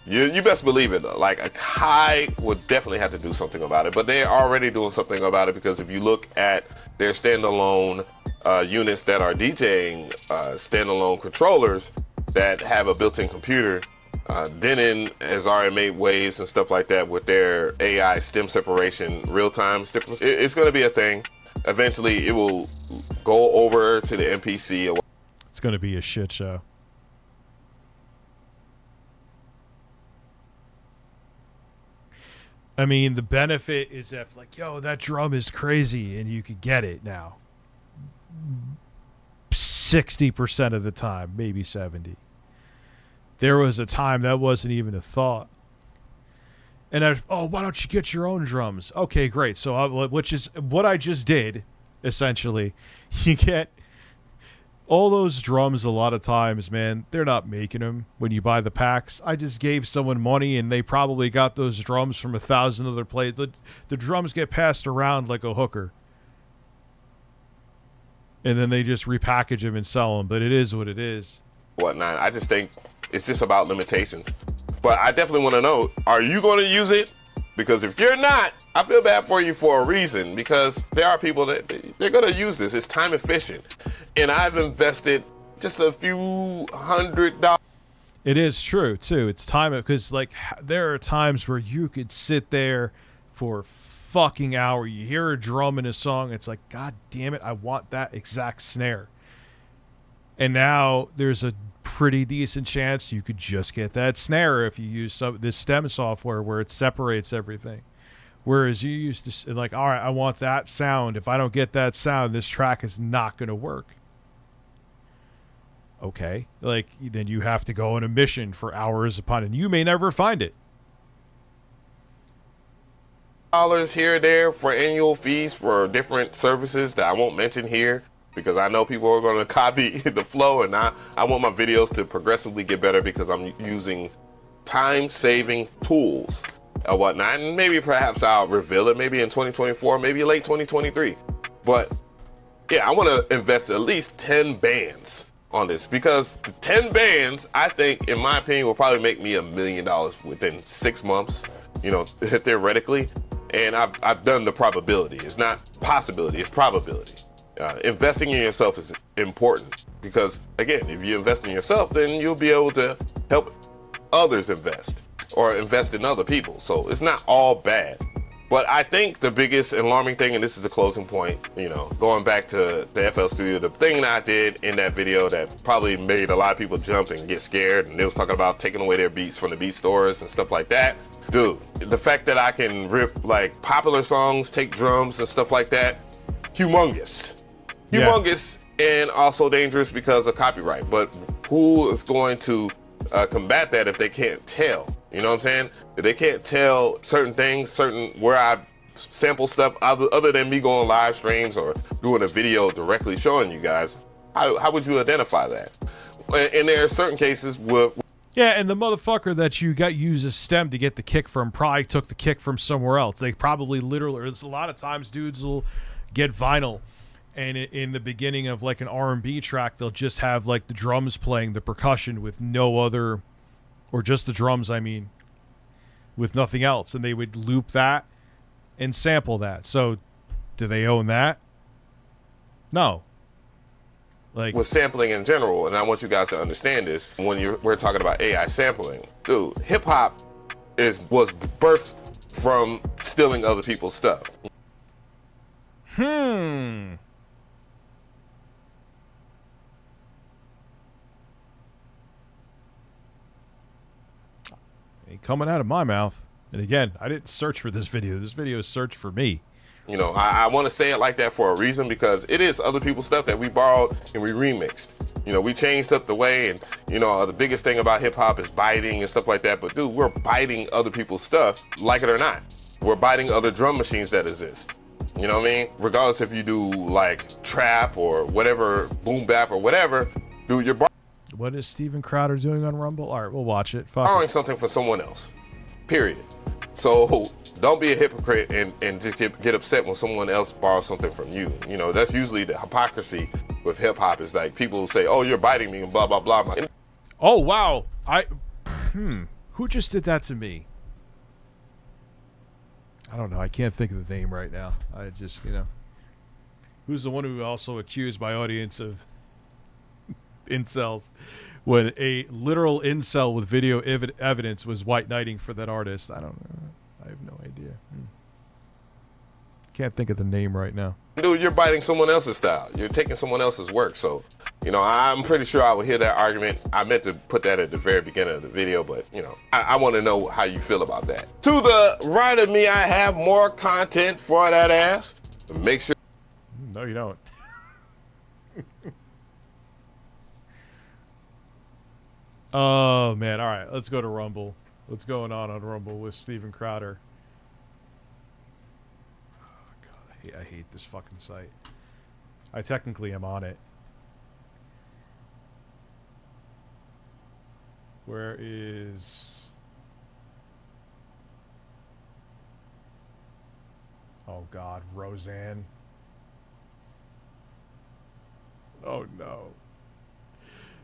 you best believe it. Like, Kai would definitely have to do something about it, but they're already doing something about it, because if you look at their standalone units that are DJing standalone controllers that have a built-in computer, Denon has already made waves and stuff like that with their AI stem separation, real-time stem. It's going to be a thing. Eventually, it will go over to the MPC. It's going to be a shit show. I mean, the benefit is if, like, yo, that drum is crazy, and you could get it now. 60% of the time, maybe 70%. There was a time that wasn't even a thought. And why don't you get your own drums? Okay, great. So, which is what I just did, essentially. You get all those drums a lot of times, man, they're not making them when you buy the packs. I just gave someone money, and they probably got those drums from 1,000 other places. The drums get passed around like a hooker. And then they just repackage them and sell them. But it is what it is. Whatnot. I just think it's just about limitations. But I definitely want to know, are you going to use it? Because if you're not, I feel bad for you for a reason, because there are people that they're going to use this. It's time efficient. And I've invested just a few $100. It is true, too. It's time, because like there are times where you could sit there for a fucking hour. You hear a drum in a song. It's like, God damn it, I want that exact snare. And now there's a pretty decent chance you could just get that snare if you use this stem software where it separates everything. Whereas you used to, like, all right, I want that sound. If I don't get that sound, this track is not going to work. Okay. Like, then you have to go on a mission for hours upon, and you may never find it. $1 here or there for annual fees for different services that I won't mention here, because I know people are going to copy the flow, and I want my videos to progressively get better, because I'm using time-saving tools and whatnot. And maybe perhaps I'll reveal it maybe in 2024, maybe late 2023. But yeah, I want to invest at least 10 bands on this, because the 10 bands, I think, in my opinion, will probably make me $1 million within 6 months, you know, theoretically. And I've done the probability. It's not possibility, it's probability. Investing in yourself is important, because again, if you invest in yourself, then you'll be able to help others invest, or invest in other people. So it's not all bad. But I think the biggest alarming thing, and this is the closing point, you know, going back to the FL Studio, the thing that I did in that video that probably made a lot of people jump and get scared, and they was talking about taking away their beats from the beat stores and stuff like that. Dude, the fact that I can rip like popular songs, take drums and stuff like that, humongous. Humongous, and also dangerous because of copyright. But who is going to combat that if they can't tell? You know what I'm saying? If they can't tell certain things, where I sample stuff, other than me going live streams or doing a video directly showing you guys, How would you identify that? And there are certain cases where... Yeah, and the motherfucker that you got uses stem to get the kick from probably took the kick from somewhere else. They probably literally... There's a lot of times dudes will get vinyl, and in the beginning of like an R&B track, they'll just have like the drums playing, the percussion with no other... Or just the drums, I mean, with nothing else. And they would loop that and sample that. So, do they own that? No. Like, with sampling in general, and I want you guys to understand this when we're talking about AI sampling. Dude, hip hop was birthed from stealing other people's stuff. Ain't coming out of my mouth. And again, I didn't search for this video. This video is searched for me. You know, I want to say it like that for a reason, because it is other people's stuff that we borrowed and we remixed. You know, we changed up the way, and, you know, the biggest thing about hip hop is biting and stuff like that. But, dude, we're biting other people's stuff, like it or not. We're biting other drum machines that exist. You know what I mean? Regardless if you do, like, trap or whatever, boom bap or whatever, dude, you're What is Steven Crowder doing on Rumble? All right, we'll watch it. Fuck borrowing it. something from someone else. Period. So don't be a hypocrite and just get upset when someone else borrows something from you. You know, that's usually the hypocrisy with hip hop, is like people say, "Oh, you're biting me," and blah blah blah. Oh wow, who just did that to me? I don't know. I can't think of the name right now. I just, you know, who's the one who also accused my audience of incels when a literal incel with video evidence was white knighting for that artist? I don't know. I have no idea. Can't think of the name right now. Dude, you're biting someone else's style. You're taking someone else's work. So, you know, I'm pretty sure I will hear that argument. I meant to put that at the very beginning of the video, but, you know, I want to know how you feel about that. To the right of me, I have more content for that ass. Make sure... No, you don't. Oh, man. All right, let's go to Rumble. What's going on Rumble with Steven Crowder? Oh, God, I hate this fucking site. I technically am on it. Where is... Oh, God, Roseanne. Oh, no.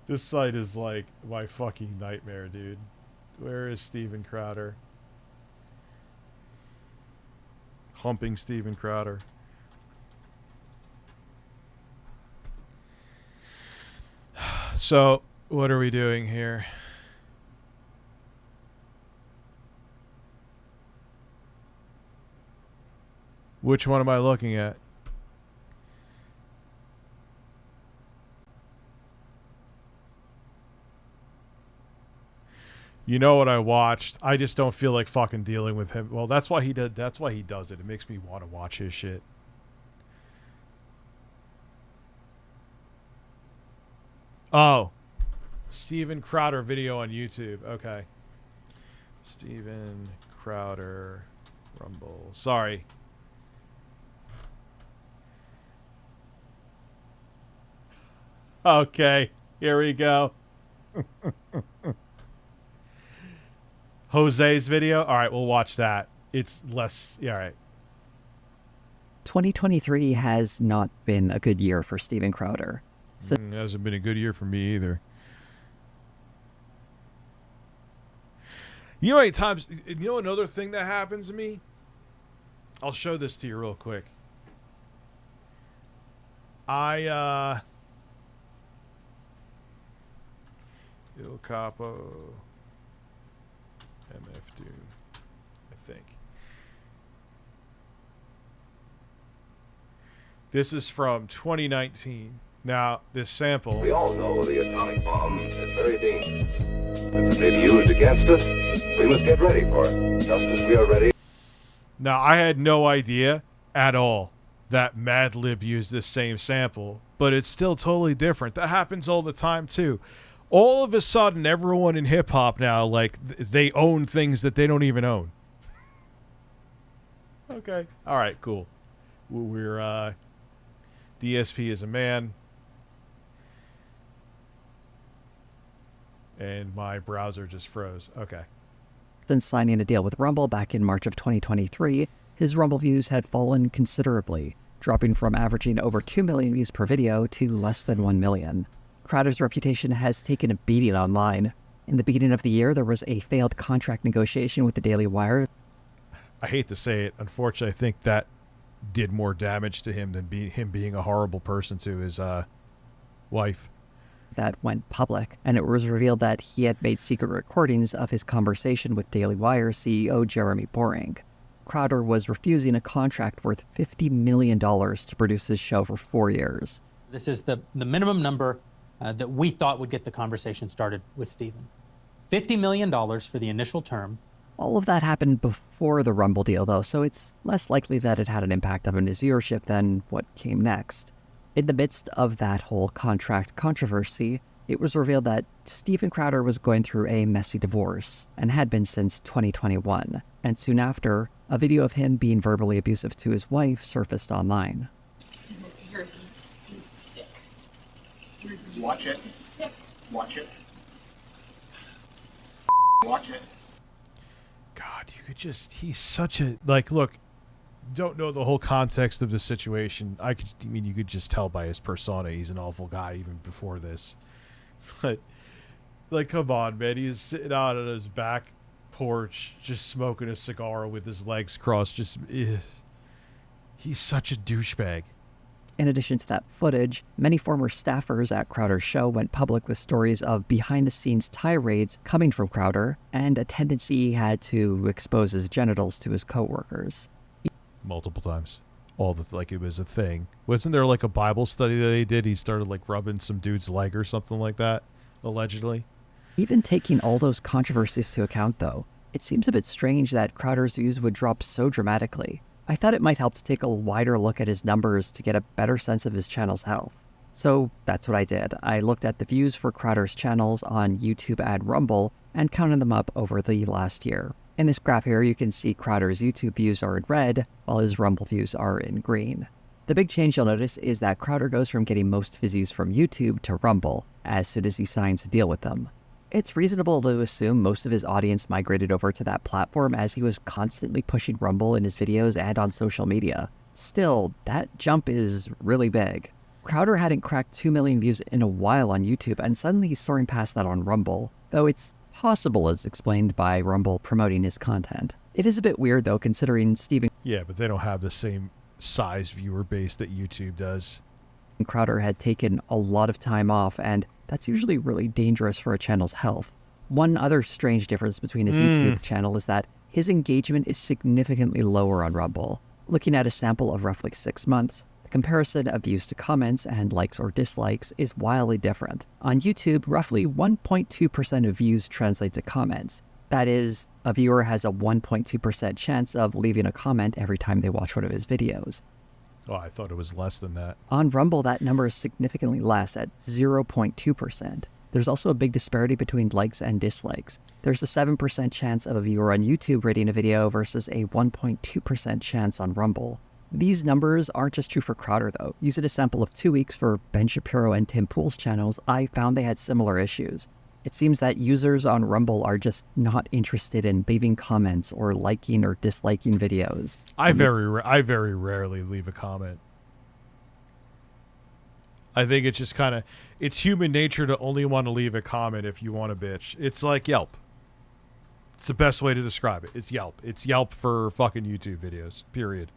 This site is like my fucking nightmare, dude. Where is Steven Crowder? Humping Steven Crowder. So, what are we doing here? Which one am I looking at? You know what I watched? I just don't feel like fucking dealing with him. Well, that's why he did. That's why he does it. It makes me want to watch his shit. Oh, Steven Crowder video on YouTube. Okay, Steven Crowder Rumble. Sorry. Okay, here we go. Jose's video? All right, we'll watch that. It's less... Yeah, all right. 2023 has not been a good year for Steven Crowder. So It hasn't been a good year for me either. You know how many times... You know another thing that happens to me? I'll show this to you real quick. Il Capo... MF Doom, I think. This is from 2019. Now, this sample... We all know the atomic bomb is very dangerous. If it may be used against us, we must get ready for it, just as we are ready. Now, I had no idea at all that Madlib used this same sample, but it's still totally different. That happens all the time, too. All of a sudden, everyone in hip-hop now, like, they own things that they don't even own. Okay. All right, cool. We're, DSP is a man. And my browser just froze. Okay. Since signing a deal with Rumble back in March of 2023, his Rumble views had fallen considerably, dropping from averaging over 2 million views per video to less than 1 million. Crowder's reputation has taken a beating online. In the beginning of the year, there was a failed contract negotiation with the Daily Wire. I hate to say it. Unfortunately, I think that did more damage to him than him being a horrible person to his wife. That went public, and it was revealed that he had made secret recordings of his conversation with Daily Wire CEO Jeremy Boring. Crowder was refusing a contract worth $50 million to produce his show for 4 years. This is the minimum number that we thought would get the conversation started with Steven. $50 million for the initial term. All of that happened before the Rumble deal, though, so it's less likely that it had an impact on his viewership than what came next. In the midst of that whole contract controversy, it was revealed that Steven Crowder was going through a messy divorce, and had been since 2021. And soon after, a video of him being verbally abusive to his wife surfaced online. He's sick. Watch it. He's sick. Watch it. Watch it. God, you could just, he's such a, like, look, don't know the whole context of the situation. You could just tell by his persona he's an awful guy even before this. But, like, come on, man. He's sitting out on his back porch just smoking a cigar with his legs crossed. Just, he's such a douchebag. In addition to that footage, many former staffers at Crowder's show went public with stories of behind-the-scenes tirades coming from Crowder, and a tendency he had to expose his genitals to his co-workers. Multiple times. Like it was a thing. Wasn't there like a Bible study that they did? He started like rubbing some dude's leg or something like that, allegedly. Even taking all those controversies to account, though, it seems a bit strange that Crowder's views would drop so dramatically. I thought it might help to take a wider look at his numbers to get a better sense of his channel's health. So that's what I did. I looked at the views for Crowder's channels on YouTube and Rumble and counted them up over the last year. In this graph here, you can see Crowder's YouTube views are in red, while his Rumble views are in green. The big change you'll notice is that Crowder goes from getting most of his views from YouTube to Rumble as soon as he signs a deal with them. It's reasonable to assume most of his audience migrated over to that platform as he was constantly pushing Rumble in his videos and on social media. Still, that jump is really big. Crowder hadn't cracked 2 million views in a while on YouTube, and suddenly he's soaring past that on Rumble, though it's possible as explained by Rumble promoting his content. It is a bit weird, though, considering Steven... Yeah, but they don't have the same size viewer base that YouTube does. Crowder had taken a lot of time off, and that's usually really dangerous for a channel's health. One other strange difference between his YouTube channel is that his engagement is significantly lower on Rumble. Looking at a sample of roughly 6 months, the comparison of views to comments and likes or dislikes is wildly different. On YouTube, roughly 1.2% of views translate to comments. That is, a viewer has a 1.2% chance of leaving a comment every time they watch one of his videos. Oh, I thought it was less than that. On Rumble, that number is significantly less at 0.2%. There's also a big disparity between likes and dislikes. There's a 7% chance of a viewer on YouTube rating a video versus a 1.2% chance on Rumble. These numbers aren't just true for Crowder, though. Using a sample of 2 weeks for Ben Shapiro and Tim Pool's channels, I found they had similar issues. It seems that users on Rumble are just not interested in leaving comments or liking or disliking videos. I very rarely leave a comment. I think it's just kind of, it's human nature to only want to leave a comment if you want to bitch. It's like Yelp. It's the best way to describe it. It's Yelp. It's Yelp for fucking YouTube videos, period.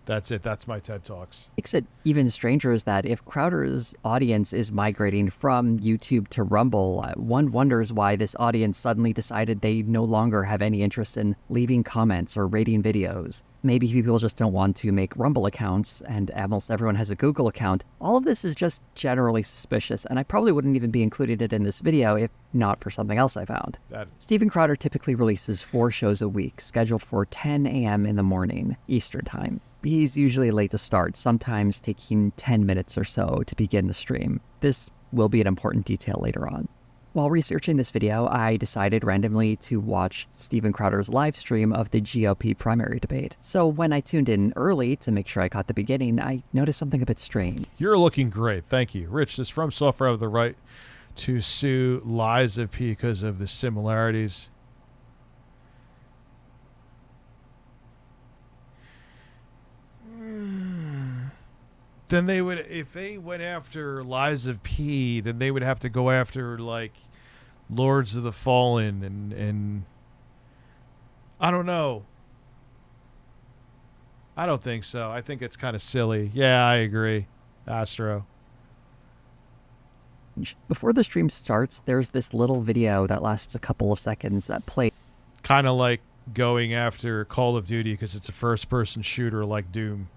That's it. That's my TED Talks. Makes it even stranger is that if Crowder's audience is migrating from YouTube to Rumble, one wonders why this audience suddenly decided they no longer have any interest in leaving comments or rating videos. Maybe people just don't want to make Rumble accounts, and almost everyone has a Google account. All of this is just generally suspicious, and I probably wouldn't even be included it in this video if not for something else I found. Steven Crowder typically releases 4 shows a week, scheduled for 10 a.m. in the morning, Eastern Time. He's usually late to start, sometimes taking 10 minutes or so to begin the stream. This will be an important detail later on. While researching this video, I decided randomly to watch Steven Crowder's live stream of the GOP primary debate. So when I tuned in early to make sure I caught the beginning, I noticed something a bit strange. You're looking great. Thank you. Rich, this From Software of the right to sue Lies of P because of the similarities. Then they would, if they went after Lies of P, then they would have to go after like Lords of the Fallen and I don't know. I don't think so. I think it's kind of silly. Yeah, I agree, Astro. Before the stream starts, there's this little video that lasts a couple of seconds that plays. Kind of like going after Call of Duty because it's a first-person shooter like Doom.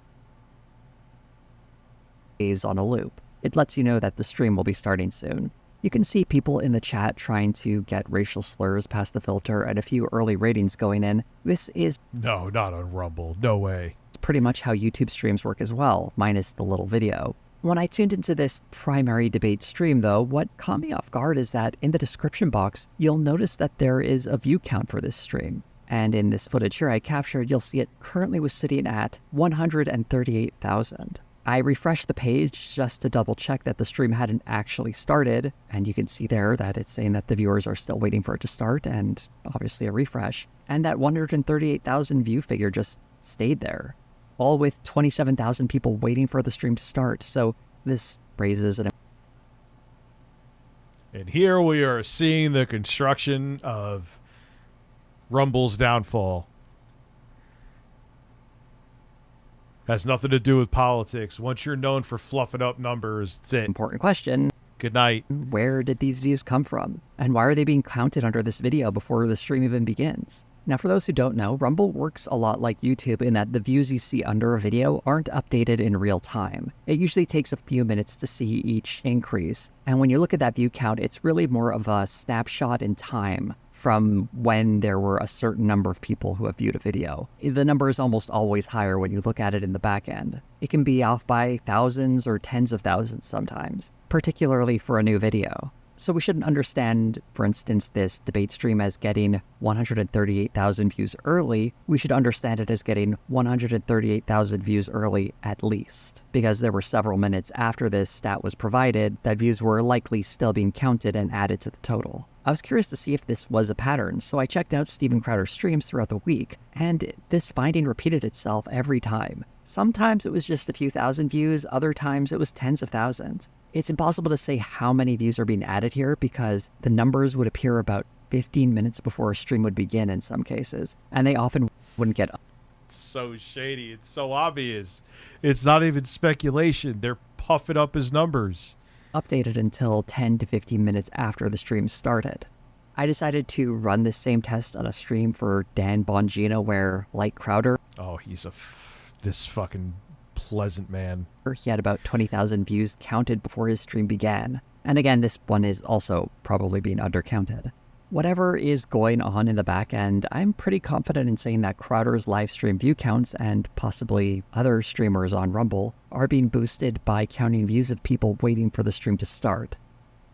On a loop. It lets you know that the stream will be starting soon. You can see people in the chat trying to get racial slurs past the filter and a few early ratings going in. This is... No, not on Rumble. No way. Pretty much how YouTube streams work as well, minus the little video. When I tuned into this primary debate stream, though, what caught me off guard is that in the description box, you'll notice that there is a view count for this stream. And in this footage here I captured, you'll see it currently was sitting at 138,000. I refreshed the page just to double check that the stream hadn't actually started, and you can see there that it's saying that the viewers are still waiting for it to start, and obviously a refresh. And that 138,000 view figure just stayed there, all with 27,000 people waiting for the stream to start. So this raises an... And here we are seeing the construction of Rumble's downfall. Has nothing to do with politics. Once you're known for fluffing up numbers, that's it. Important question. Good night. Where did these views come from? And why are they being counted under this video before the stream even begins? Now, for those who don't know, Rumble works a lot like YouTube in that the views you see under a video aren't updated in real time. It usually takes a few minutes to see each increase. And when you look at that view count, it's really more of a snapshot in time from when there were a certain number of people who have viewed a video. The number is almost always higher when you look at it in the back end. It can be off by thousands or tens of thousands sometimes, particularly for a new video. So we shouldn't understand, for instance, this debate stream as getting 138,000 views early. We should understand it as getting 138,000 views early at least, because there were several minutes after this stat was provided that views were likely still being counted and added to the total. I was curious to see if this was a pattern, so I checked out Steven Crowder's streams throughout the week, and this finding repeated itself every time. Sometimes it was just a few thousand views, other times it was tens of thousands. It's impossible to say how many views are being added here because the numbers would appear about 15 minutes before a stream would begin in some cases, and they often wouldn't get... It's so shady. It's so obvious. It's not even speculation. They're puffing up his numbers. Updated until 10 to 15 minutes after the stream started. I decided to run this same test on a stream for Dan Bongino where, like Crowder... Oh, he's this fucking pleasant man. He had about 20,000 views counted before his stream began. And again, this one is also probably being undercounted. Whatever is going on in the back end, I'm pretty confident in saying that Crowder's live stream view counts and possibly other streamers on Rumble are being boosted by counting views of people waiting for the stream to start.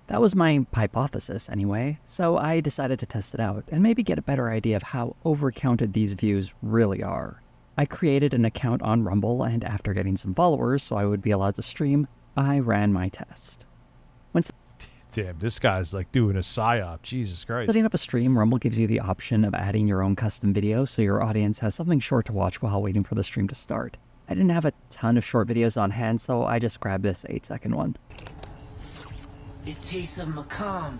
That was my hypothesis anyway, so I decided to test it out and maybe get a better idea of how overcounted these views really are. I created an account on Rumble, and after getting some followers so I would be allowed to stream, I ran my test. Damn, this guy's like doing a psyop. Jesus Christ. Setting up a stream, Rumble gives you the option of adding your own custom video so your audience has something short to watch while waiting for the stream to start. I didn't have a ton of short videos on hand, so I just grabbed this 8-second one. It tastes of macam.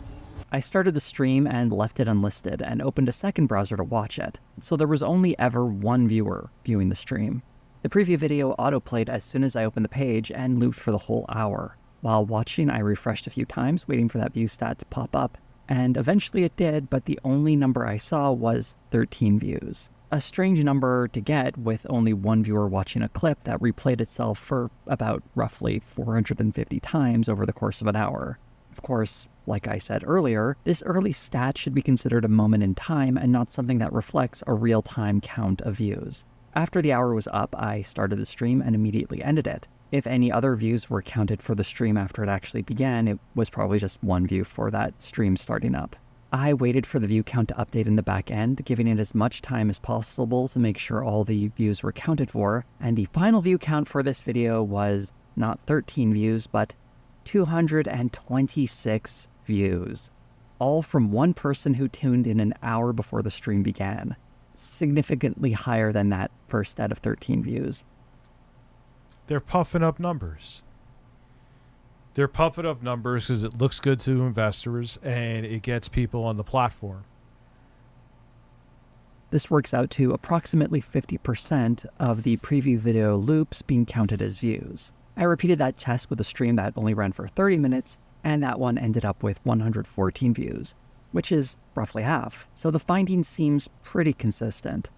I started the stream and left it unlisted and opened a second browser to watch it, so there was only ever one viewer viewing the stream. The preview video autoplayed as soon as I opened the page and looped for the whole hour. While watching, I refreshed a few times, waiting for that view stat to pop up, and eventually it did, but the only number I saw was 13 views. A strange number to get with only one viewer watching a clip that replayed itself for about roughly 450 times over the course of an hour. Of course, like I said earlier, this early stat should be considered a moment in time and not something that reflects a real-time count of views. After the hour was up, I started the stream and immediately ended it. If any other views were counted for the stream after it actually began, it was probably just one view for that stream starting up. I waited for the view count to update in the back end, giving it as much time as possible to make sure all the views were counted for, and the final view count for this video was not 13 views, but 226 views, all from one person who tuned in an hour before the stream began. Significantly higher than that first set of 13 views. They're puffing up numbers. They're pumping up numbers because it looks good to investors and it gets people on the platform. This works out to approximately 50% of the preview video loops being counted as views. I repeated that test with a stream that only ran for 30 minutes, and that one ended up with 114 views, which is roughly half, so the finding seems pretty consistent.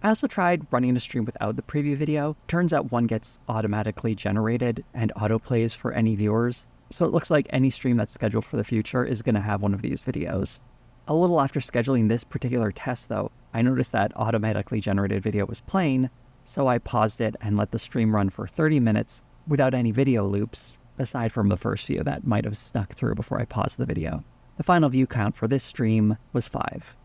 I also tried running a stream without the preview video. Turns out one gets automatically generated and autoplays for any viewers, so it looks like any stream that's scheduled for the future is going to have one of these videos. A little after scheduling this particular test though, I noticed that automatically generated video was playing, so I paused it and let the stream run for 30 minutes without any video loops, aside from the first few that might have snuck through before I paused the video. The final view count for this stream was 5.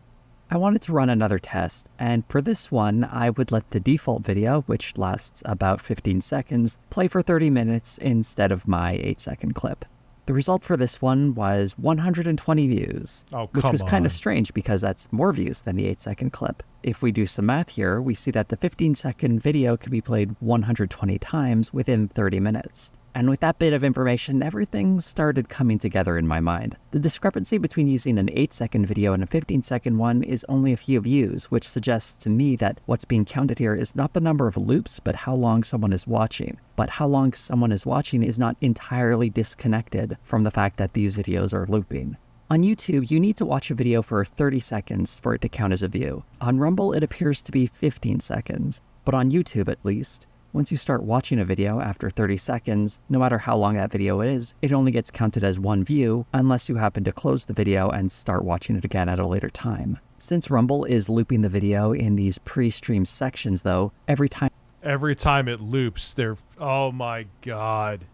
I wanted to run another test, and for this one, I would let the default video, which lasts about 15 seconds, play for 30 minutes instead of my 8-second clip. The result for this one was 120 views, which was kind of strange because that's more views than the 8-second clip. If we do some math here, we see that the 15-second video could be played 120 times within 30 minutes. And with that bit of information, everything started coming together in my mind. The discrepancy between using an 8-second video and a 15-second one is only a few views, which suggests to me that what's being counted here is not the number of loops, but how long someone is watching. But how long someone is watching is not entirely disconnected from the fact that these videos are looping. On YouTube, you need to watch a video for 30 seconds for it to count as a view. On Rumble, it appears to be 15 seconds. But on YouTube, at least, once you start watching a video after 30 seconds, no matter how long that video is, it only gets counted as one view unless you happen to close the video and start watching it again at a later time. Since Rumble is looping the video in these pre-stream sections though, every time it loops, oh my god.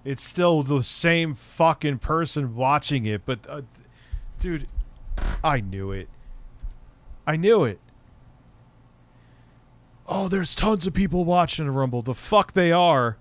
It's still the same fucking person watching it, but dude, I knew it. I knew it. Oh, there's tons of people watching Rumble. The fuck they are.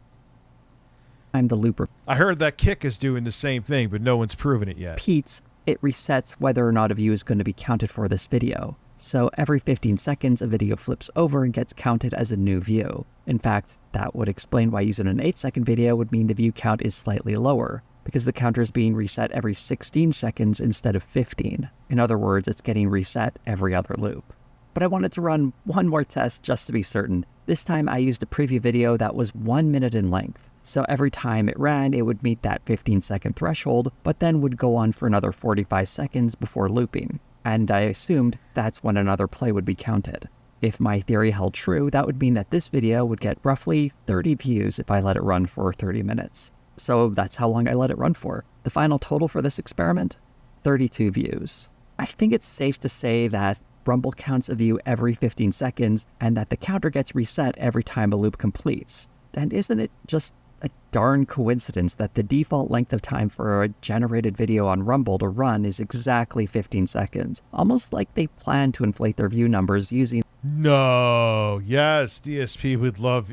I'm the looper. I heard that Kick is doing the same thing, but no one's proven it yet. Repeats, it resets whether or not a view is going to be counted for this video. So every 15 seconds, a video flips over and gets counted as a new view. In fact, that would explain why using an 8-second video would mean the view count is slightly lower, because the counter is being reset every 16 seconds instead of 15. In other words, it's getting reset every other loop. But I wanted to run one more test just to be certain. This time I used a preview video that was 1 minute in length. So every time it ran, it would meet that 15-second threshold, but then would go on for another 45 seconds before looping. And I assumed that's when another play would be counted. If my theory held true, that would mean that this video would get roughly 30 views if I let it run for 30 minutes. So that's how long I let it run for. The final total for this experiment? 32 views. I think it's safe to say that Rumble counts a view every 15 seconds and that the counter gets reset every time a loop completes. And isn't it just a darn coincidence that the default length of time for a generated video on Rumble to run is exactly 15 seconds? Almost like they plan to inflate their view numbers using... No. Yes, DSP would love...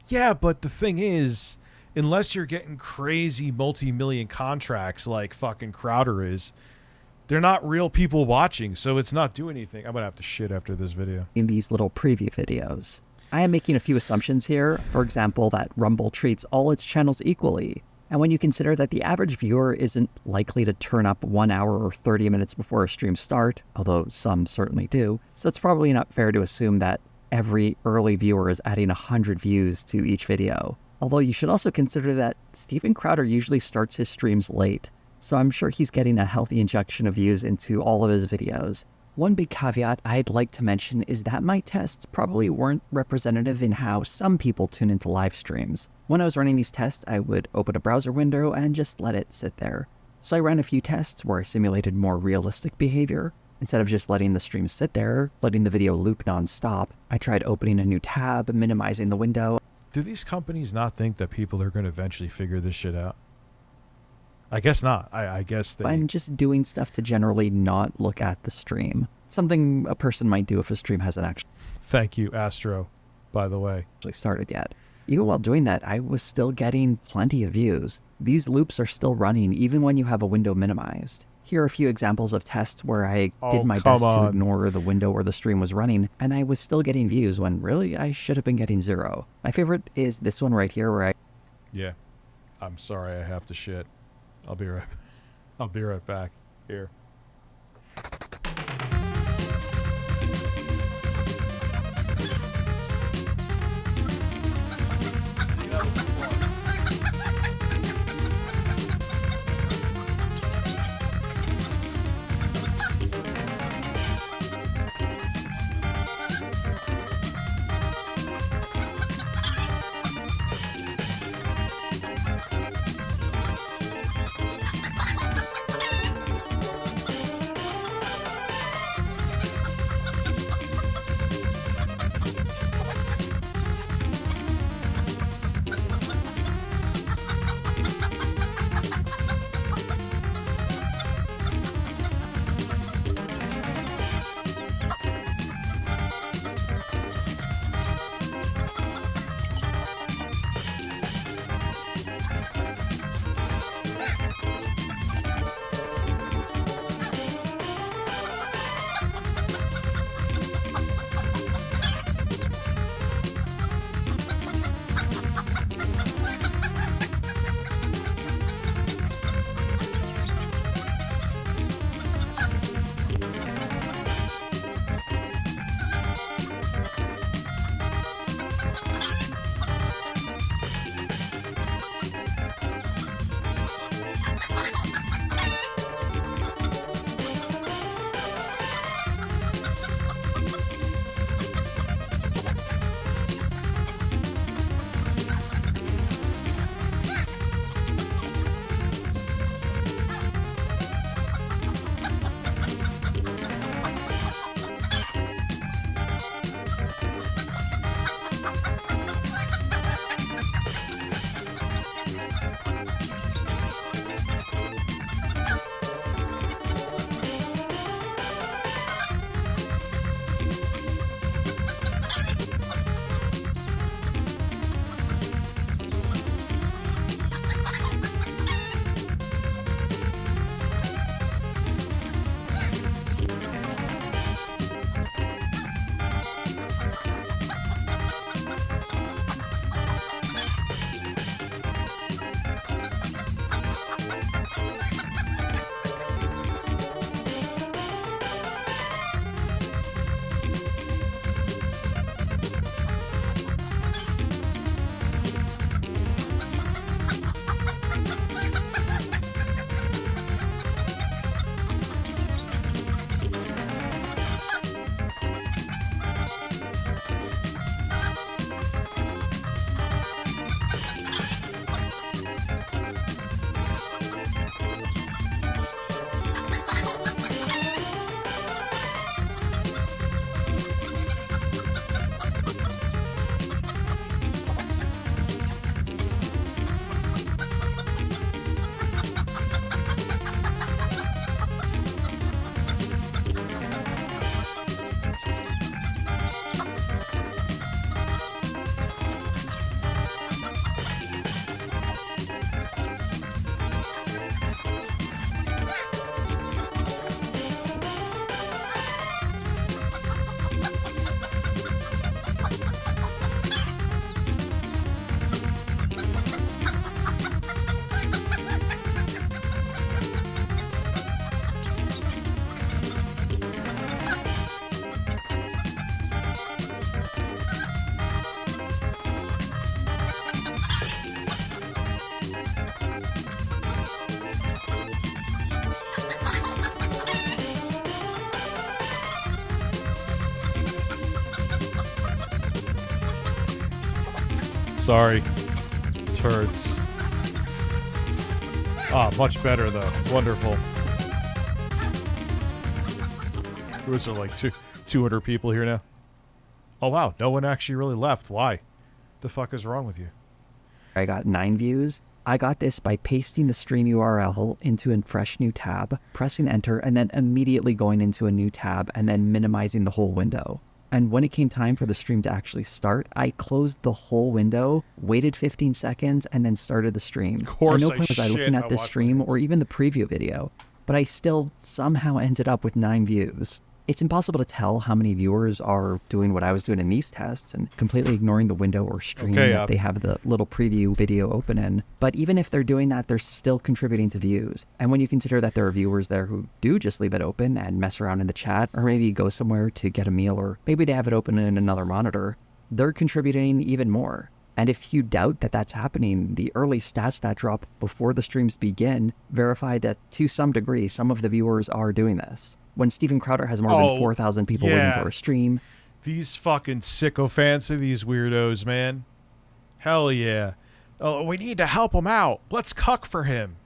Yeah, but the thing is, unless you're getting crazy multi-million contracts like fucking Crowder is, they're not real people watching, so it's not doing anything. I'm going to have to shit after this video. In these little preview videos. I am making a few assumptions here. For example, that Rumble treats all its channels equally. And when you consider that the average viewer isn't likely to turn up 1 hour or 30 minutes before a stream start, although some certainly do, so it's probably not fair to assume that every early viewer is adding 100 views to each video. Although you should also consider that Steven Crowder usually starts his streams late, so I'm sure he's getting a healthy injection of views into all of his videos. One big caveat I'd like to mention is that my tests probably weren't representative in how some people tune into live streams. When I was running these tests, I would open a browser window and just let it sit there. So I ran a few tests where I simulated more realistic behavior. Instead of just letting the stream sit there, letting the video loop non-stop, I tried opening a new tab, minimizing the window. Do these companies not think that people are going to eventually figure this shit out? I guess not. I guess they... I'm just doing stuff to generally not look at the stream. Something a person might do if a stream hasn't actually... Thank you, Astro, by the way. ...started yet. even while doing that, I was still getting plenty of views. These loops are still running even when you have a window minimized. Here are a few examples of tests where I did my best to ignore the window where the stream was running, and I was still getting views when really I should have been getting 0. My favorite is this one right here where I... Yeah. I'm sorry I have to shit. I'll be right back. Here. Sorry. Turds. Ah, much better though. Wonderful. Those are like 200 people here now. Oh wow, no one actually really left. Why? The fuck is wrong with you? I got 9 views. I got this by pasting the stream URL into a fresh new tab, pressing enter, and then immediately going into a new tab and then minimizing the whole window. And when it came time for the stream to actually start, I closed the whole window, waited 15 seconds, and then started the stream. Of course, no point was I looking at this stream or even the preview video, but I still somehow ended up with 9 views. It's impossible to tell how many viewers are doing what I was doing in these tests and completely ignoring the window or stream that they have the little preview video open in. But even if they're doing that, they're still contributing to views. And when you consider that there are viewers there who do just leave it open and mess around in the chat, or maybe go somewhere to get a meal, or maybe they have it open in another monitor, they're contributing even more. And if you doubt that that's happening, the early stats that drop before the streams begin verify that to some degree, some of the viewers are doing this. When Steven Crowder has more than 4,000 people waiting for a stream. These fucking sycophants of these weirdos, man. Hell yeah. Oh, we need to help him out. Let's cuck for him.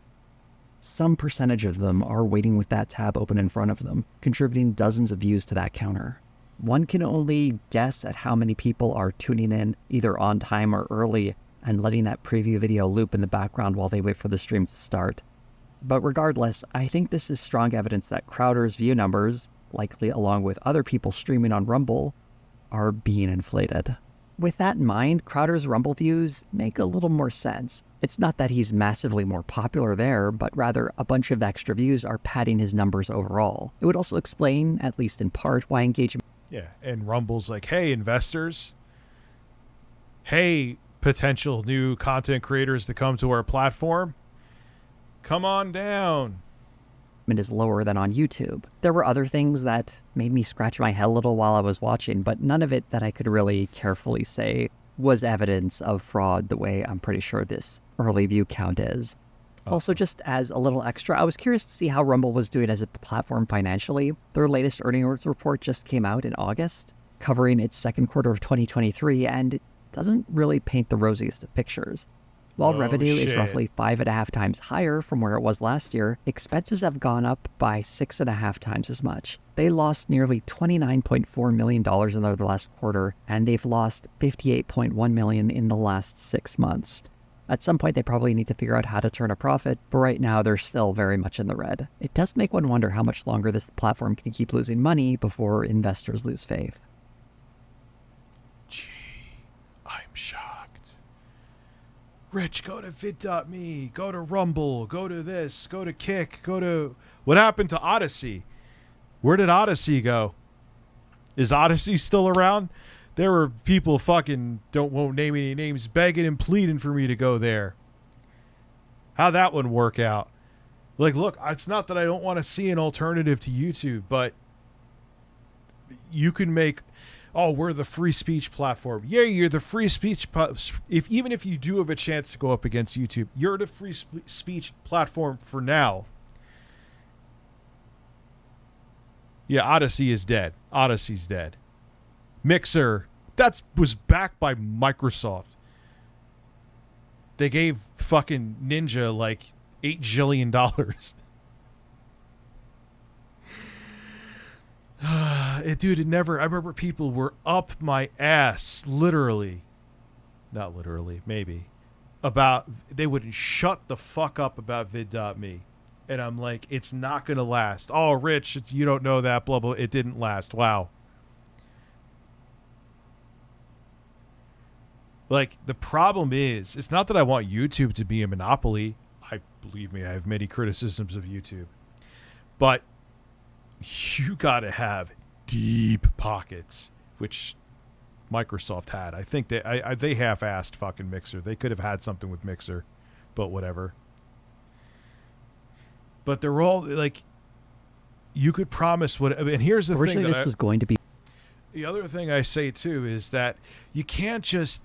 Some percentage of them are waiting with that tab open in front of them, contributing dozens of views to that counter. One can only guess at how many people are tuning in either on time or early and letting that preview video loop in the background while they wait for the stream to start. But regardless, I think this is strong evidence that Crowder's view numbers, likely along with other people streaming on Rumble, are being inflated. With that in mind, Crowder's Rumble views make a little more sense. It's not that he's massively more popular there, but rather a bunch of extra views are padding his numbers overall. It would also explain, at least in part, why engagement... Yeah, and Rumble's like, hey, investors. Hey, potential new content creators to come to our platform. Come on down. Is lower than on YouTube. There were other things that made me scratch my head a little while I was watching, but none of it that I could really carefully say was evidence of fraud the way I'm pretty sure this early view count is. Also, just as a little extra, I was curious to see how Rumble was doing as a platform financially. Their latest earnings report just came out in August, covering its second quarter of 2023, and it doesn't really paint the rosiest of pictures. While revenue is roughly 5.5 times higher from where it was last year, expenses have gone up by 6.5 times as much. They lost nearly $29.4 million in the last quarter, and they've lost $58.1 million in the last 6 months. At some point, they probably need to figure out how to turn a profit, but right now they're still very much in the red. It does make one wonder how much longer this platform can keep losing money before investors lose faith. Gee, I'm shocked. Rich, go to vid.me, go to Rumble, go to this, go to Kick, go to... What happened to Odyssey? Where did Odyssey go? Is Odyssey still around? There were people fucking won't name any names begging and pleading for me to go there. How'd that one work out? Like, look, it's not that I don't want to see an alternative to YouTube, but you can make... Oh, we're the free speech platform. Yeah, you're the free speech... Even if you do have a chance to go up against YouTube, you're the free speech platform for now. Yeah, Odyssey is dead. Odyssey's dead. Mixer, was backed by Microsoft. They gave fucking Ninja like $8 jillion. Dude, it never... I remember people were up my ass, literally. Not literally, maybe. About... They wouldn't shut the fuck up about vid.me. And I'm like, it's not going to last. Oh, Rich, you don't know that, blah, blah. It didn't last. Wow. Like, the problem is, it's not that I want YouTube to be a monopoly. Believe me, I have many criticisms of YouTube. But you got to have deep pockets, which Microsoft had. I think they half-assed fucking Mixer. They could have had something with Mixer, but whatever. But they're all, like, you could promise what... And here's the thing. Originally, this was going to be... The other thing I say, too, is that you can't just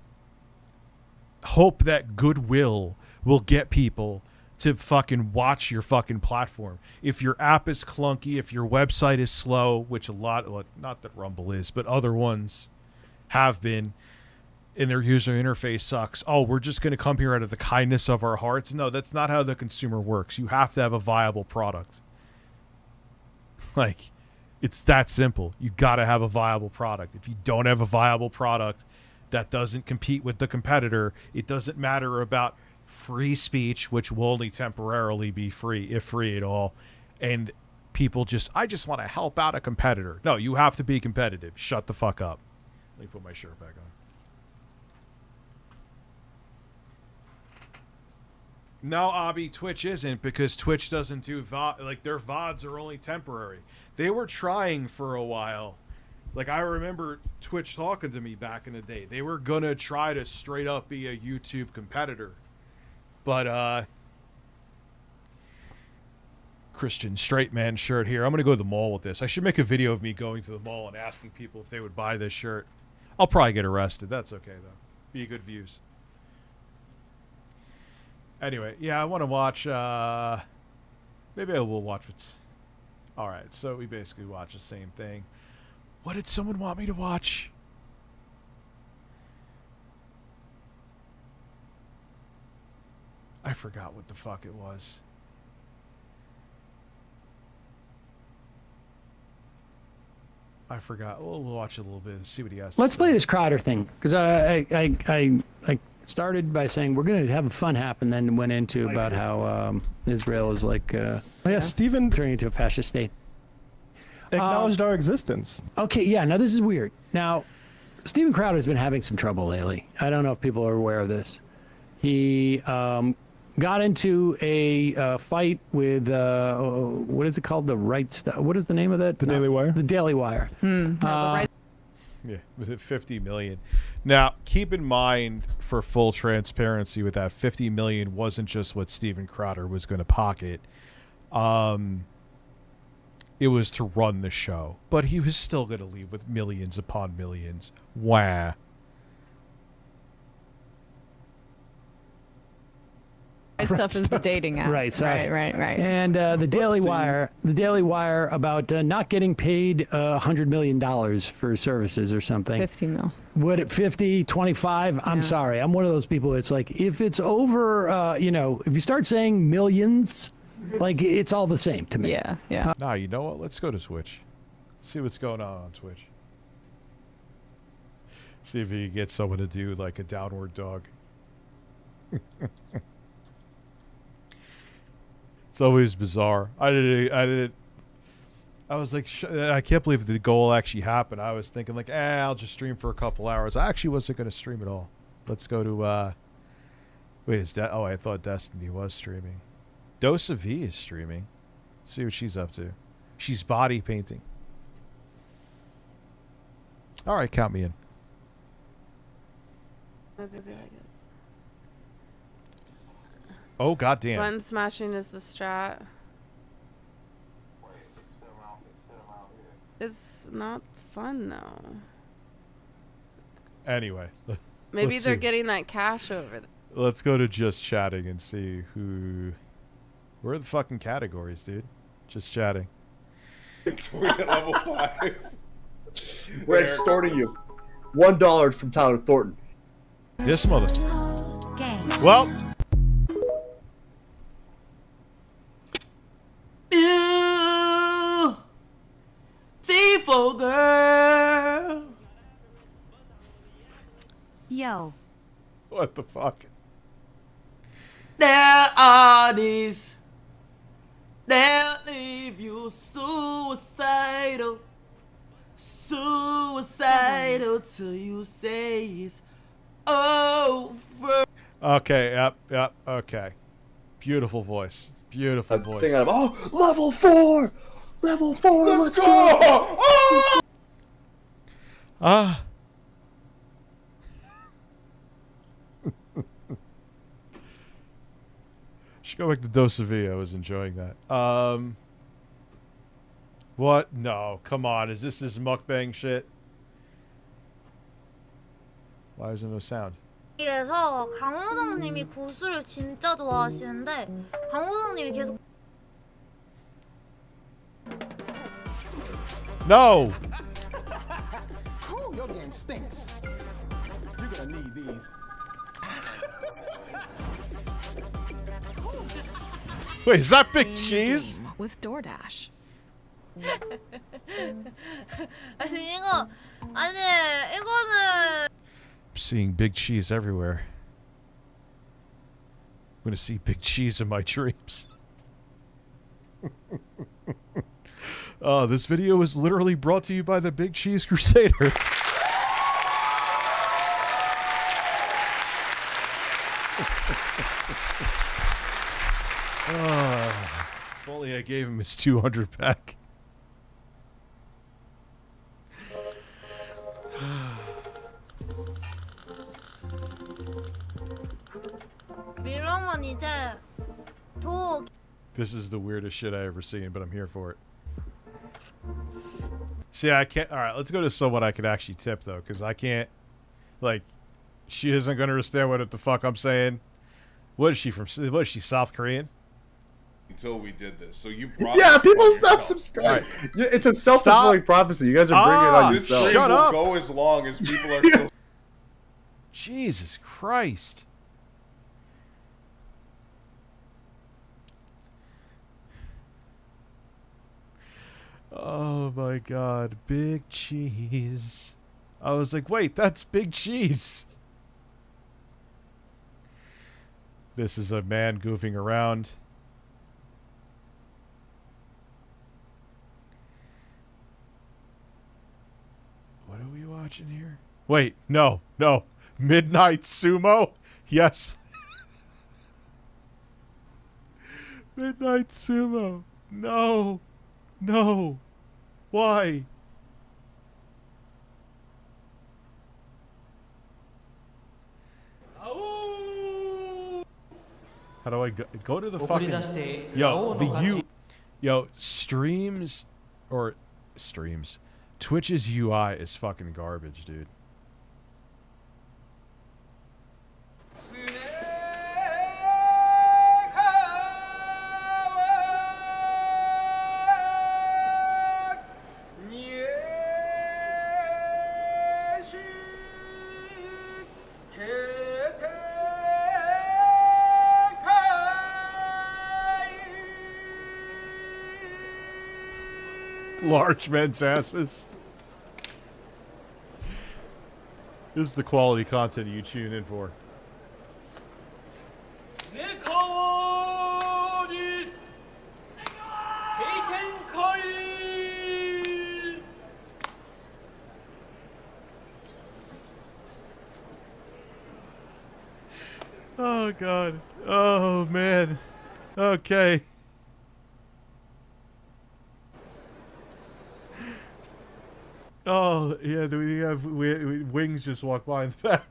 hope that goodwill will get people to fucking watch your fucking platform. If your app is clunky, if your website is slow, which a lot, not that Rumble is, but other ones have been, and their user interface sucks. Oh, we're just going to come here out of the kindness of our hearts. No, that's not how the consumer works. You have to have a viable product. Like, it's that simple. You got to have a viable product. If you don't have a viable product that doesn't compete with the competitor, it doesn't matter about free speech, which will only temporarily be free, if free at all, and people I just want to help out a competitor. No, you have to be competitive. Shut the fuck up. Let me put my shirt back on. No, Abby, Twitch isn't, because Twitch doesn't do VOD. Like, their VODs are only temporary. They were trying for a while. Like, I remember Twitch talking to me back in the day. They were gonna try to straight up be a YouTube competitor. But, Christian straight man shirt here. I'm gonna go to the mall with this. I should make a video of me going to the mall and asking people if they would buy this shirt. I'll probably get arrested. That's okay, though. Be good views. Anyway, yeah, I want to watch, maybe I will watch what's... Alright, so we basically watch the same thing. What did someone want me to watch? I forgot what the fuck it was. I forgot. We'll watch it a little bit and see what he has to say. Let's play this Crowder thing, because I started by saying we're going to have a fun hap, and then went into about how Israel is like Stephen turning into a fascist state. Acknowledged our existence. Okay, yeah. Now this is weird. Now, Steven Crowder's been having some trouble lately. I don't know if people are aware of this. He got into a fight with what is it called? The Right Stuff. What is the name of that? The Daily Wire. The Daily Wire. Yeah, was it 50 million? Now, keep in mind, for full transparency with that, 50 million wasn't just what Steven Crowder was going to pocket. It was to run the show. But he was still going to leave with millions upon millions. Wah. Stuff is the dating app. Right, sorry. Right. And the Daily Wire about not getting paid $100 million for services or something. 50 mil. What, at 50, 25? I'm sorry. I'm one of those people. It's like, if it's over, if you start saying millions, like, it's all the same to me. Yeah. Nah, you know what? Let's go to Twitch. See what's going on Twitch. See if he can get someone to do, like, a downward dog. It's always bizarre. I was like, I can't believe the goal actually happened. I was thinking like, I'll just stream for a couple hours. I actually wasn't going to stream at all. Let's go to, wait, is that, I thought Destiny was streaming. Dosa V is streaming. Let's see what she's up to. She's body painting. All right, count me in. Oh, goddamn. Button smashing is the strat. It's not fun, though. Anyway. Maybe they're getting that cash over there. Let's go to just chatting and see who... Where are the fucking categories, dude? Just chatting. We're at level 5. We're extorting you. $1 from Tyler Thornton. This mother... Well... Tifo girl. Yo. What the fuck? There are these that leave you suicidal till you say it's over. Okay, yep, okay. Beautiful voice. Beautiful voice. Level 4! Level 4! Let's go! Ah. Should go back to Dosa V. I was enjoying that. What? No, come on. Is this mukbang shit? Why is there no sound? 그래서 강호동님이 구슬을 진짜 좋아하시는데 강호동님이 계속 No. Your game stinks. You're gonna need these. Wait, is that Big Cheese? With DoorDash. 아니 이거는 I'm seeing Big Cheese everywhere. I'm gonna see Big Cheese in my dreams. This video was literally brought to you by the Big Cheese Crusaders. If only I gave him his 200 back. 이러면 이제 도 This is the weirdest shit I ever seen, but I'm here for it. See, I can't. All right, let's go to someone I could actually tip though, because I can't. Like, she isn't gonna understand what the fuck I'm saying. What is she from? What is she, South Korean? Until we did this, so you brought. Yeah, this people upon stop yourself. subscribing. It's a self-fulfilling prophecy. You guys are bringing it on This yourself. stream will go as long as people are still. Jesus Christ. Oh my God, Big Cheese. I was like, wait, that's Big Cheese. This is a man goofing around. What are we watching here? Wait, no. Midnight Sumo? Yes. Midnight Sumo. No. Why? How do I go to the fucking... Yo, streams... Twitch's UI is fucking garbage, dude. Large men's asses. This is the quality content you tune in for. Oh God. Oh man. Okay. Oh, yeah, do we have Wings just walk by in the back?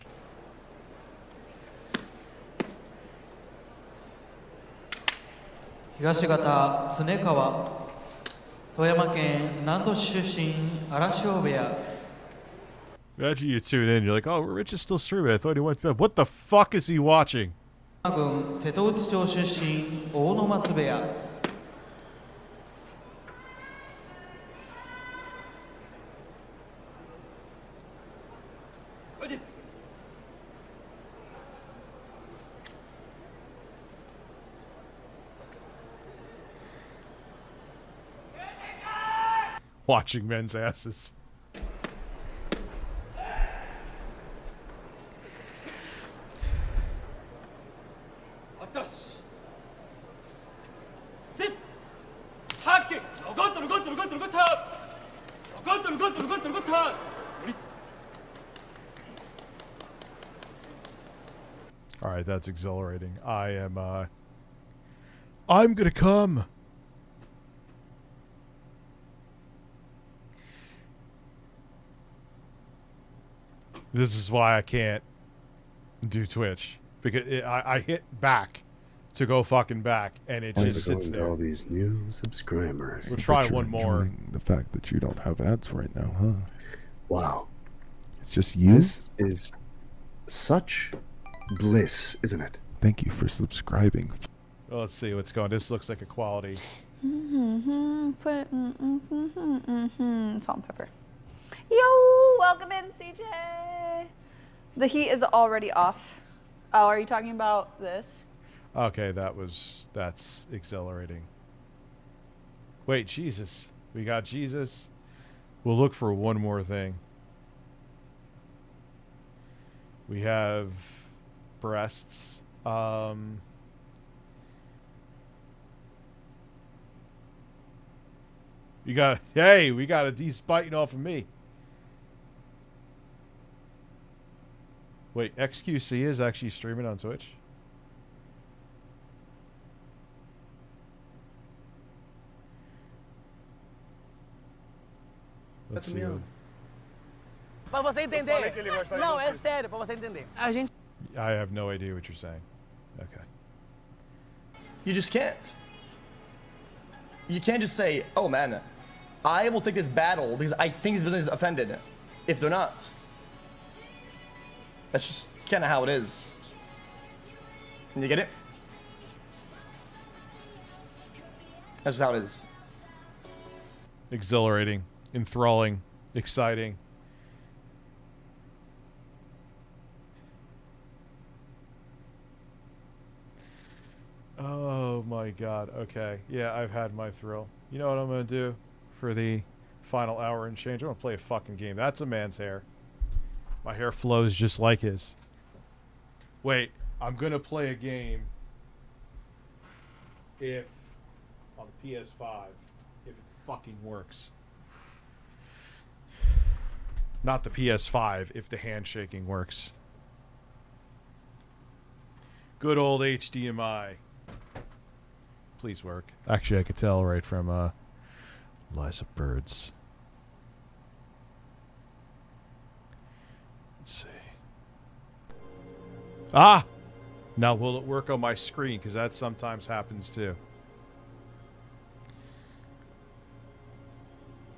Imagine you tune in, you're like, oh, Rich is still streaming. I thought he went to bed. What the fuck is he watching? Watching men's asses. All right, that's exhilarating. I'm gonna come. This is why I can't do Twitch, because I hit back to go fucking back, and it just sits there. All these new subscribers. We'll try one more. The fact that you don't have ads right now, huh? Wow. It's just you? This is such bliss, isn't it? Thank you for subscribing. Well, let's see what's going. This looks like a quality. Put salt and pepper. Yo, welcome in, CJ. The heat is already off. Oh, are you talking about this? Okay, that's exhilarating. Wait, Jesus. We got Jesus. We'll look for one more thing. We have breasts. You got, hey, we got he's biting off of me. Wait, xQc is actually streaming on Twitch? Let's see. Pra você entender. Não, é sério, pra você entender. A gente... I have no idea what you're saying. Okay. You just can't. You can't just say, oh man, I will take this battle because I think this business is offended, if they're not. That's just kind of how it is. You get it? That's just how it is. Exhilarating, enthralling, exciting. Oh my god, okay. Yeah, I've had my thrill. You know what I'm gonna do for the final hour and change? I'm gonna play a fucking game. That's a man's hair. My hair flows just like his. Wait, I'm gonna play a game if on the PS5 if it fucking works. Not the PS5, if the handshaking works. Good old HDMI. Please work. Actually, I could tell right from Lies of Birds. Let's see. Ah! Now will it work on my screen? Because that sometimes happens too.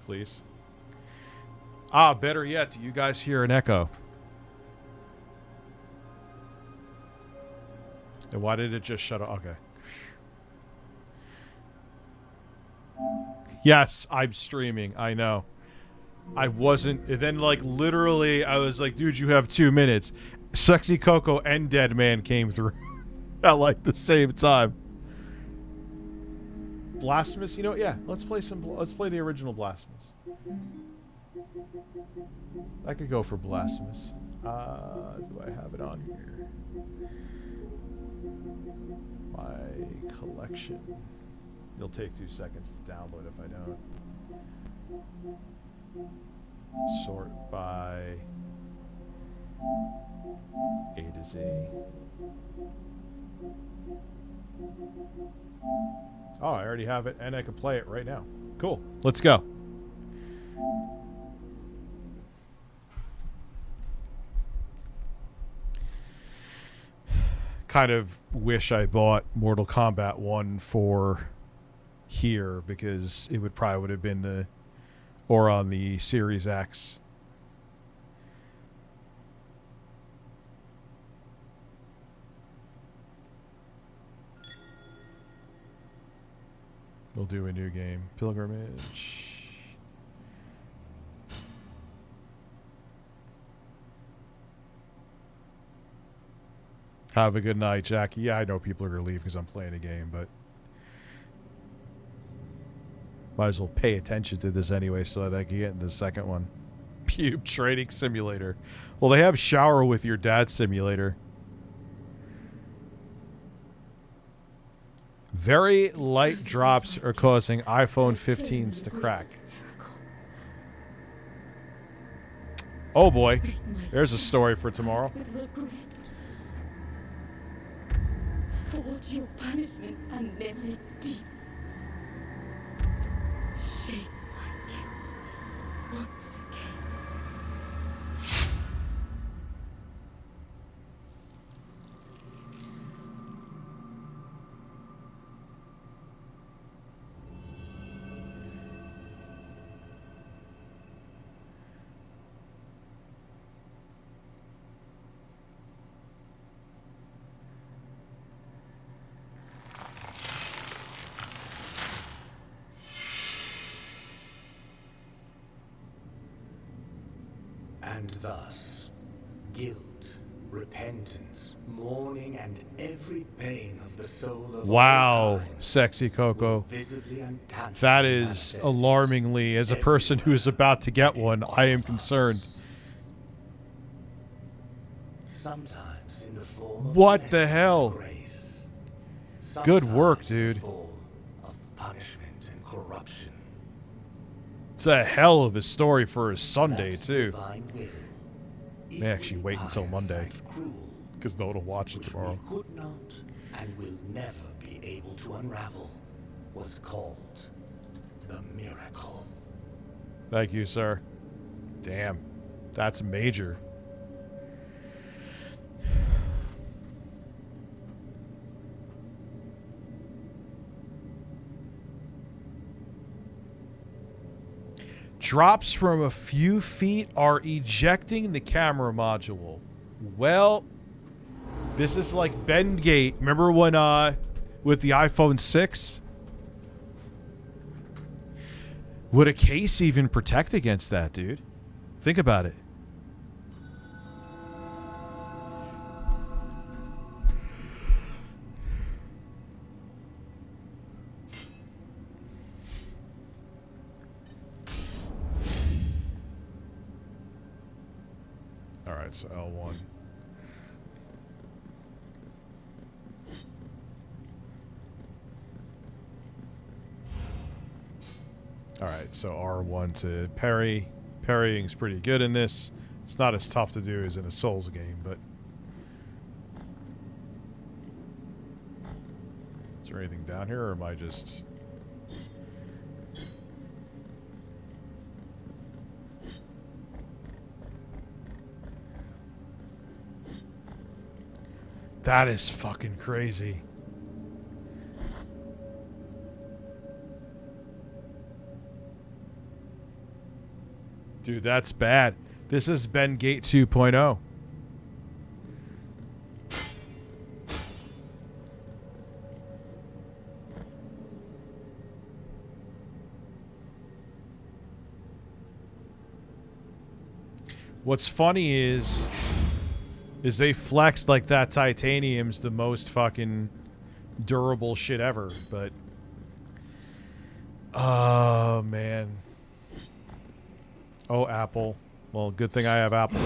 Please. Ah, better yet, do you guys hear an echo? And why did it just shut off? Okay. Yes, I'm streaming. I know. I wasn't. And then, like, literally, I was like, dude, you have 2 minutes. Sexy Coco and Dead Man came through at, like, the same time. Blasphemous? You know, yeah. Let's play the original Blasphemous. I could go for Blasphemous. Do I have it on here? My collection. It'll take 2 seconds to download if I don't. Sort by A to Z. Oh, I already have it and I can play it right now. Cool. Let's go. Kind of wish I bought Mortal Kombat 1 for here because it would have been the or on the Series X. We'll do a new game. Pilgrimage. Have a good night, Jackie. Yeah, I know people are going to leave because I'm playing a game, but might as well pay attention to this anyway so that I can get into the second one. Pube Trading Simulator. Well, they have Shower with Your Dad Simulator. Very light drops are causing iPhone 15s to crack. Oh boy. There's a story for tomorrow. Forge your punishment and then let deep. Shake my guilt once again. And thus, guilt, repentance, mourning, and every pain of the soul of Wow, all kind Sexy Coco. visibly and tangibly That is alarmingly, as a person who is about to get one, I am concerned. sometimes in the form of What the blessing hell? and grace, Good work, sometimes in the dude. form of punishment and corruption. It's a hell of a story for a Sunday, too. May actually wait until Monday, because no one will watch it tomorrow. Could not and will never be able to unravel was called the miracle. Thank you, sir. Damn. That's major. Drops from a few feet are ejecting the camera module. Well, this is like Bendgate. Remember when with the iPhone 6? Would a case even protect against that, dude? Think about it. All right, so L1. All right, so R1 to parry. Parrying's pretty good in this. It's not as tough to do as in a Souls game, but... Is there anything down here, or am I just... That is fucking crazy. Dude, that's bad. This has been Gate 2.0. What's funny is they flexed like that titanium's the most fucking durable shit ever, but oh man. Oh, Apple. Well, good thing I have Apple.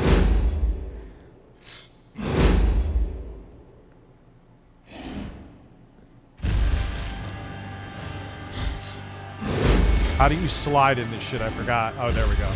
How do you slide in this shit? I forgot. Oh, there we go.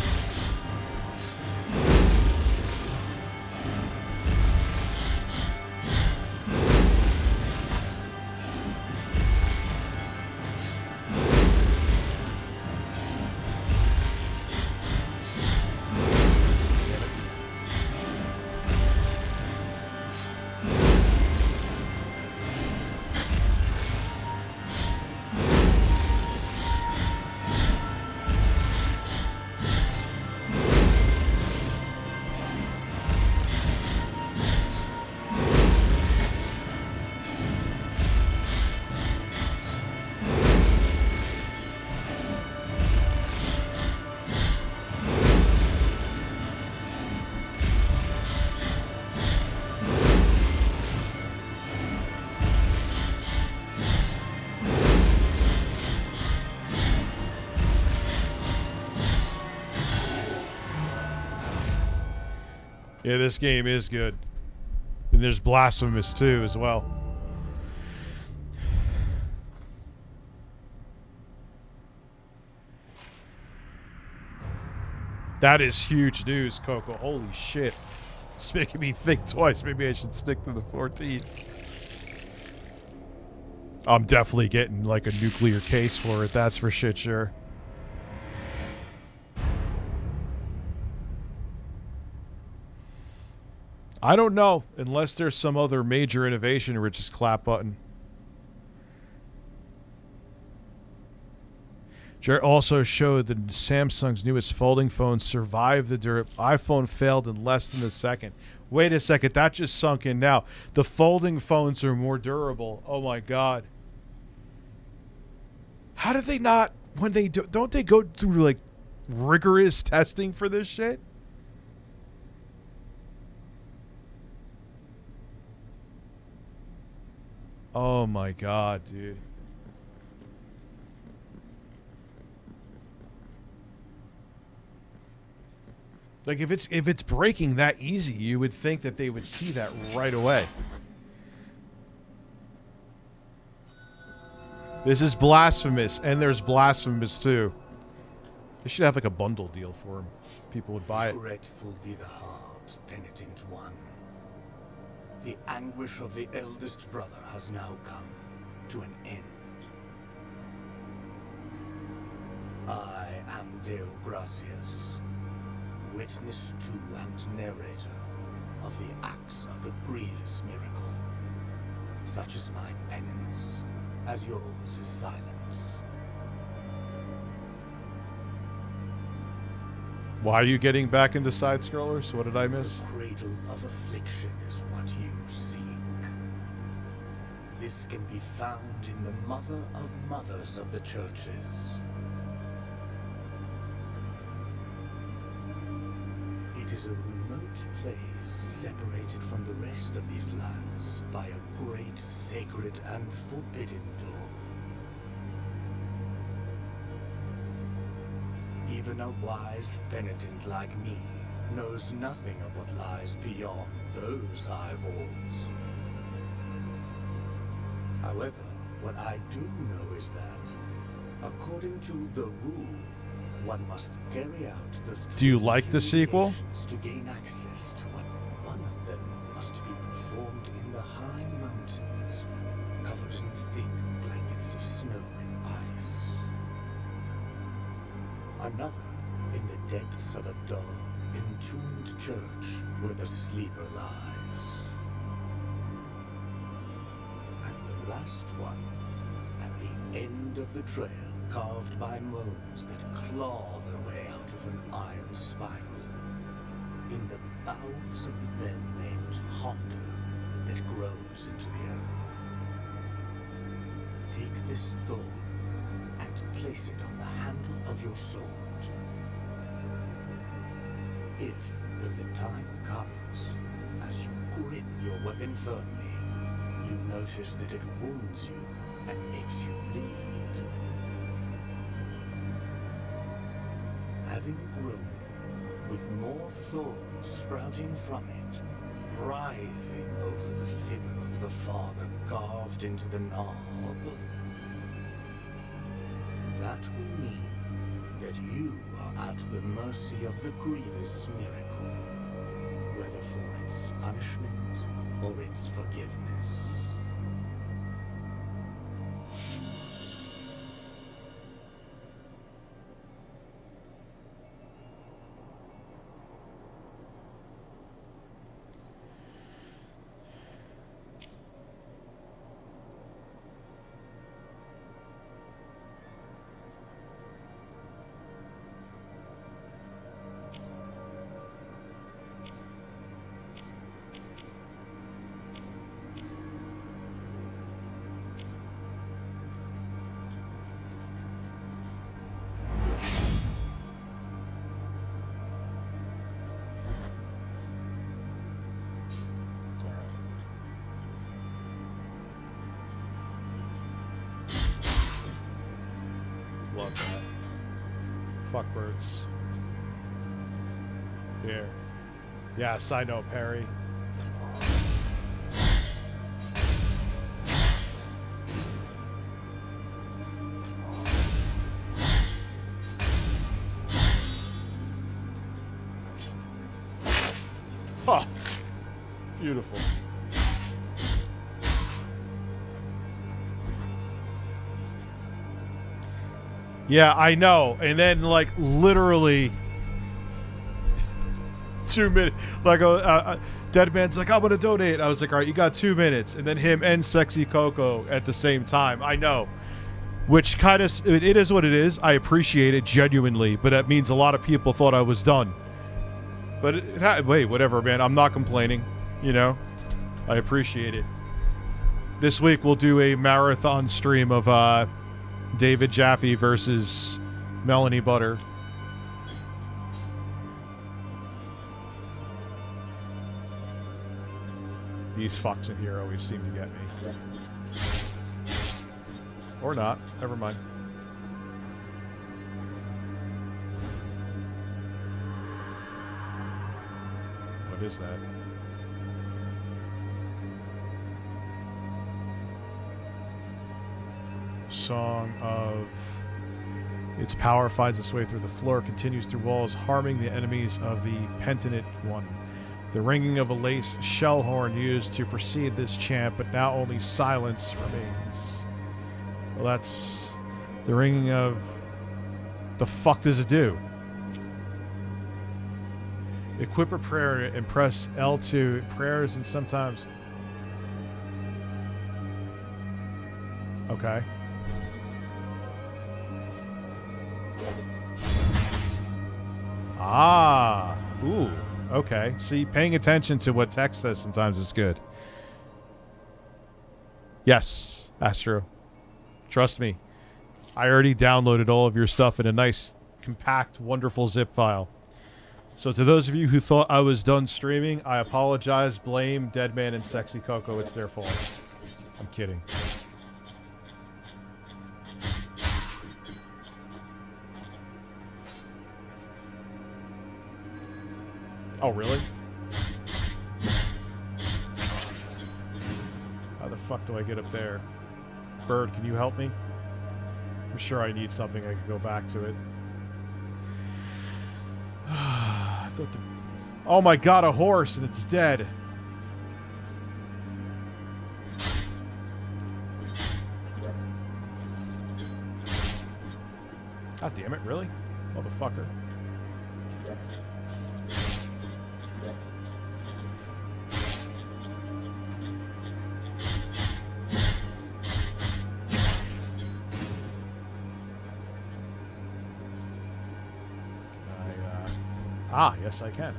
Yeah, this game is good. And there's Blasphemous too as well. That is huge news, Coco. Holy shit. It's making me think twice. Maybe I should stick to the 14. I'm definitely getting like a nuclear case for it, that's for shit sure. I don't know, unless there's some other major innovation which is clap button. Jared also showed that Samsung's newest folding phone survived the iPhone failed in less than a second. Wait a second, that just sunk in now. The folding phones are more durable. Oh my god. How did they not, when they do, don't they go through like rigorous testing for this shit? Oh my god, dude. Like if it's breaking that easy, you would think that they would see that right away. This is Blasphemous, and there's Blasphemous too. They should have like a bundle deal for him. People would buy it. Fretful be the heart, penitent one. The anguish of the eldest brother has now come to an end. I am Deo Gracias, witness to and narrator of the acts of the grievous miracle. Such is my penance, as yours is silence. Why are you getting back into side-scrollers? What did I miss? The cradle of affliction is what you seek. This can be found in the mother of mothers of the churches. It is a remote place separated from the rest of these lands by a great sacred and forbidden door. Even a wise penitent like me knows nothing of what lies beyond those eyeballs. However, what I do know is that, according to the rule, one must carry out the Do you like the sequel? to gain access to what one of them must be performed in the high mountains, covered in thick blankets of snow and ice. Another in the depths of a dark, entombed church where the sleeper lies. And the last one at the end of the trail, carved by moans that claw their way out of an iron spiral, in the bowels of the bell named Hondo that grows into the earth. Take this thorn and place it on the handle of your sword. If, when the time comes, as you grip your weapon firmly, you notice that it wounds you and makes you bleed, having grown, with more thorns sprouting from it, writhing over the figure of the father carved into the knob, that will mean that you are at the mercy of the grievous miracle, whether for its punishment or its forgiveness. Love that. Fuck birds. Here. Yeah, side note, Perry. Oh, beautiful. Yeah, I know. And then, like, literally 2 minutes, like, Dead Man's like, I'm going to donate. I was like, all right, you got 2 minutes. And then him and Sexy Coco at the same time. I know. Which kind of, it is what it is. I appreciate it genuinely, but that means a lot of people thought I was done. But, wait, whatever, man. I'm not complaining, you know? I appreciate it. This week we'll do a marathon stream of, David Jaffe versus Melanie Butter. These fucks in here always seem to get me. Or not. Never mind. What is that? Song of... Its power finds its way through the floor, continues through walls, harming the enemies of the penitent one. The ringing of a lace shell horn used to precede this chant, but now only silence remains. Well, that's the ringing of... The fuck does it do? Equip a prayer and press L2. Prayers and sometimes... Okay. Ah. Ooh. Okay. See, paying attention to what text says sometimes is good. Yes, Astro. Trust me. I already downloaded all of your stuff in a nice, compact, wonderful zip file. So to those of you who thought I was done streaming, I apologize. Blame Deadman and Sexy Coco. It's their fault. I'm kidding. Oh, really? How the fuck do I get up there? Bird, can you help me? I'm sure I need something. I can go back to it. I thought the... Oh my god, a horse, and it's dead. God damn it, really? Motherfucker. Ah, yes, I can.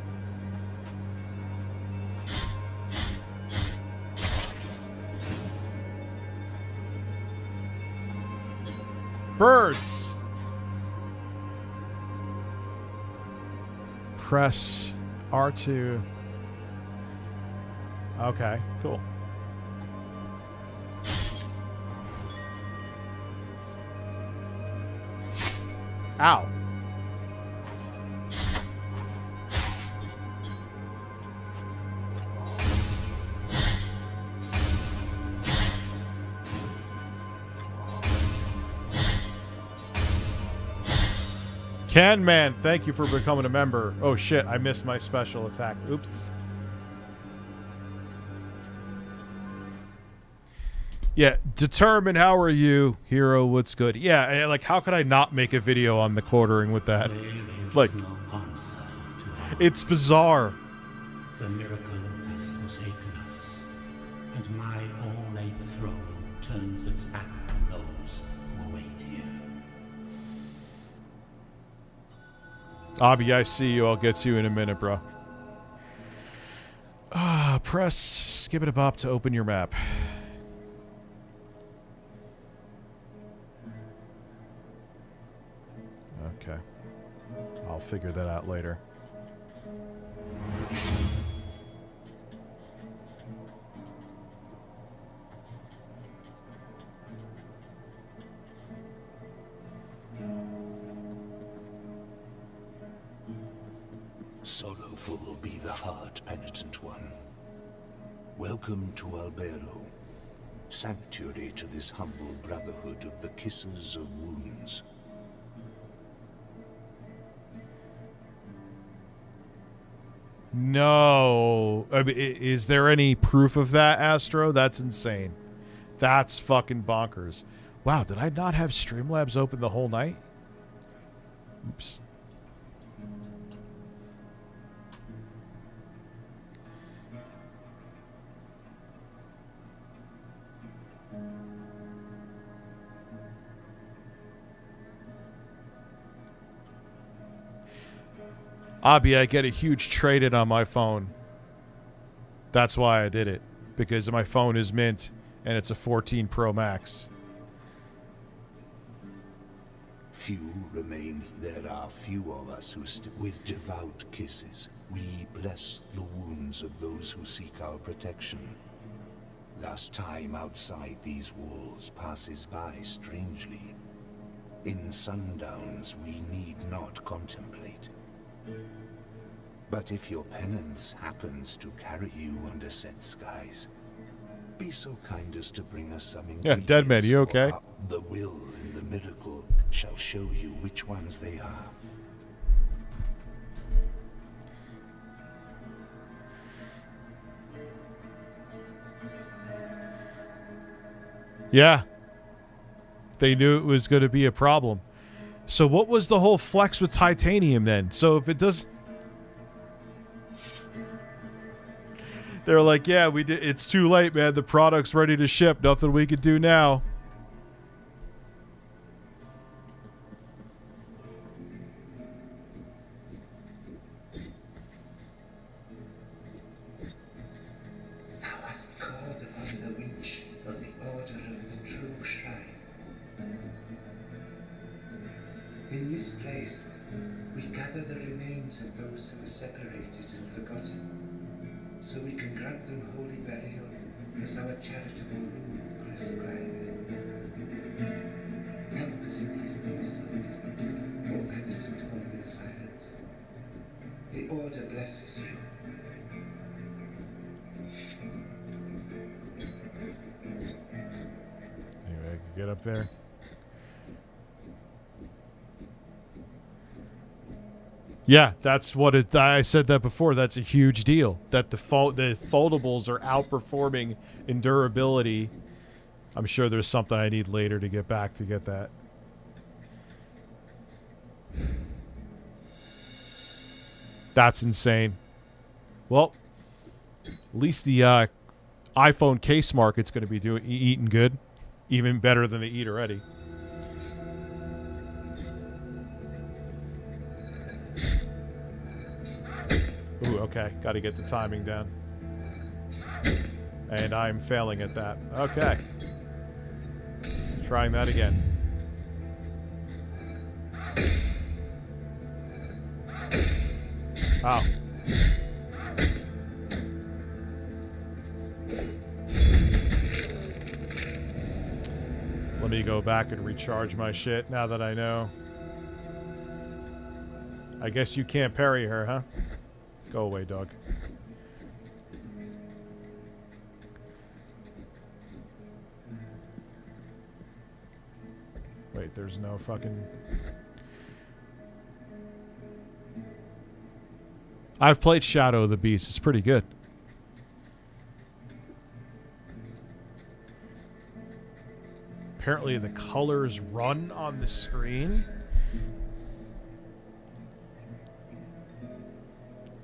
Birds! Press R2. Okay, cool. Ow. Can Man, thank you for becoming a member. Oh shit, I missed my special attack. Oops. Yeah, determine how are you, hero, what's good. Yeah, like how could I not make a video on the quartering with that? Like, it's bizarre. The miracle has forsaken us, and my ornate throne turns its back on those who wait here. Abby, I see you. I'll get to you in a minute, bro. Press skip it a bop to open your map. Okay. I'll figure that out later. Sorrowful be the heart, penitent one. Welcome to Albero, sanctuary to this humble brotherhood of the Kissers of Wounds. No. I mean, is there any proof of that, Astro? That's insane. That's fucking bonkers. Wow, did I not have StreamLabs open the whole night? Oops. Abby, I get a huge trade-in on my phone. That's why I did it. Because my phone is mint, and it's a 14 Pro Max. Few remain. There are few of us who with devout kisses, we bless the wounds of those who seek our protection. Thus time outside these walls passes by strangely. In sundowns we need not contemplate. But if your penance happens to carry you under set skies, Be so kind as to bring us some Yeah, dead man, you ingredients, okay? for the will and the miracle shall show you which ones they are. Yeah. They knew it was going to be a problem. So what was the whole flex with titanium then? So if it does... They're like, yeah, we did. It's too late, man. The product's ready to ship. Nothing we could do now. Thou hast called upon the winch of the order of the true shrine. In this place, we gather the remains of those who were separated and forgotten, so we can grant them holy burial as our charitable rule prescribeth. Help us in these poor souls, O penitent one in silence. The order blesses you. Anyway, I can get up there. Yeah, that's what it. I said that before. That's a huge deal. That the foldables are outperforming in durability. I'm sure there's something I need later to get back to get that. That's insane. Well, at least the iPhone case market's going to be eating good, even better than they eat already. Ooh, okay. Got to get the timing down. And I'm failing at that. Okay. Trying that again. Oh. Let me go back and recharge my shit now that I know. I guess you can't parry her, huh? Go away, dog. Wait, there's no fucking... I've played Shadow of the Beast. It's pretty good. Apparently the colors run on the screen.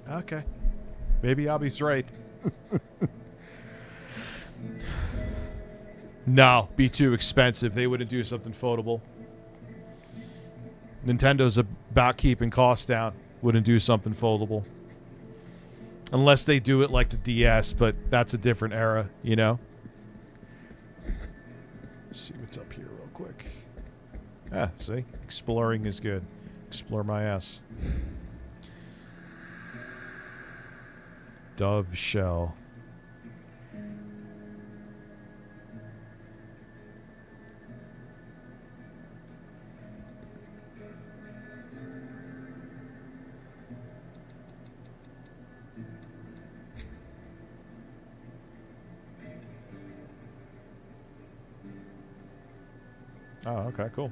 Okay. Maybe Abby's right. No, be too expensive. They wouldn't do something foldable. Nintendo's about keeping costs down. Wouldn't do something foldable. Unless they do it like the DS, but that's a different era, you know? Let's see what's up here real quick. Ah, see? Exploring is good. Explore my ass. Dove shell. Oh, okay, cool.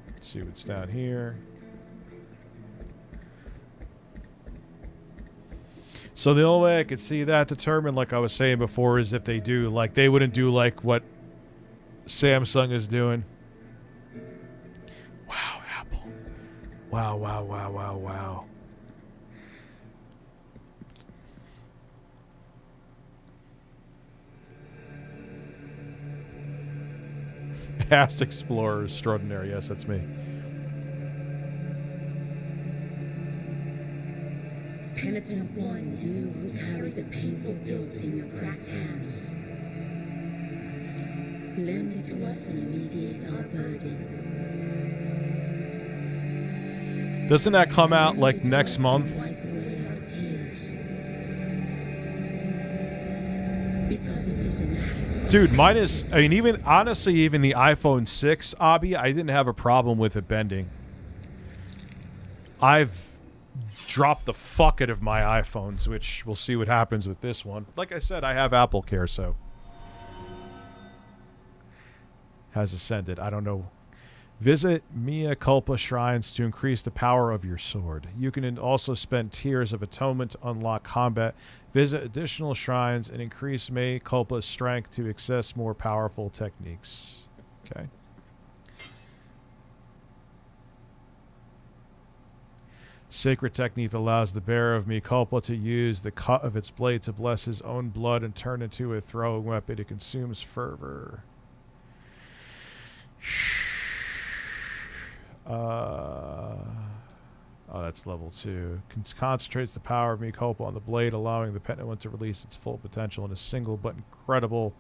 Let's see what's down here. So the only way I could see that determined, like I was saying before, is if they do, like, they wouldn't do like what Samsung is doing. Wow, Apple. Wow, wow, wow, wow, wow. Ask Explorer Extraordinary. Yes, that's me. Penitent one, you who carry the painful guilt in your cracked hands. Lend it to us and alleviate our burden. Doesn't that come out like next month? Dude, mine is, I mean, even, honestly, even the iPhone 6, Abby, I didn't have a problem with it bending. I've dropped the fuck out of my iPhones, which we'll see what happens with this one. Like I said, I have Apple Care, so has ascended. I don't know. Visit Mea Culpa shrines to increase the power of your sword. You can also spend Tears of Atonement to unlock combat. Visit additional shrines and increase Mea Culpa's strength to access more powerful techniques. Okay. Sacred technique allows the bearer of Mea Culpa to use the cut of its blade to bless his own blood and turn into a throwing weapon. It consumes fervor. Oh, that's level 2. Concentrates the power of Mea Culpa on the blade, allowing the penitent one to release its full potential in a single but incredible,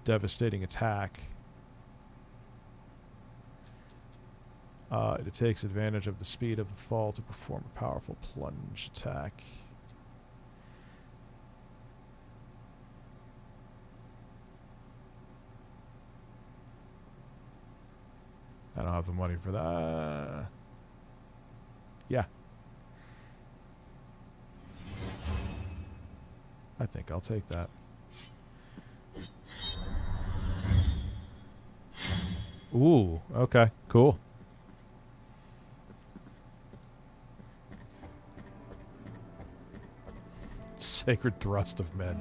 devastating attack. It takes advantage of the speed of the fall to perform a powerful plunge attack. I don't have the money for that. Yeah. I think I'll take that. Ooh, okay, cool. Sacred Thrust of Men.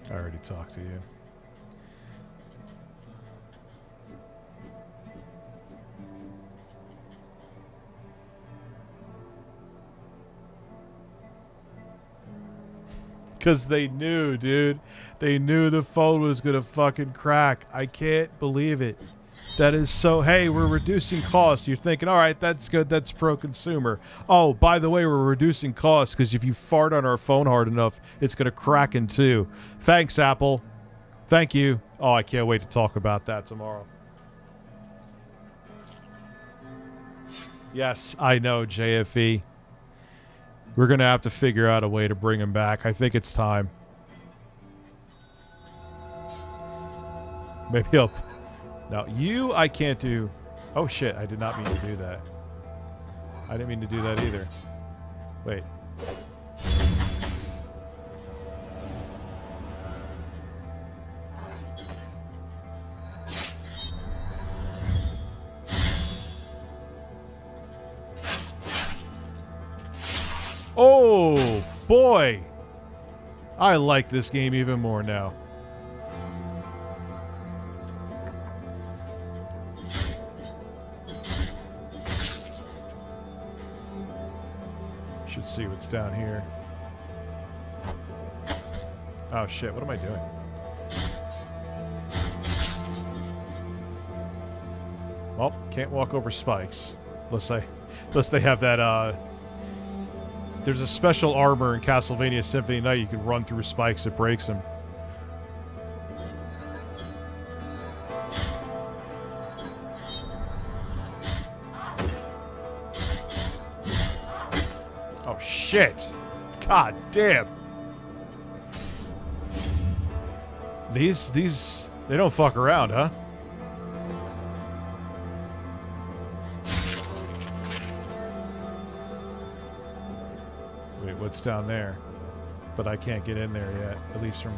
I already talked to you. Because they knew, dude. They knew the phone was going to fucking crack. I can't believe it. That is so... Hey, we're reducing costs. You're thinking, all right, that's good. That's pro-consumer. Oh, by the way, we're reducing costs because if you fart on our phone hard enough, it's going to crack in two. Thanks, Apple. Thank you. Oh, I can't wait to talk about that tomorrow. Yes, I know, JFE. We're going to have to figure out a way to bring him back. I think it's time. Maybe I'll... Now, you, I can't do... Oh, shit. I did not mean to do that. I didn't mean to do that either. Wait. Oh, boy. I like this game even more now. Should see what's down here. Oh, shit. What am I doing? Well, can't walk over spikes. Unless they have that, There's a special armor in Castlevania Symphony of the Night. You can run through spikes, it breaks them. Oh, shit. God damn. These, they don't fuck around, huh? What's down there? But I can't get in there yet, at least from...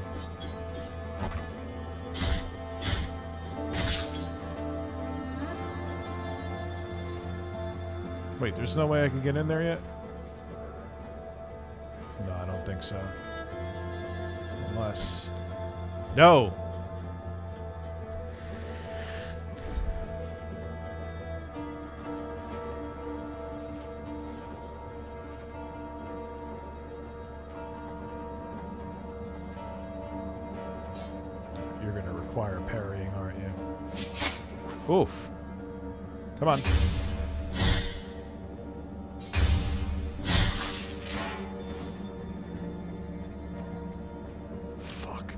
Wait, there's no way I can get in there yet? No, I don't think so. Unless... No! Require parrying, aren't you? Oof. Come on. Fuck.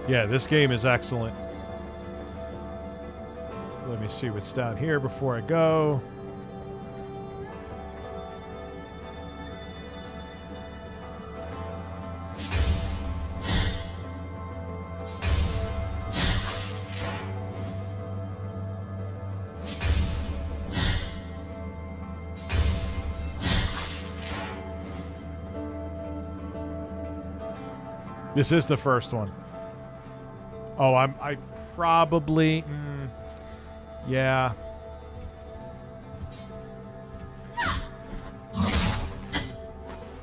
Yeah, this game is excellent. Let me see what's down here before I go. This is the first one. Oh, I probably... yeah.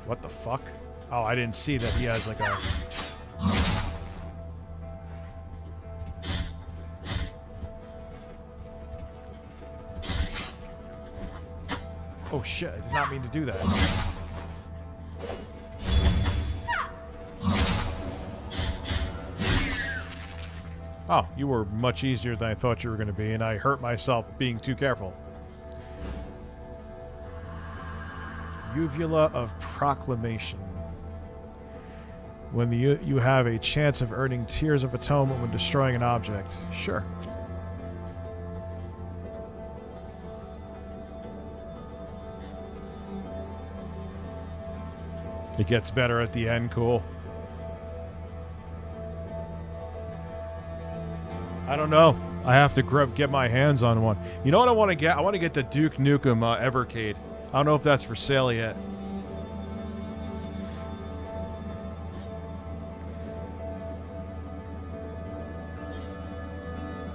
What the fuck? Oh, I didn't see that he has like a... Oh shit, I did not mean to do that. Oh, you were much easier than I thought you were going to be, and I hurt myself being too careful. Uvula of Proclamation. When you have a chance of earning Tears of Atonement when destroying an object. Sure. It gets better at the end, cool. I don't know. I have to get my hands on one. You know what I want to get? I want to get the Duke Nukem Evercade. I don't know if that's for sale yet.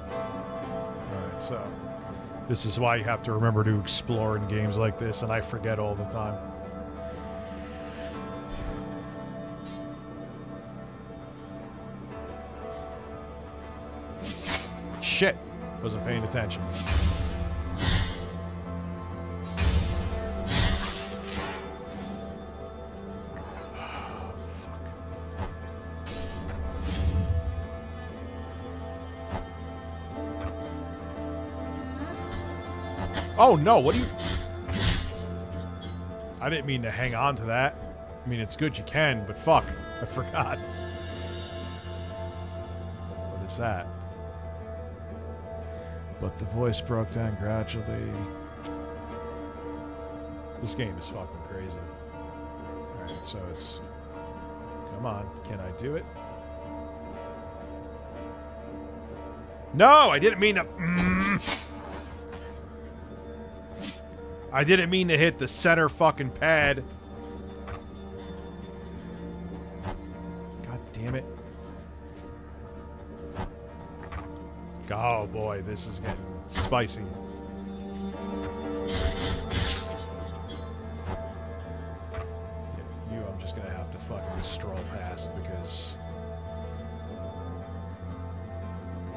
Alright, so this is why you have to remember to explore in games like this, and I forget all the time. Shit! Wasn't paying attention. Oh no, what do you... I didn't mean to hang on to that. I mean, it's good you can, but fuck. I forgot. What is that? But the voice broke down gradually. This game is fucking crazy. Alright, so it's... Come on, can I do it? No, I didn't mean to... I didn't mean to hit the center fucking pad. God damn it. Oh boy, this is getting spicy. Yeah, I'm just gonna have to fucking stroll past because...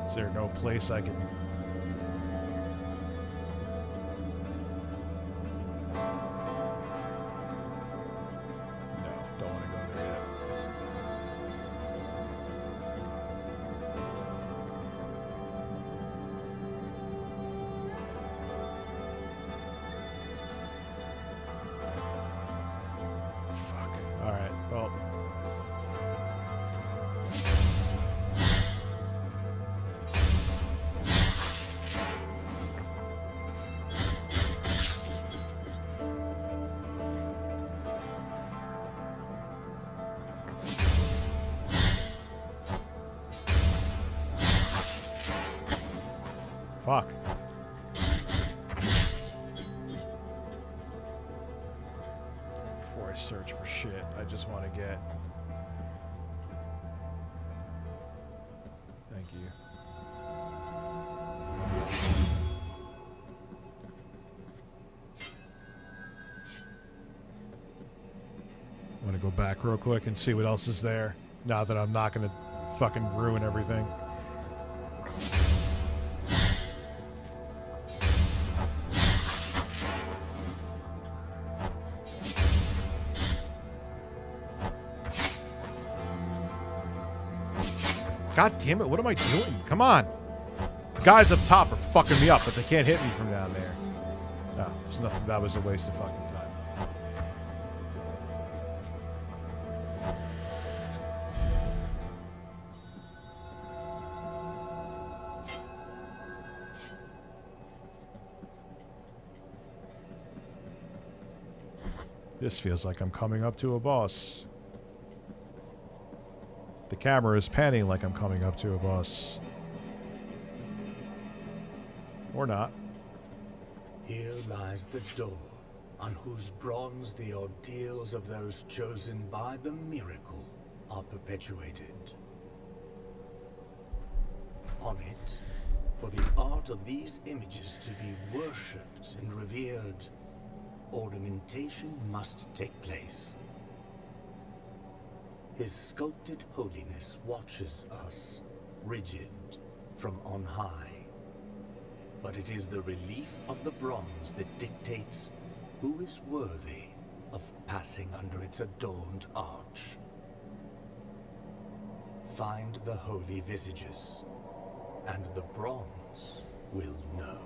Is there no place I can... Fuck. Before I search for shit, I just want to get... Thank you. I want to go back real quick and see what else is there. Now that I'm not going to fucking ruin everything. God damn it, what am I doing? Come on. The guys up top are fucking me up, but they can't hit me from down there. No, there's nothing. That was a waste of fucking time. This feels like I'm coming up to a boss. The camera is panning like I'm coming up to a boss. Or not. Here lies the door, on whose bronze the ordeals of those chosen by the miracle are perpetuated. On it, for the art of these images to be worshipped and revered, ornamentation must take place. His sculpted holiness watches us, rigid, from on high. But it is the relief of the bronze that dictates who is worthy of passing under its adorned arch. Find the holy visages, and the bronze will know.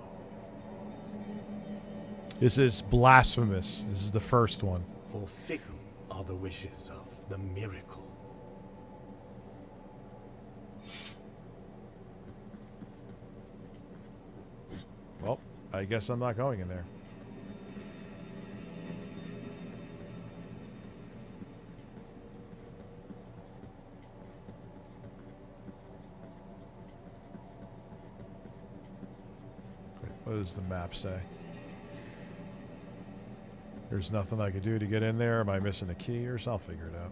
This is Blasphemous. This is the first one. For fickle are the wishes of the miracle. Well, I guess I'm not going in there. Wait, what does the map say? There's nothing I could do to get in there. Am I missing a key or something? I'll figure it out.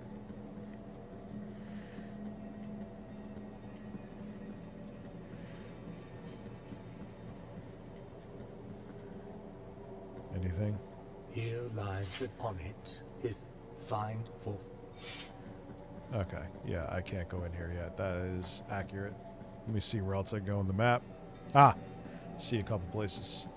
Anything? Here lies the on it is find for. Okay, yeah, I can't go in here yet. That is accurate. Let me see where else I can go on the map. Ah, see a couple places.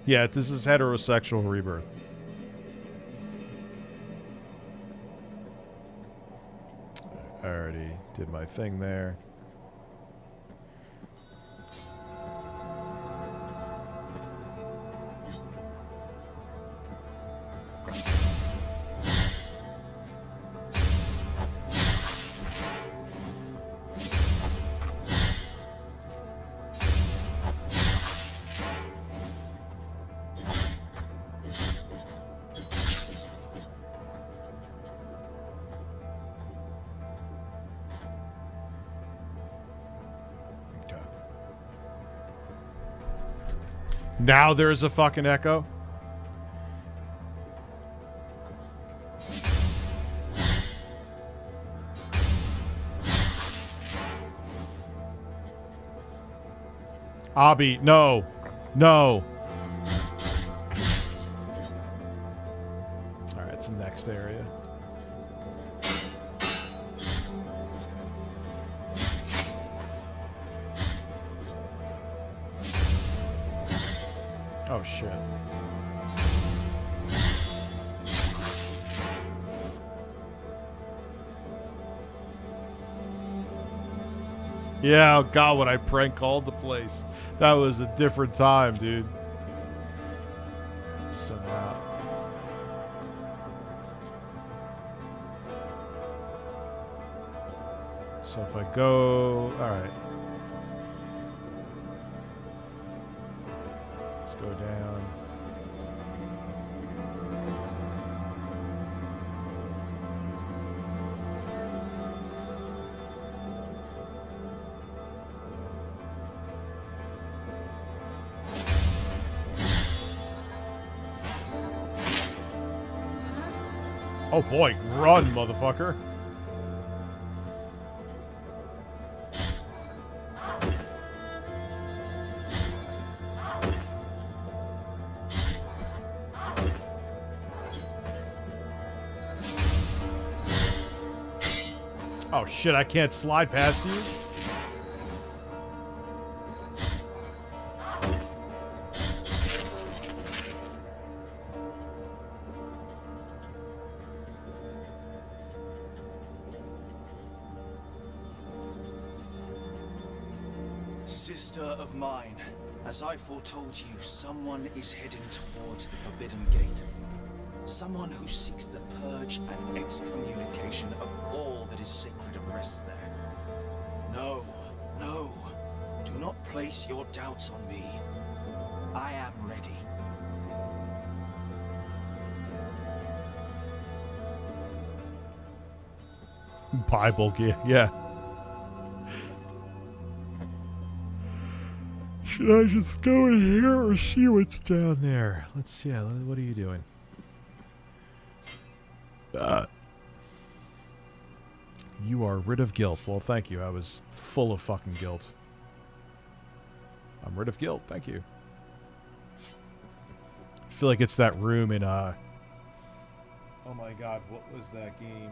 Yeah, this is heterosexual rebirth. I already did my thing there. Now there's a fucking echo. Abby, no. No. Alright, it's the next area. Oh shit. Yeah, oh god, when I prank called the place. That was a different time, dude. So now. So if I go, alright. Let's go down. Oh boy, run, motherfucker. Oh shit, I can't slide past you? Sister of mine, as I foretold you, someone is heading towards the Forbidden Gate. Someone who seeks the purge and excommunication of all that is sacred and rests there. No, no, do not place your doubts on me. I am ready. Bible, yeah. Should I just go in here or see what's down there? Let's see. What are you doing? You are rid of guilt. Well, thank you. I was full of fucking guilt. I'm rid of guilt. Thank you. I feel like it's that room in oh my god, what was that game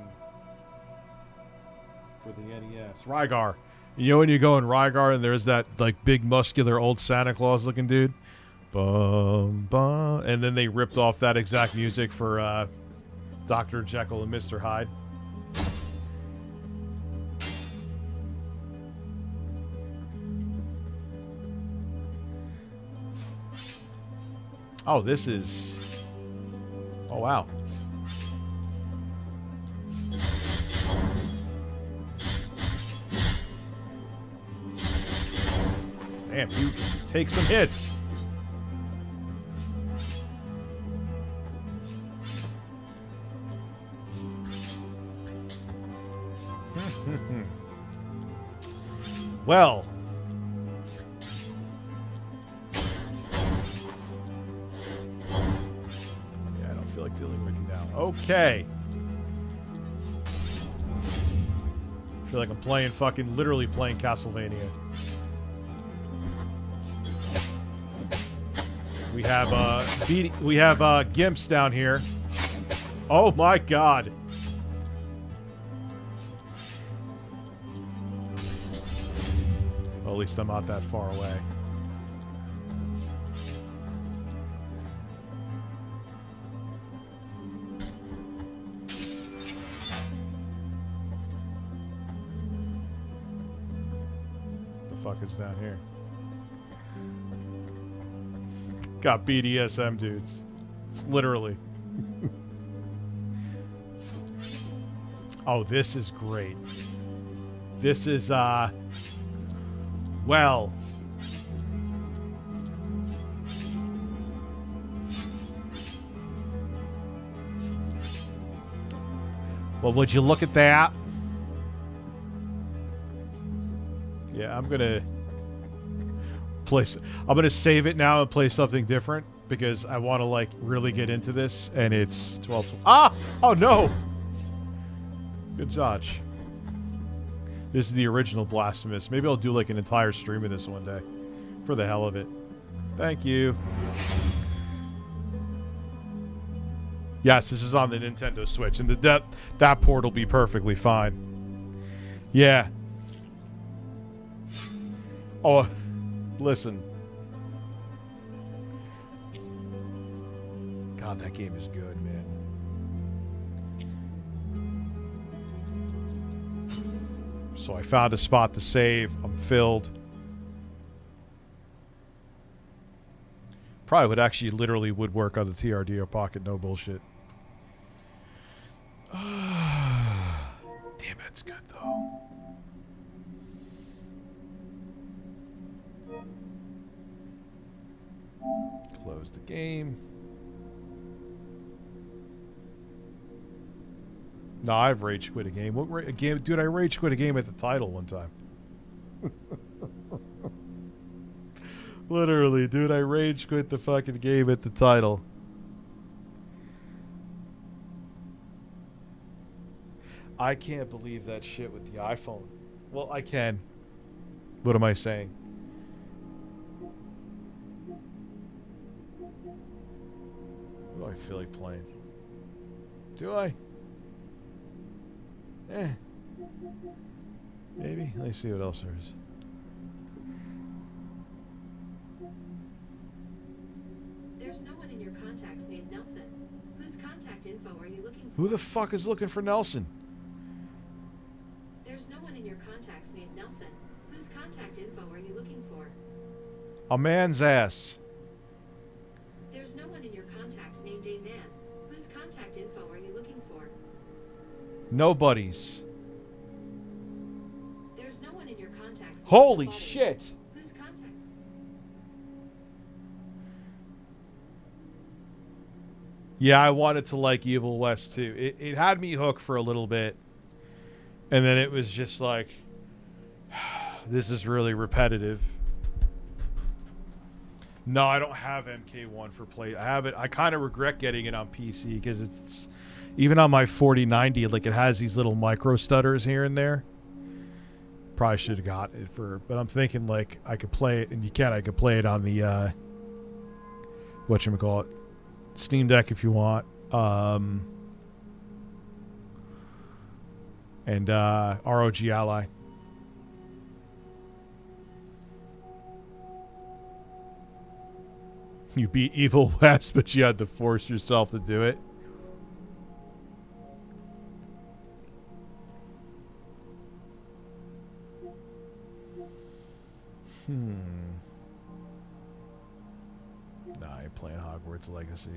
for the NES? Rygar. You know when you go in Rygar and there's that like big muscular old Santa Claus looking dude? Bum, bum. And then they ripped off that exact music for Dr. Jekyll and Mr. Hyde. Oh, this is... Oh, wow. Damn, you take some hits. Well... like dealing with you now. Okay. I feel like I'm playing literally playing Castlevania. We have Gimps down here. Oh my god. Well, at least I'm not that far away. Is down here. Got BDSM dudes. It's literally. Oh, this is great. This is well. Well, would you look at that? Yeah, I'm gonna save it now and play something different because I want to like really get into this, and it's 12. Ah! Oh no! Good dodge. This is the original Blasphemous. Maybe I'll do like an entire stream of this one day, for the hell of it. Thank you. Yes, this is on the Nintendo Switch, and that port will be perfectly fine. Yeah. Oh, listen. God, that game is good, man. So I found a spot to save. I'm filled. Probably would actually literally would work on the TRDO Pocket, no bullshit. Damn, it's good though. Close the game. No, I've rage quit a game. What game? Dude, I rage quit a game at the title one time. Literally, dude, I rage quit the fucking game at the title. I can't believe that shit with the iPhone. Well, I can. What am I saying? What do I feel like playing? Do I? Maybe. Let me see what else there is. There's no one in your contacts named Nelson. Whose contact info are you looking for? Who the fuck is looking for Nelson? There's no one in your contacts named Nelson. Whose contact info are you looking for? A man's ass. There's no one in your contacts named a man. Whose contact info are you looking for? Nobody's. There's no one in your contacts. Holy shit! Whose contact? Yeah, I wanted to like Evil West too. It had me hooked for a little bit. And then it was just like, this is really repetitive. No, I don't have MK1 for play. I have it. I kind of regret getting it on PC because it's even on my 4090, like it has these little micro stutters here and there. Probably should have got it for, but I'm thinking like I could play it, and you can. I could play it on the whatchamacallit, Steam Deck if you want. And ROG Ally. You beat Evil West, but you had to force yourself to do it. Nah, I ain't playing Hogwarts Legacy.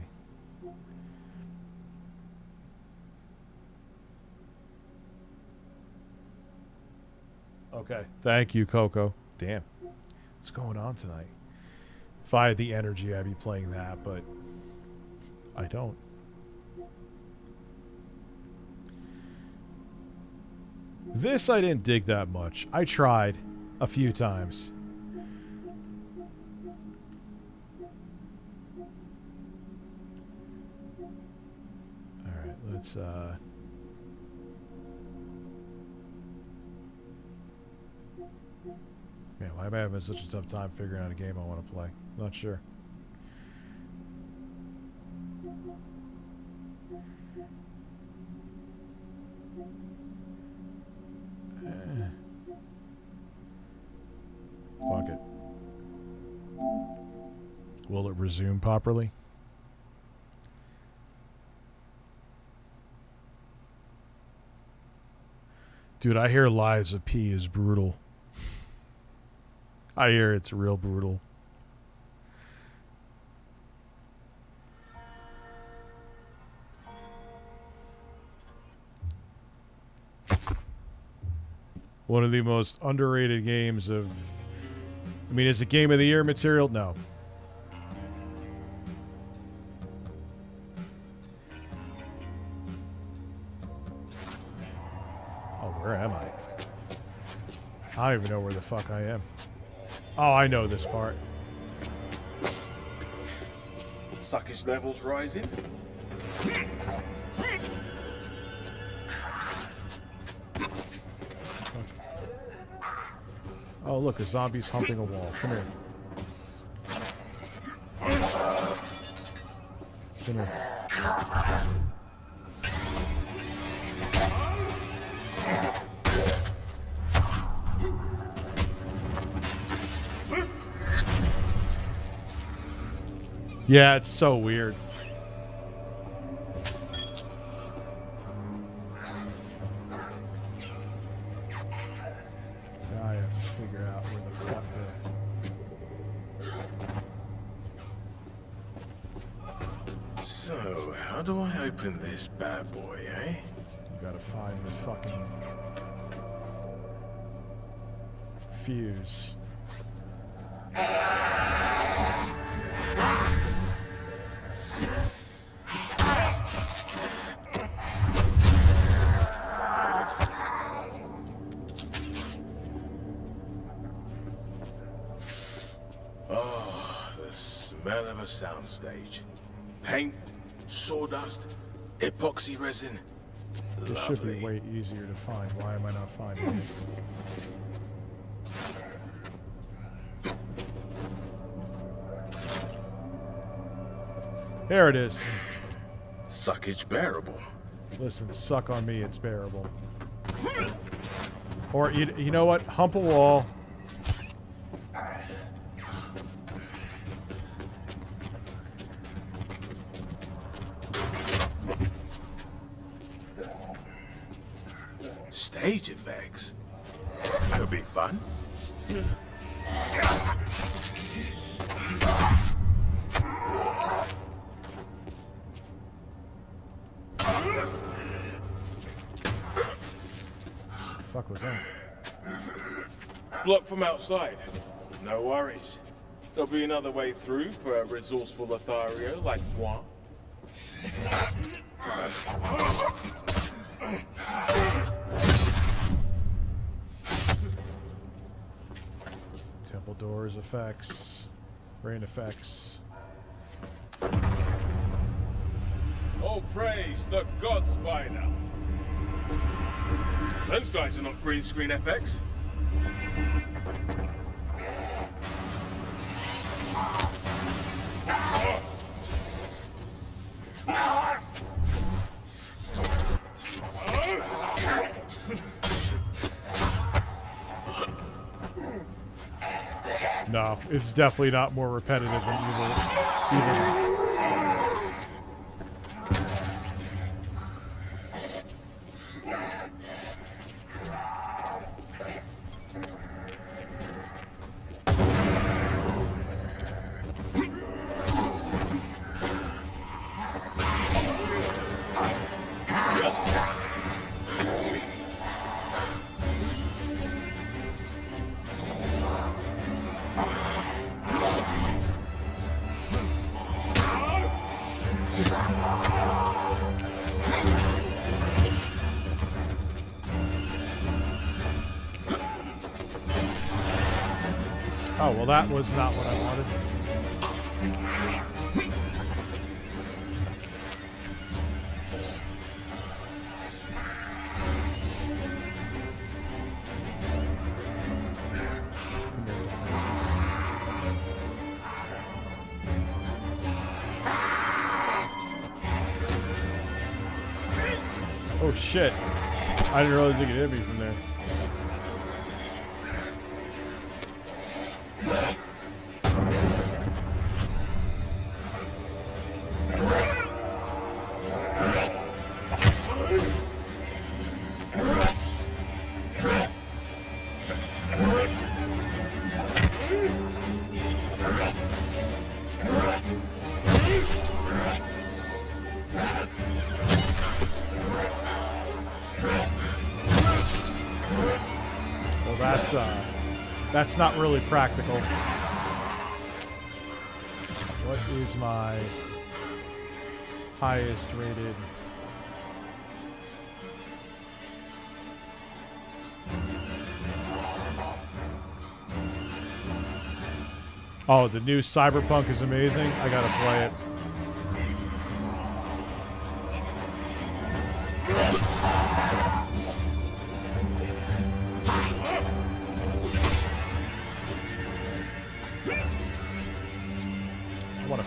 Okay. Thank you, Coco. Damn. What's going on tonight? If I had the energy, I'd be playing that, but I don't. This I didn't dig that much. I tried a few times. Alright, let's man, why am I having such a tough time figuring out a game I want to play? Not sure. Fuck it. Will it resume properly? Dude, I hear Lies of P is brutal. I hear it's real brutal. One of the most underrated games of... I mean, is it Game of the Year material? No. Oh, where am I? I don't even know where the fuck I am. Oh, I know this part. Suckage levels rising. Oh, look, a zombie's humping a wall. Come here. Come here. Yeah, it's so weird. Now I have to figure out where the fuck to... So, how do I open this bad boy, eh? You gotta find the fucking... fuse. Smell of a soundstage. Paint, sawdust, epoxy resin. This should be way easier to find. Why am I not finding it? There it is. Suckage bearable. Listen, suck on me, it's bearable. Or, you know what? Hump a wall. Stage effects. Could be fun. Fuck was that? Blocked from outside. No worries. There'll be another way through for a resourceful Lothario like moi. Temple doors effects, rain effects. Oh, praise the God Spider. Those guys are not green screen FX. No, it's definitely not more repetitive than either. Oh, well, that was not what I wanted. Oh, shit. I didn't realize they could hit me from there. That's not really practical. What is my highest rated? Oh, the new Cyberpunk is amazing. I gotta play it.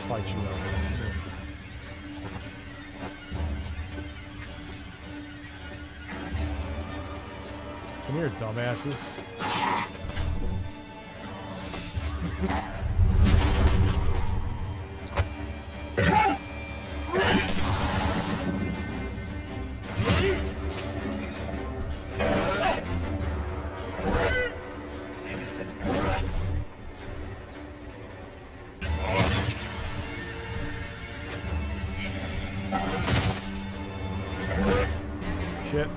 Fight you out. Come here, dumbasses. Shit.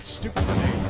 Stupid grenade.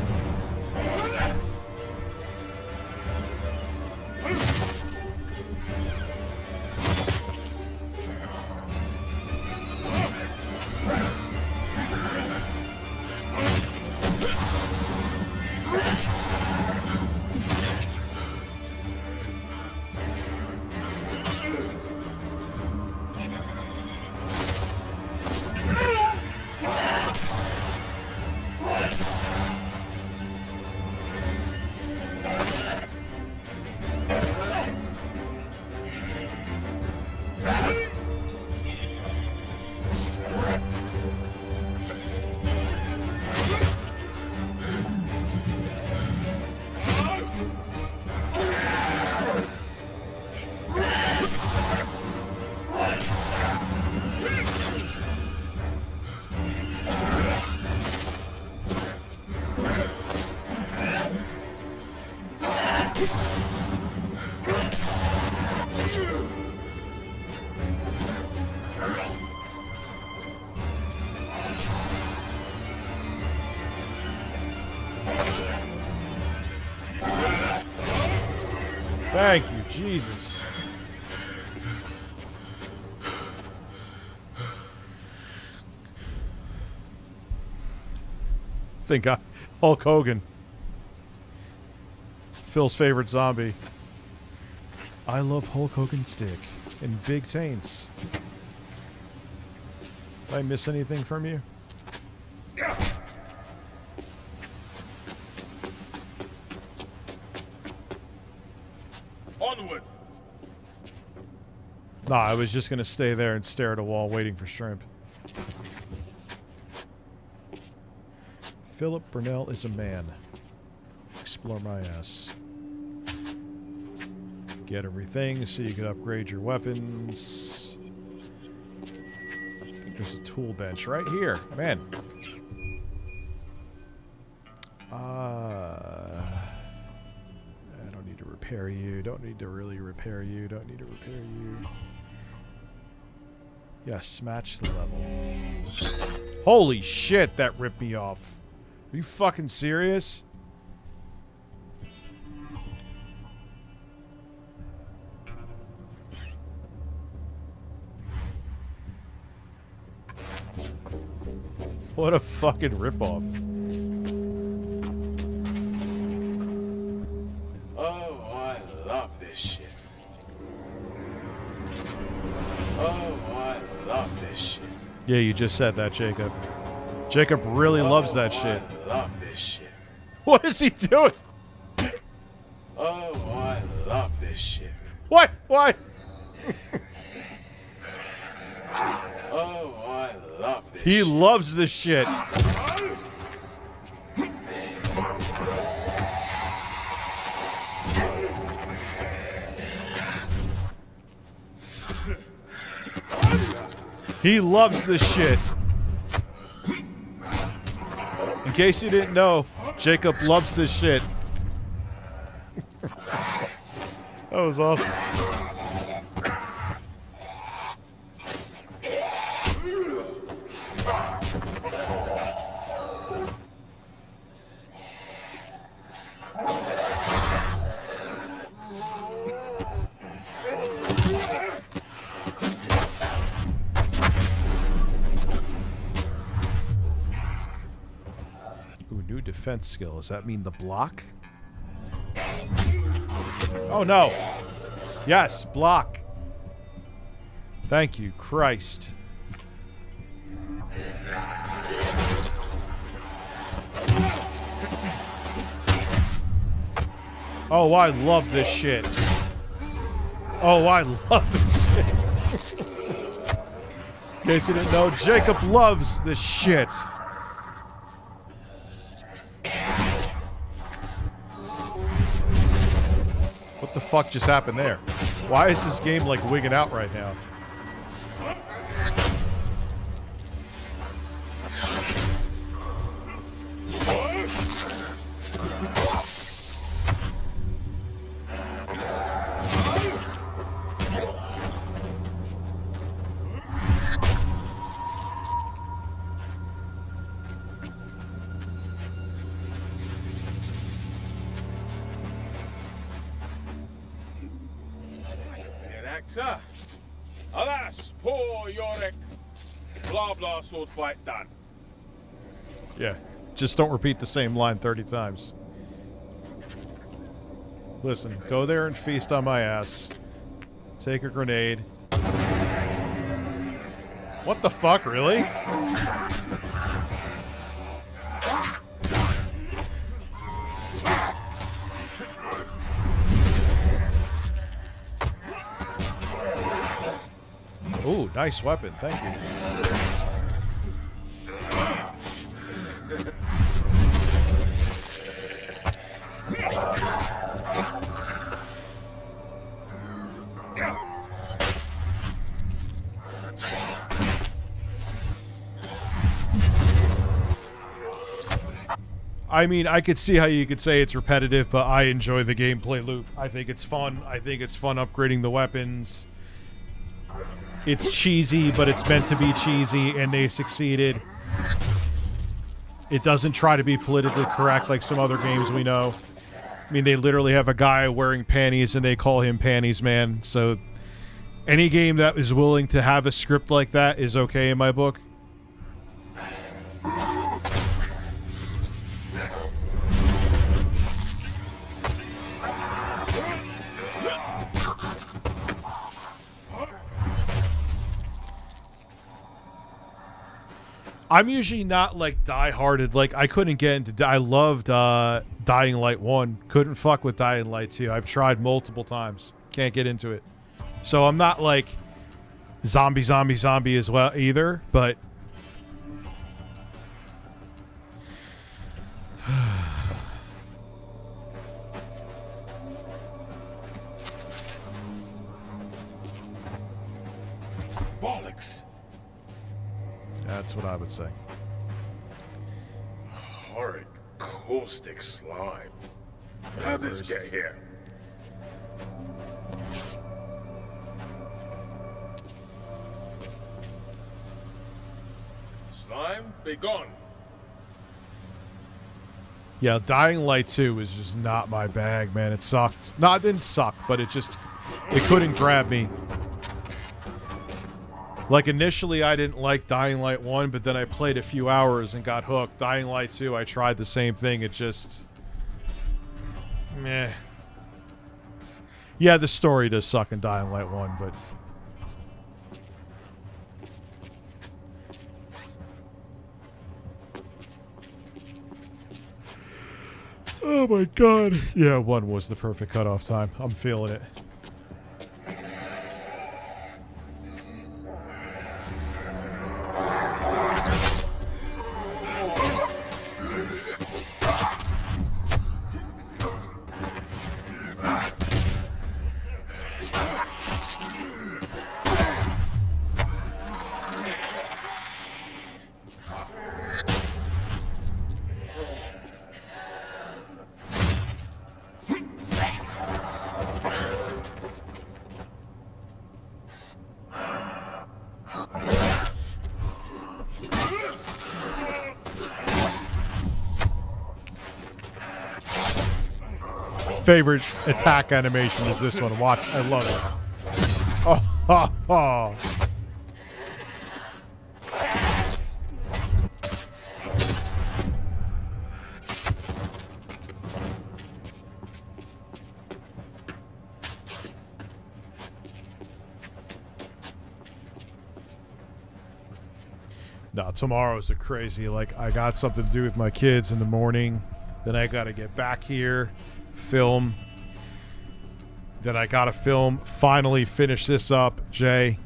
Thank you, Jesus. Think Hulk Hogan. Phil's favorite zombie. I love Hulk Hogan's stick and big taints. Did I miss anything from you? Onward. Nah, I was just gonna stay there and stare at a wall waiting for shrimp. Philip Burnell is a man. Explore my ass. Get everything so you can upgrade your weapons. I think there's a tool bench right here. I'm in. I don't need to repair you. Don't need to really repair you. Don't need to repair you. Yes, match the level. Holy shit, that ripped me off. Are you fucking serious? What a fucking ripoff. Oh, I love this shit. Oh, I love this shit. Yeah, you just said that, Jacob. Jacob really loves that shit. I love this shit. What is he doing? Oh, I love this shit. What? Why? Oh, I love this He loves this shit. He loves this shit. In case you didn't know, Jacob loves this shit. That was awesome. Ooh, new defense skill. Does that mean the block? Oh no! Yes, block. Thank you, Christ. Oh, I love this shit. Oh, I love this shit. In case you didn't know, Jacob loves this shit. What the fuck just happened there? Why is this game like wigging out right now? Actor. Alas, poor Yorick. Blah blah sword fight done. Yeah, just don't repeat the same line 30 times. Listen, go there and feast on my ass. Take a grenade. What the fuck, really? Ooh, nice weapon. Thank you. I mean, I could see how you could say it's repetitive, but I enjoy the gameplay loop. I think it's fun. I think it's fun upgrading the weapons. It's cheesy, but it's meant to be cheesy, and they succeeded. It doesn't try to be politically correct like some other games we know. mean, they literally have a guy wearing panties and they call him Panties Man. So any game that is willing to have a script like that is okay in my book. I'm usually not like die-hearted. Like I couldn't get into. I loved Dying Light 1. Couldn't fuck with Dying Light 2. I've tried multiple times. Can't get into it. So I'm not like zombie as well either. But Bollocks. that's what I would say. Horrid, caustic slime. How'd this get here? Slime, be gone. Yeah, Dying Light 2 was just not my bag, man. It sucked. No, it didn't suck, but it couldn't grab me. Like, initially, I didn't like Dying Light 1, but then I played a few hours and got hooked. Dying Light 2, I tried the same thing. It just... meh. Yeah, the story does suck in Dying Light 1, but... oh my god. Yeah, 1 was the perfect cutoff time. I'm feeling it. Favorite attack animation is this one. Watch, I love it. Oh, ha, ha. No, tomorrow's a crazy. Like, I got something to do with my kids in the morning. Then I got to get back here, film. Then I got to film, finally finish this up, Jay.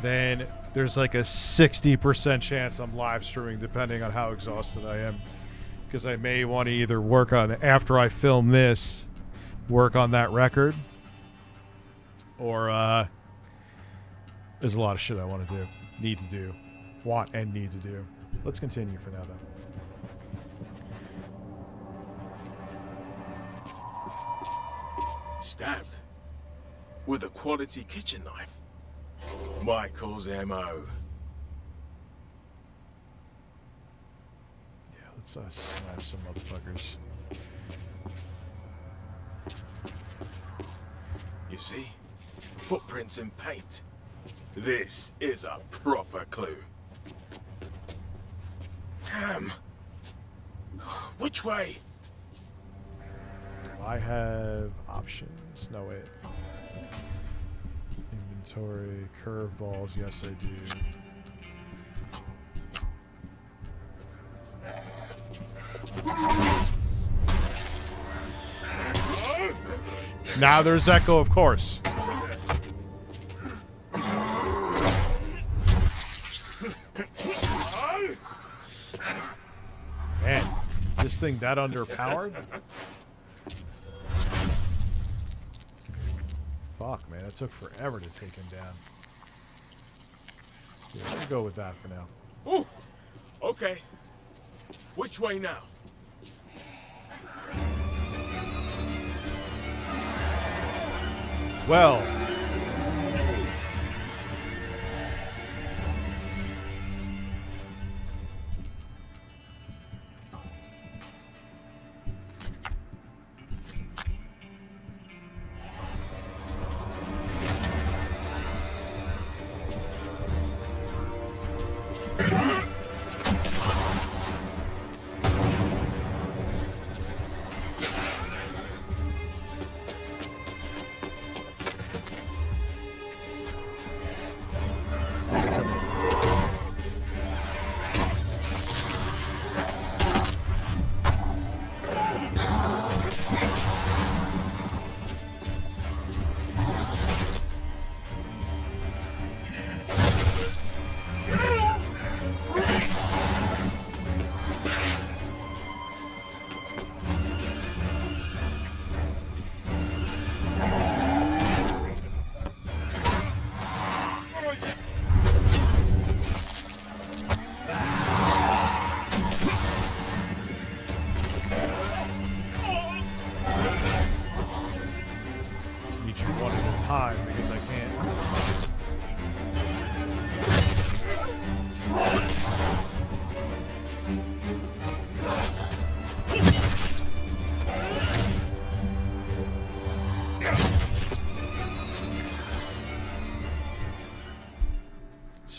Then there's like a 60% chance I'm live streaming, depending on how exhausted I am. Because I may want to either work on, after I film this, work on that record. Or there's a lot of shit I want to do, need to do. Want and need to do. Let's continue for now, though. Stabbed with a quality kitchen knife. Michael's MO. Yeah, let's snap some motherfuckers. You see? Footprints in paint. This is a proper clue. Damn. Which way? Do I have options? No, wait. Inventory, curveballs. Yes, I do. Now there's Echo, of course. Man, this thing that underpowered? Fuck, man, it took forever to take him down. Yeah, we'll go with that for now. Ooh, okay. Which way now? Well.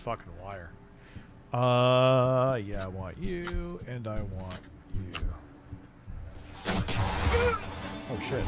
Fucking wire. Yeah, I want you, and I want you. Oh shit.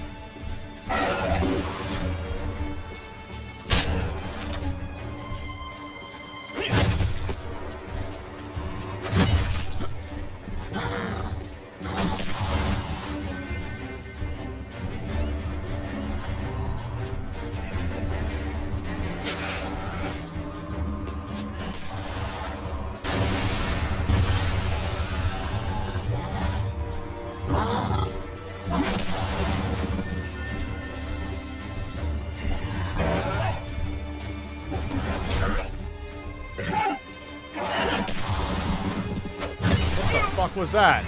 What was that?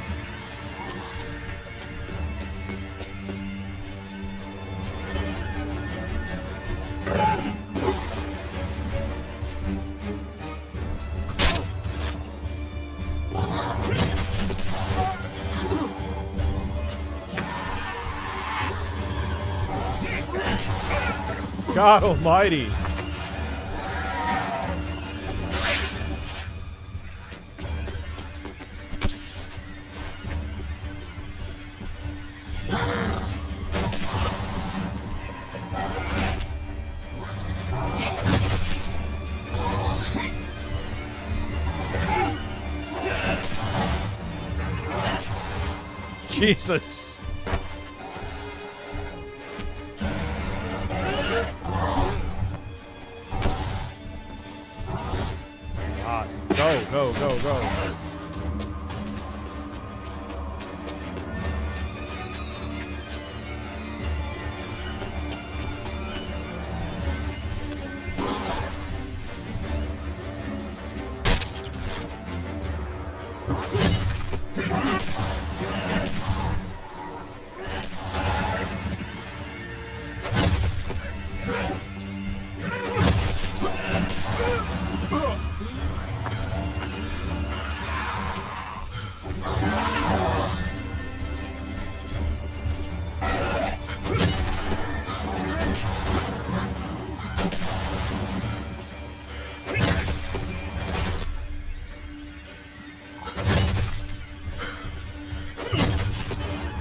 God almighty. Jesus. Go, go, go.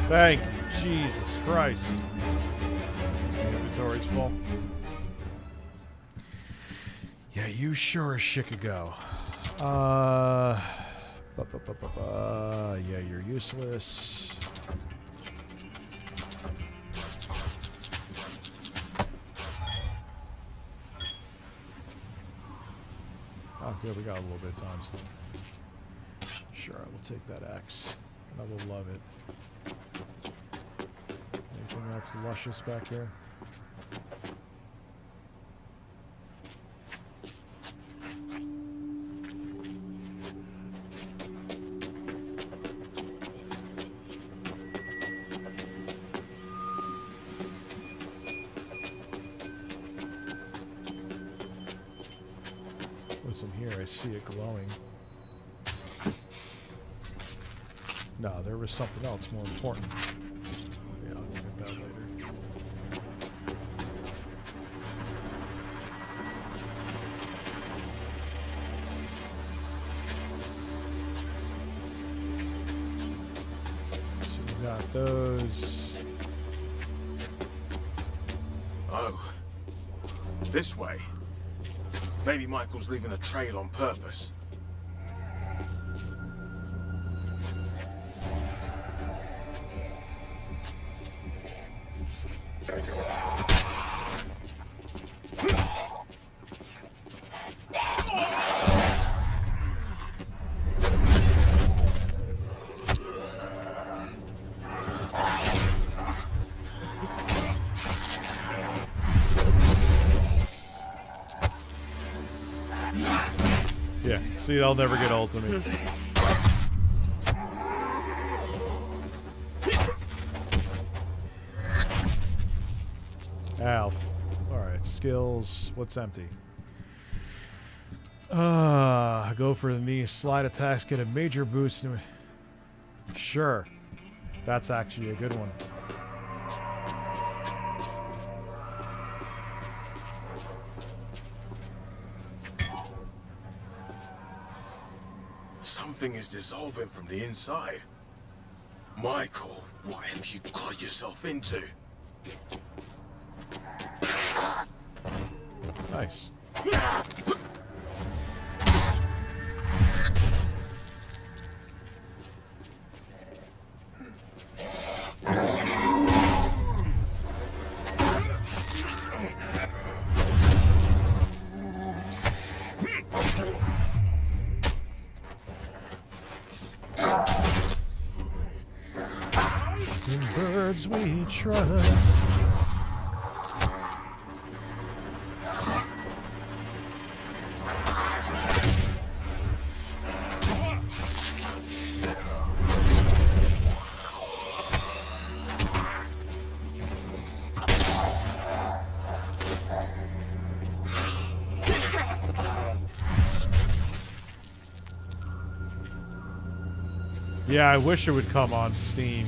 Thank you, Jesus Christ. Inventory's full. Yeah, you sure as shit could go. Yeah, you're useless. Oh, good, we got a little bit of time still. Sure, I will take that axe. I will love it. Anything else luscious back here? What's in here? I see it glowing. No, there was something else more important. Yeah, I'll look at that later. So we got those. Oh, This way. Maybe Michael's leaving a trail on purpose. Yeah, see, I'll never get ultimate. Alf. Alright, skills. What's empty? Go for the knee. Slide attacks get a major boost. Sure. That's actually a good one. Something is dissolving from the inside. Michael, what have you got yourself into? Nice. In birds we trust. Yeah, I wish it would come on Steam.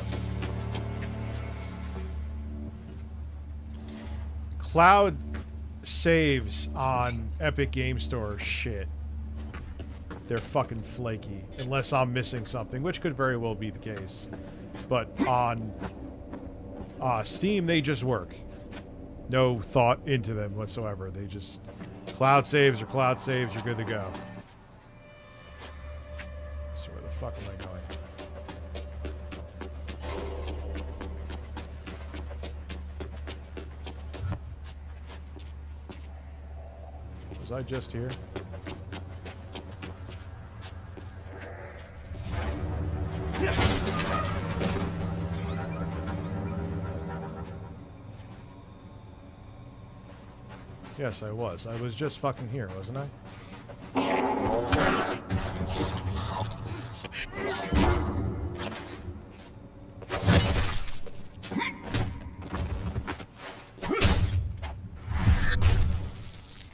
Cloud saves on Epic Game Store are shit. They're fucking flaky. Unless I'm missing something, which could very well be the case. But on Steam, they just work. No thought into them whatsoever. They just... Cloud saves are cloud saves, you're good to go. So where the fuck am I going? Was I just here? Yes, I was. I was just fucking here, wasn't I?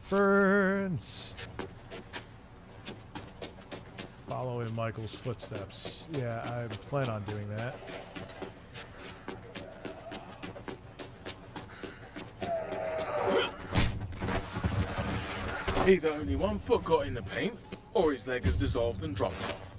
Ferns! Follow in Michael's footsteps. Yeah, I plan on doing that. Either only one foot got in the paint, or his leg has dissolved and dropped off.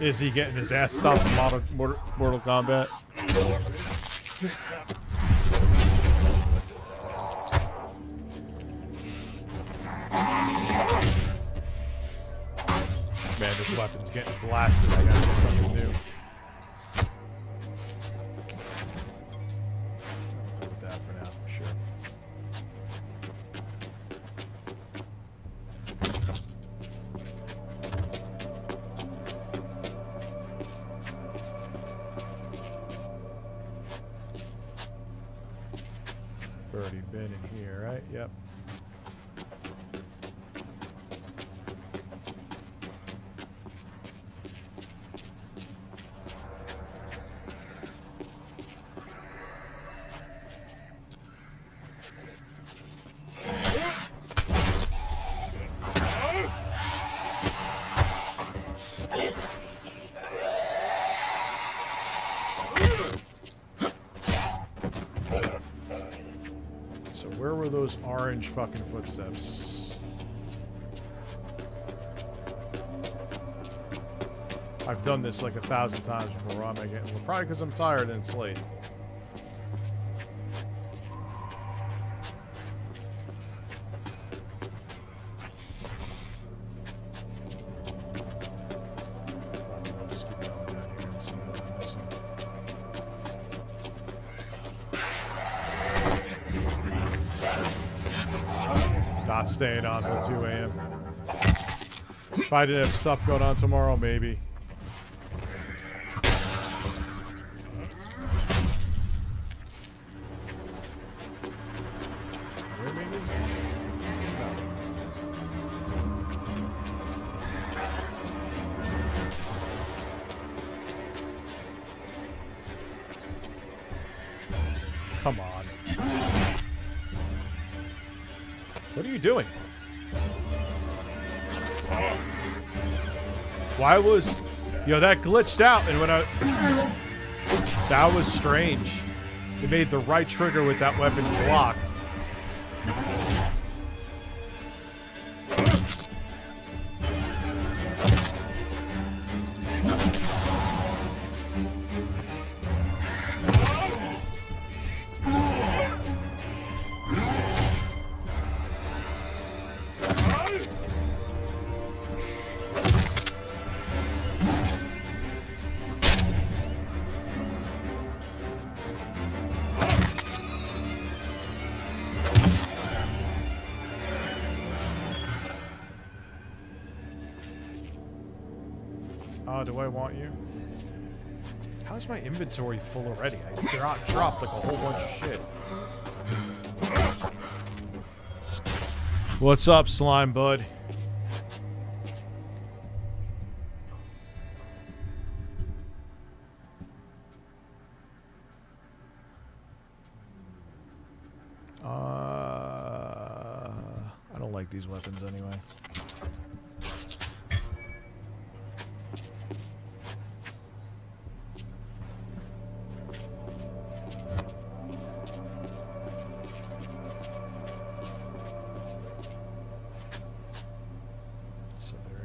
Is he getting his ass stomped in Mortal Kombat? Man, this weapon's getting blasted. I gotta get something new. With that for now, sure. Already been in here, right? Yep. So where were those orange fucking footsteps? I've done this like 1,000 times before. I'm again. Well, probably because I'm tired and it's late. Not staying on till 2 a.m. If I didn't have stuff going on tomorrow, maybe. Come on. What are you doing? Why was... Yo, that glitched out, and when I... That was strange. It made the right trigger with that weapon block. Do I want you? How's my inventory full already? I dropped like a whole bunch of shit. What's up, slime bud? I don't like these weapons anyway.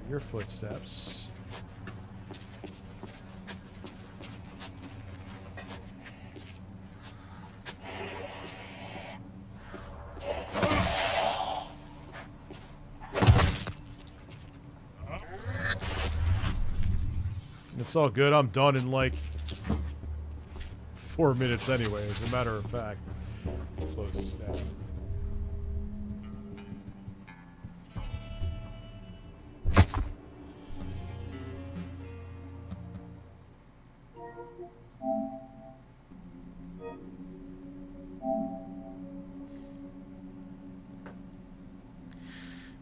Your footsteps. It's all good. I'm done in like 4 minutes anyway, as a matter of fact. Close this down.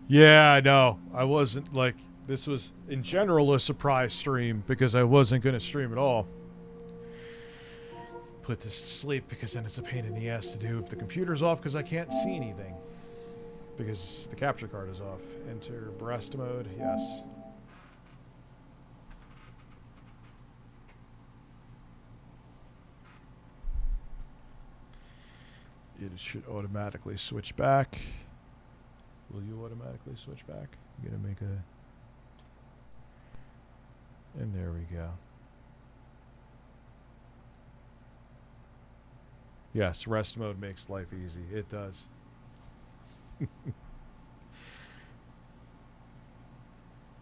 Yeah, I know. I wasn't like, this was in general a surprise stream because I wasn't going to stream at all. Put this to sleep because then it's a pain in the ass to do if the computer's off because I can't see anything. Because the capture card is off. Enter breast mode, yes. It should automatically switch back. Will you automatically switch back? I'm gonna make a... And there we go. Yes, rest mode makes life easy. It does.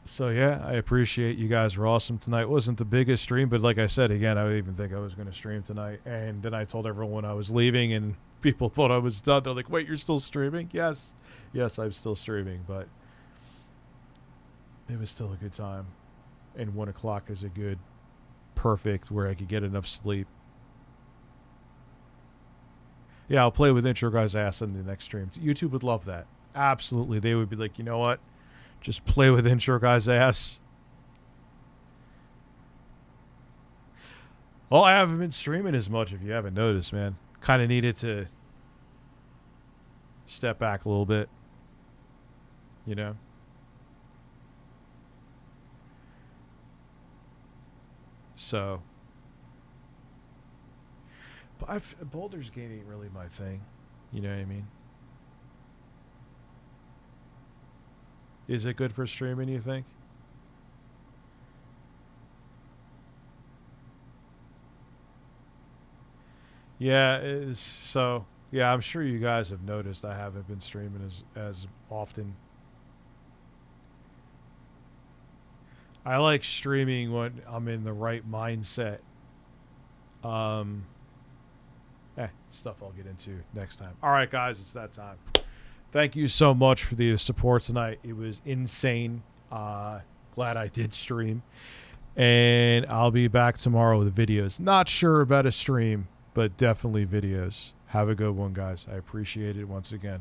So yeah, I appreciate you guys were awesome tonight. It wasn't the biggest stream, but like I said, again, I didn't even think I was going to stream tonight. And then I told everyone I was leaving and people thought I was done. They're like, wait, you're still streaming? Yes. Yes, I'm still streaming, but it was still a good time. And 1 o'clock is a good, perfect, where I could get enough sleep. Yeah, I'll play with Intro Guy's ass in the next stream. YouTube would love that. Absolutely. They would be like, you know what? Just play with Intro Guy's ass. Oh, I haven't been streaming as much if you haven't noticed, man. Kind of needed to step back a little bit. You know? So. But Baldur's Gate ain't really my thing. You know what I mean? Is it good for streaming, you think? Yeah, so yeah, I'm sure you guys have noticed I haven't been streaming as often. I like streaming when I'm in the right mindset. Stuff I'll get into next time. All right, guys, it's that time. Thank you so much for the support tonight. It was insane. Glad I did stream. And I'll be back tomorrow with videos. Not sure about a stream, but definitely videos. Have a good one, guys. I appreciate it once again.